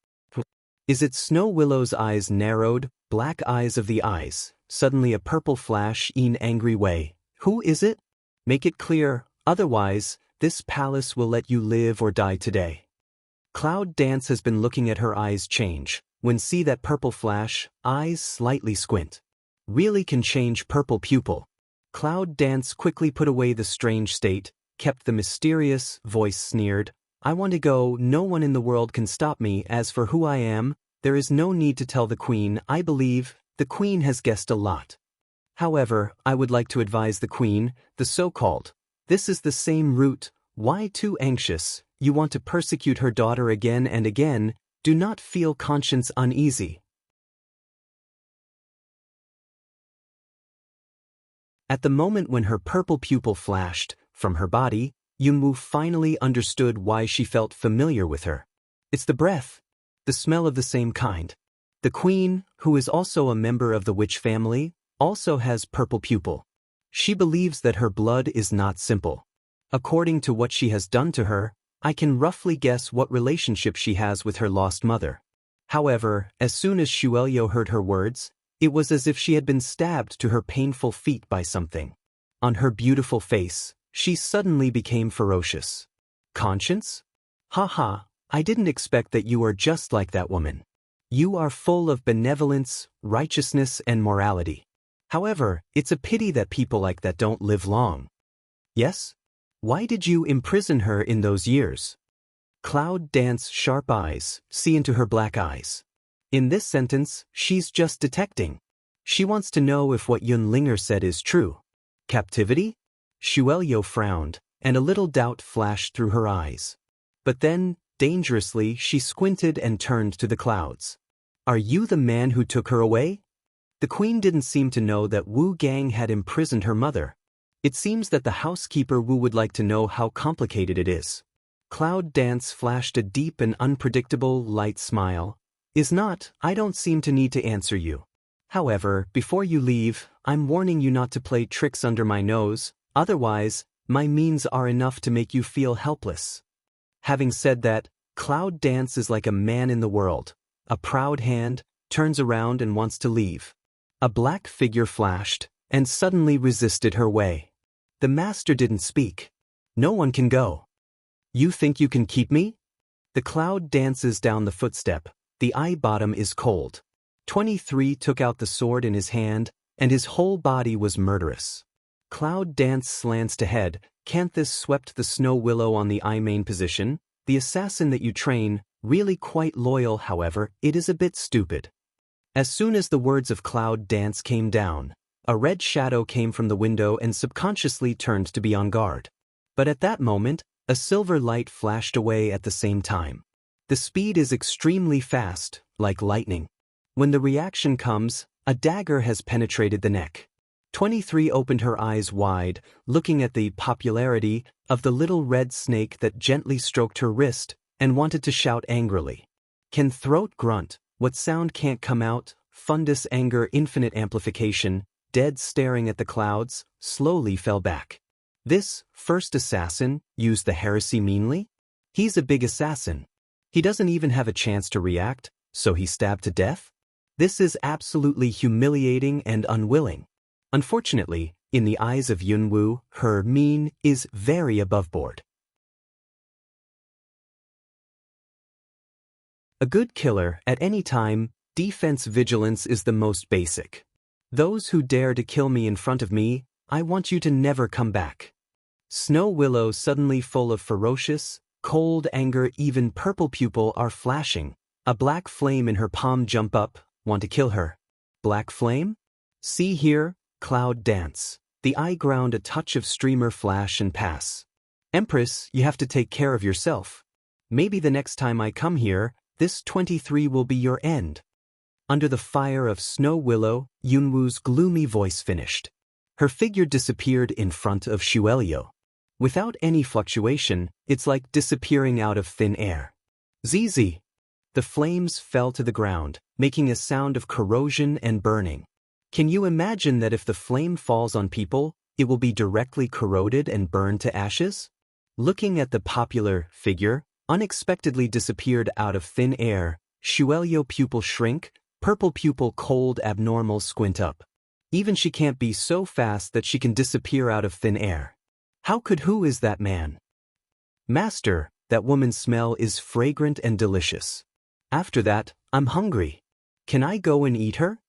Is it Snow Willow's eyes narrowed, black eyes of the eyes, suddenly a purple flash in angry way? Who is it? Make it clear, otherwise, this palace will let you live or die today. Cloud Dance has been looking at her eyes change. When see that purple flash, eyes slightly squint. Really can change purple pupil. Cloud Dance quickly put away the strange state, kept the mysterious voice sneered. I want to go, no one in the world can stop me. As for who I am, there is no need to tell the queen. I believe the queen has guessed a lot. However, I would like to advise the queen, the so-called. This is the same route. Why too anxious? You want to persecute her daughter again and again. Do not feel conscience uneasy. At the moment when her purple pupil flashed from her body, Yunwu finally understood why she felt familiar with her. It's the breath, the smell of the same kind. The queen, who is also a member of the witch family, also has purple pupil. She believes that her blood is not simple. According to what she has done to her, I can roughly guess what relationship she has with her lost mother. However, as soon as Xueliu heard her words, it was as if she had been stabbed to her painful feet by something. On her beautiful face, she suddenly became ferocious. Conscience? Ha, I didn't expect that you are just like that woman. You are full of benevolence, righteousness, and morality. However, it's a pity that people like that don't live long. Yes? Why did you imprison her in those years? Cloud Dance sharp eyes, see into her black eyes. In this sentence, she's just detecting. She wants to know if what Yunlinger said is true. Captivity? Xueliu frowned, and a little doubt flashed through her eyes. But then, dangerously, she squinted and turned to the clouds. Are you the man who took her away? The queen didn't seem to know that Wu Gang had imprisoned her mother. It seems that the housekeeper Wu would like to know how complicated it is. Cloud Dance flashed a deep and unpredictable, light smile. Is not, I don't seem to need to answer you. However, before you leave, I'm warning you not to play tricks under my nose, otherwise, my means are enough to make you feel helpless. Having said that, Cloud Dance is like a man in the world. A proud hand, turns around and wants to leave. A black figure flashed, and suddenly resisted her way. The master didn't speak. No one can go. You think you can keep me? The cloud dances down the footstep. The eye bottom is cold. 23 took out the sword in his hand, and his whole body was murderous. Cloud Dance slants to head. Canthus swept the snow willow on the eye main position. The assassin that you train, really quite loyal, however, it is a bit stupid. As soon as the words of Cloud Dance came down, a red shadow came from the window and subconsciously turned to be on guard. But at that moment, a silver light flashed away at the same time. The speed is extremely fast, like lightning. When the reaction comes, a dagger has penetrated the neck. 23 opened her eyes wide, looking at the popularity of the little red snake that gently stroked her wrist, and wanted to shout angrily. Can throat grunt, what sound can't come out, fundus anger infinite amplification, dead staring at the clouds, slowly fell back. This first assassin used the heresy meanly? He's a big assassin. He doesn't even have a chance to react, so he stabbed to death? This is absolutely humiliating and unwilling. Unfortunately, in the eyes of Yunwu, her mean is very aboveboard. A good killer, at any time, defense vigilance is the most basic. Those who dare to kill me in front of me, I want you to never come back. Snow Willow suddenly full of ferocious, cold anger, even purple pupil are flashing. A black flame in her palm jump up, want to kill her. Black flame? See here, Cloud Dance. The eye ground a touch of streamer flash and pass. Empress, you have to take care of yourself. Maybe the next time I come here, this 23 will be your end. Under the fire of Snow Willow, Yunwu's gloomy voice finished. Her figure disappeared in front of Shuelio. Without any fluctuation, it's like disappearing out of thin air. ZZ. The flames fell to the ground, making a sound of corrosion and burning. Can you imagine that if the flame falls on people, it will be directly corroded and burned to ashes? Looking at the popular figure, unexpectedly disappeared out of thin air, Shuelio pupil shrink, purple pupil cold abnormal squint up. Even she can't be so fast that she can disappear out of thin air. Who is that man? Master, that woman's smell is fragrant and delicious. After that, I'm hungry. Can I go and eat her?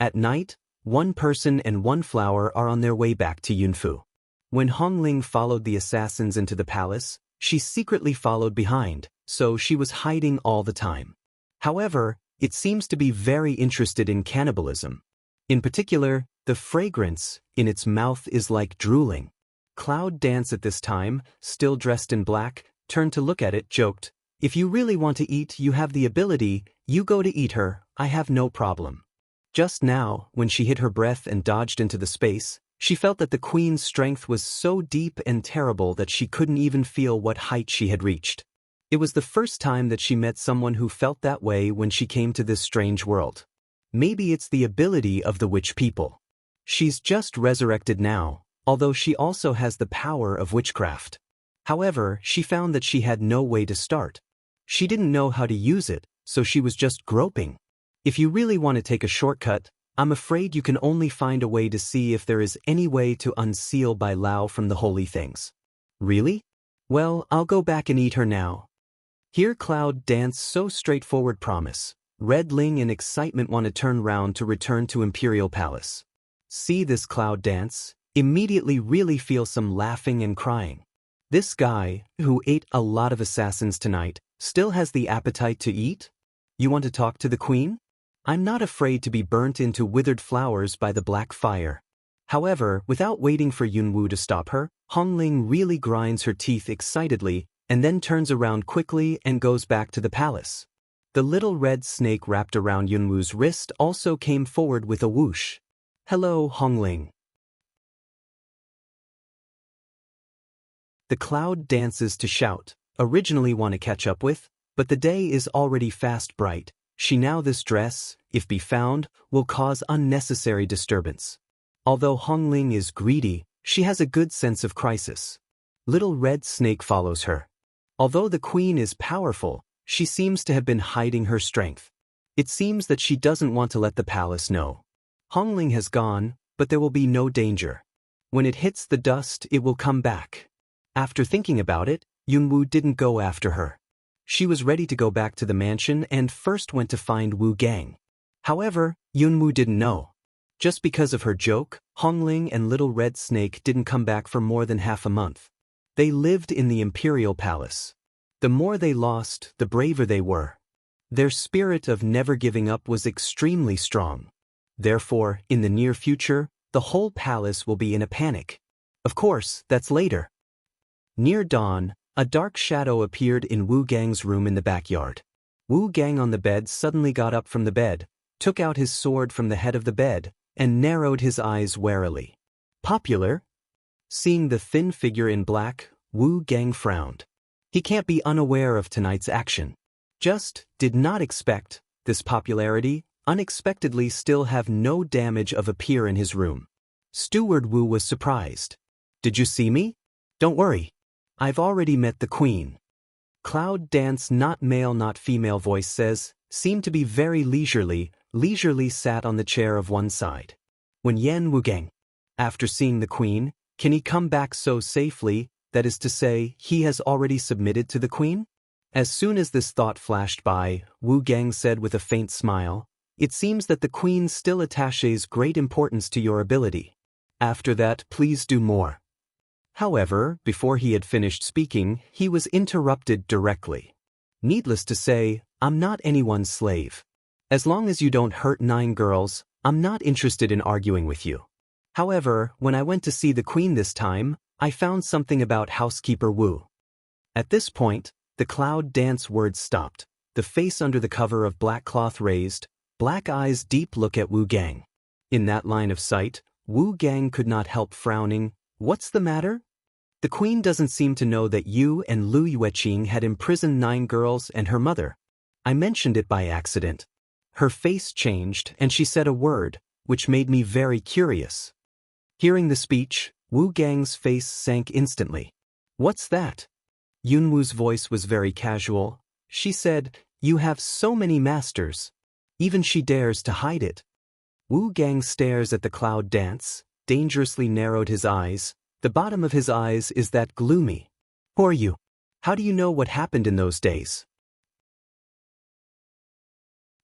At night, one person and one flower are on their way back to Yunfu. When Hongling followed the assassins into the palace, she secretly followed behind, so she was hiding all the time. However, it seems to be very interested in cannibalism. In particular, the fragrance in its mouth is like drooling. Cloud Dance at this time, still dressed in black, turned to look at it, joked, "If you really want to eat, you have the ability, you go to eat her, I have no problem." Just now, when she hid her breath and dodged into the space, she felt that the queen's strength was so deep and terrible that she couldn't even feel what height she had reached. It was the first time that she met someone who felt that way when she came to this strange world. Maybe it's the ability of the witch people. She's just resurrected now, although she also has the power of witchcraft. However, she found that she had no way to start. She didn't know how to use it, so she was just groping. If you really want to take a shortcut, I'm afraid you can only find a way to see if there is any way to unseal Bai Lao from the holy things. Really? Well, I'll go back and eat her now. Here Cloud Dance so straightforward promise. Red Ling in excitement want to turn round to return to Imperial Palace. See this Cloud Dance? Immediately really feel some laughing and crying. This guy, who ate a lot of assassins tonight, still has the appetite to eat? You want to talk to the queen? I'm not afraid to be burnt into withered flowers by the black fire. However, without waiting for Yunwu to stop her, Hongling really grinds her teeth excitedly and then turns around quickly and goes back to the palace. The little red snake wrapped around Yunwu's wrist also came forward with a whoosh. Hello, Hongling. The cloud dances to shout, originally want to catch up with, but the day is already fast bright, She now this dress, if be found, will cause unnecessary disturbance. Although Hongling is greedy, she has a good sense of crisis. Little red snake follows her. Although the queen is powerful, she seems to have been hiding her strength. It seems that she doesn't want to let the palace know. Hongling has gone, but there will be no danger. When it hits the dust, it will come back. After thinking about it, Yunwu didn't go after her. She was ready to go back to the mansion and first went to find Wu Gang. However, Yunwu didn't know. Just because of her joke, Hongling and Little Red Snake didn't come back for more than half a month. They lived in the imperial palace. The more they lost, the braver they were. Their spirit of never giving up was extremely strong. Therefore, in the near future, the whole palace will be in a panic. Of course, that's later. Near dawn, a dark shadow appeared in Wu Gang's room in the backyard. Wu Gang on the bed suddenly got up from the bed, took out his sword from the head of the bed, and narrowed his eyes warily. Popular? Seeing the thin figure in black, Wu Gang frowned. He can't be unaware of tonight's action. Just did not expect this popularity unexpectedly still have no damage of appear in his room. Steward Wu was surprised. Did you see me? Don't worry. I've already met the queen. Cloud Dance not male not female voice says, seemed to be very leisurely sat on the chair of one side. When Yan Wu Gang, after seeing the queen, can he come back so safely, that is to say, he has already submitted to the queen? As soon as this thought flashed by, Wu Gang said with a faint smile, it seems that the queen still attaches great importance to your ability. After that, please do more. However, before he had finished speaking, he was interrupted directly. Needless to say, I'm not anyone's slave. As long as you don't hurt 9 girls, I'm not interested in arguing with you. However, when I went to see the queen this time, I found something about housekeeper Wu. At this point, the Cloud Dance words stopped, the face under the cover of black cloth raised, black eyes deep look at Wu Gang. In that line of sight, Wu Gang could not help frowning. What's the matter? The queen doesn't seem to know that you and Lu Yueqing had imprisoned 9 girls and her mother. I mentioned it by accident. Her face changed and she said a word, which made me very curious. Hearing the speech, Wu Gang's face sank instantly. What's that? Yunwu's voice was very casual. She said, you have so many masters. Even she dares to hide it. Wu Gang stares at the Cloud Dance, dangerously narrowed his eyes. The bottom of his eyes is that gloomy. Who are you? How do you know what happened in those days?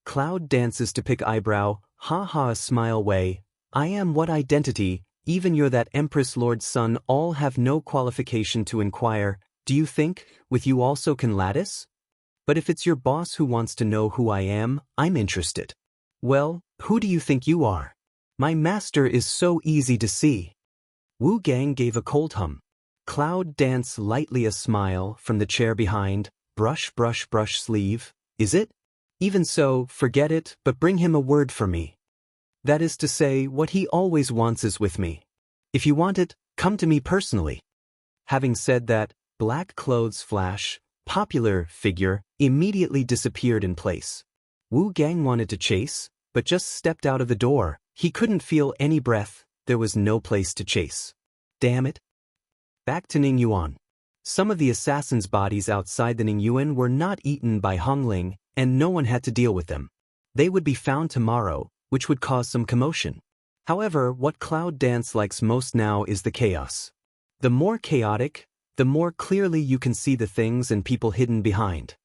Cloud dances to pick eyebrow, ha a smile way. I am what identity, even you're that Empress Lord's son all have no qualification to inquire. Do you think, with you also can lattice? But if it's your boss who wants to know who I am, I'm interested. Well, who do you think you are? My master is so easy to see. Wu Gang gave a cold hum. Cloud Dance lightly a smile from the chair behind, brush sleeve. Is it? Even so, forget it, but bring him a word for me. That is to say, what he always wants is with me. If you want it, come to me personally. Having said that, black clothes flash, popular figure, immediately disappeared in place. Wu Gang wanted to chase, but just stepped out of the door. He couldn't feel any breath, there was no place to chase. Damn it. Back to Ningyuan. Some of the assassins' bodies outside the Ningyuan were not eaten by Hongling, and no one had to deal with them. They would be found tomorrow, which would cause some commotion. However, what Cloud Dance likes most now is the chaos. The more chaotic, the more clearly you can see the things and people hidden behind.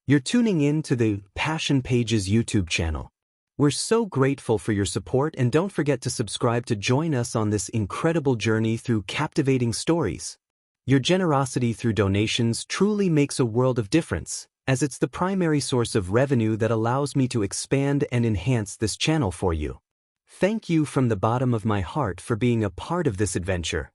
You're tuning in to the Passion Pages YouTube channel. We're so grateful for your support and don't forget to subscribe to join us on this incredible journey through captivating stories. Your generosity through donations truly makes a world of difference, as it's the primary source of revenue that allows me to expand and enhance this channel for you. Thank you from the bottom of my heart for being a part of this adventure.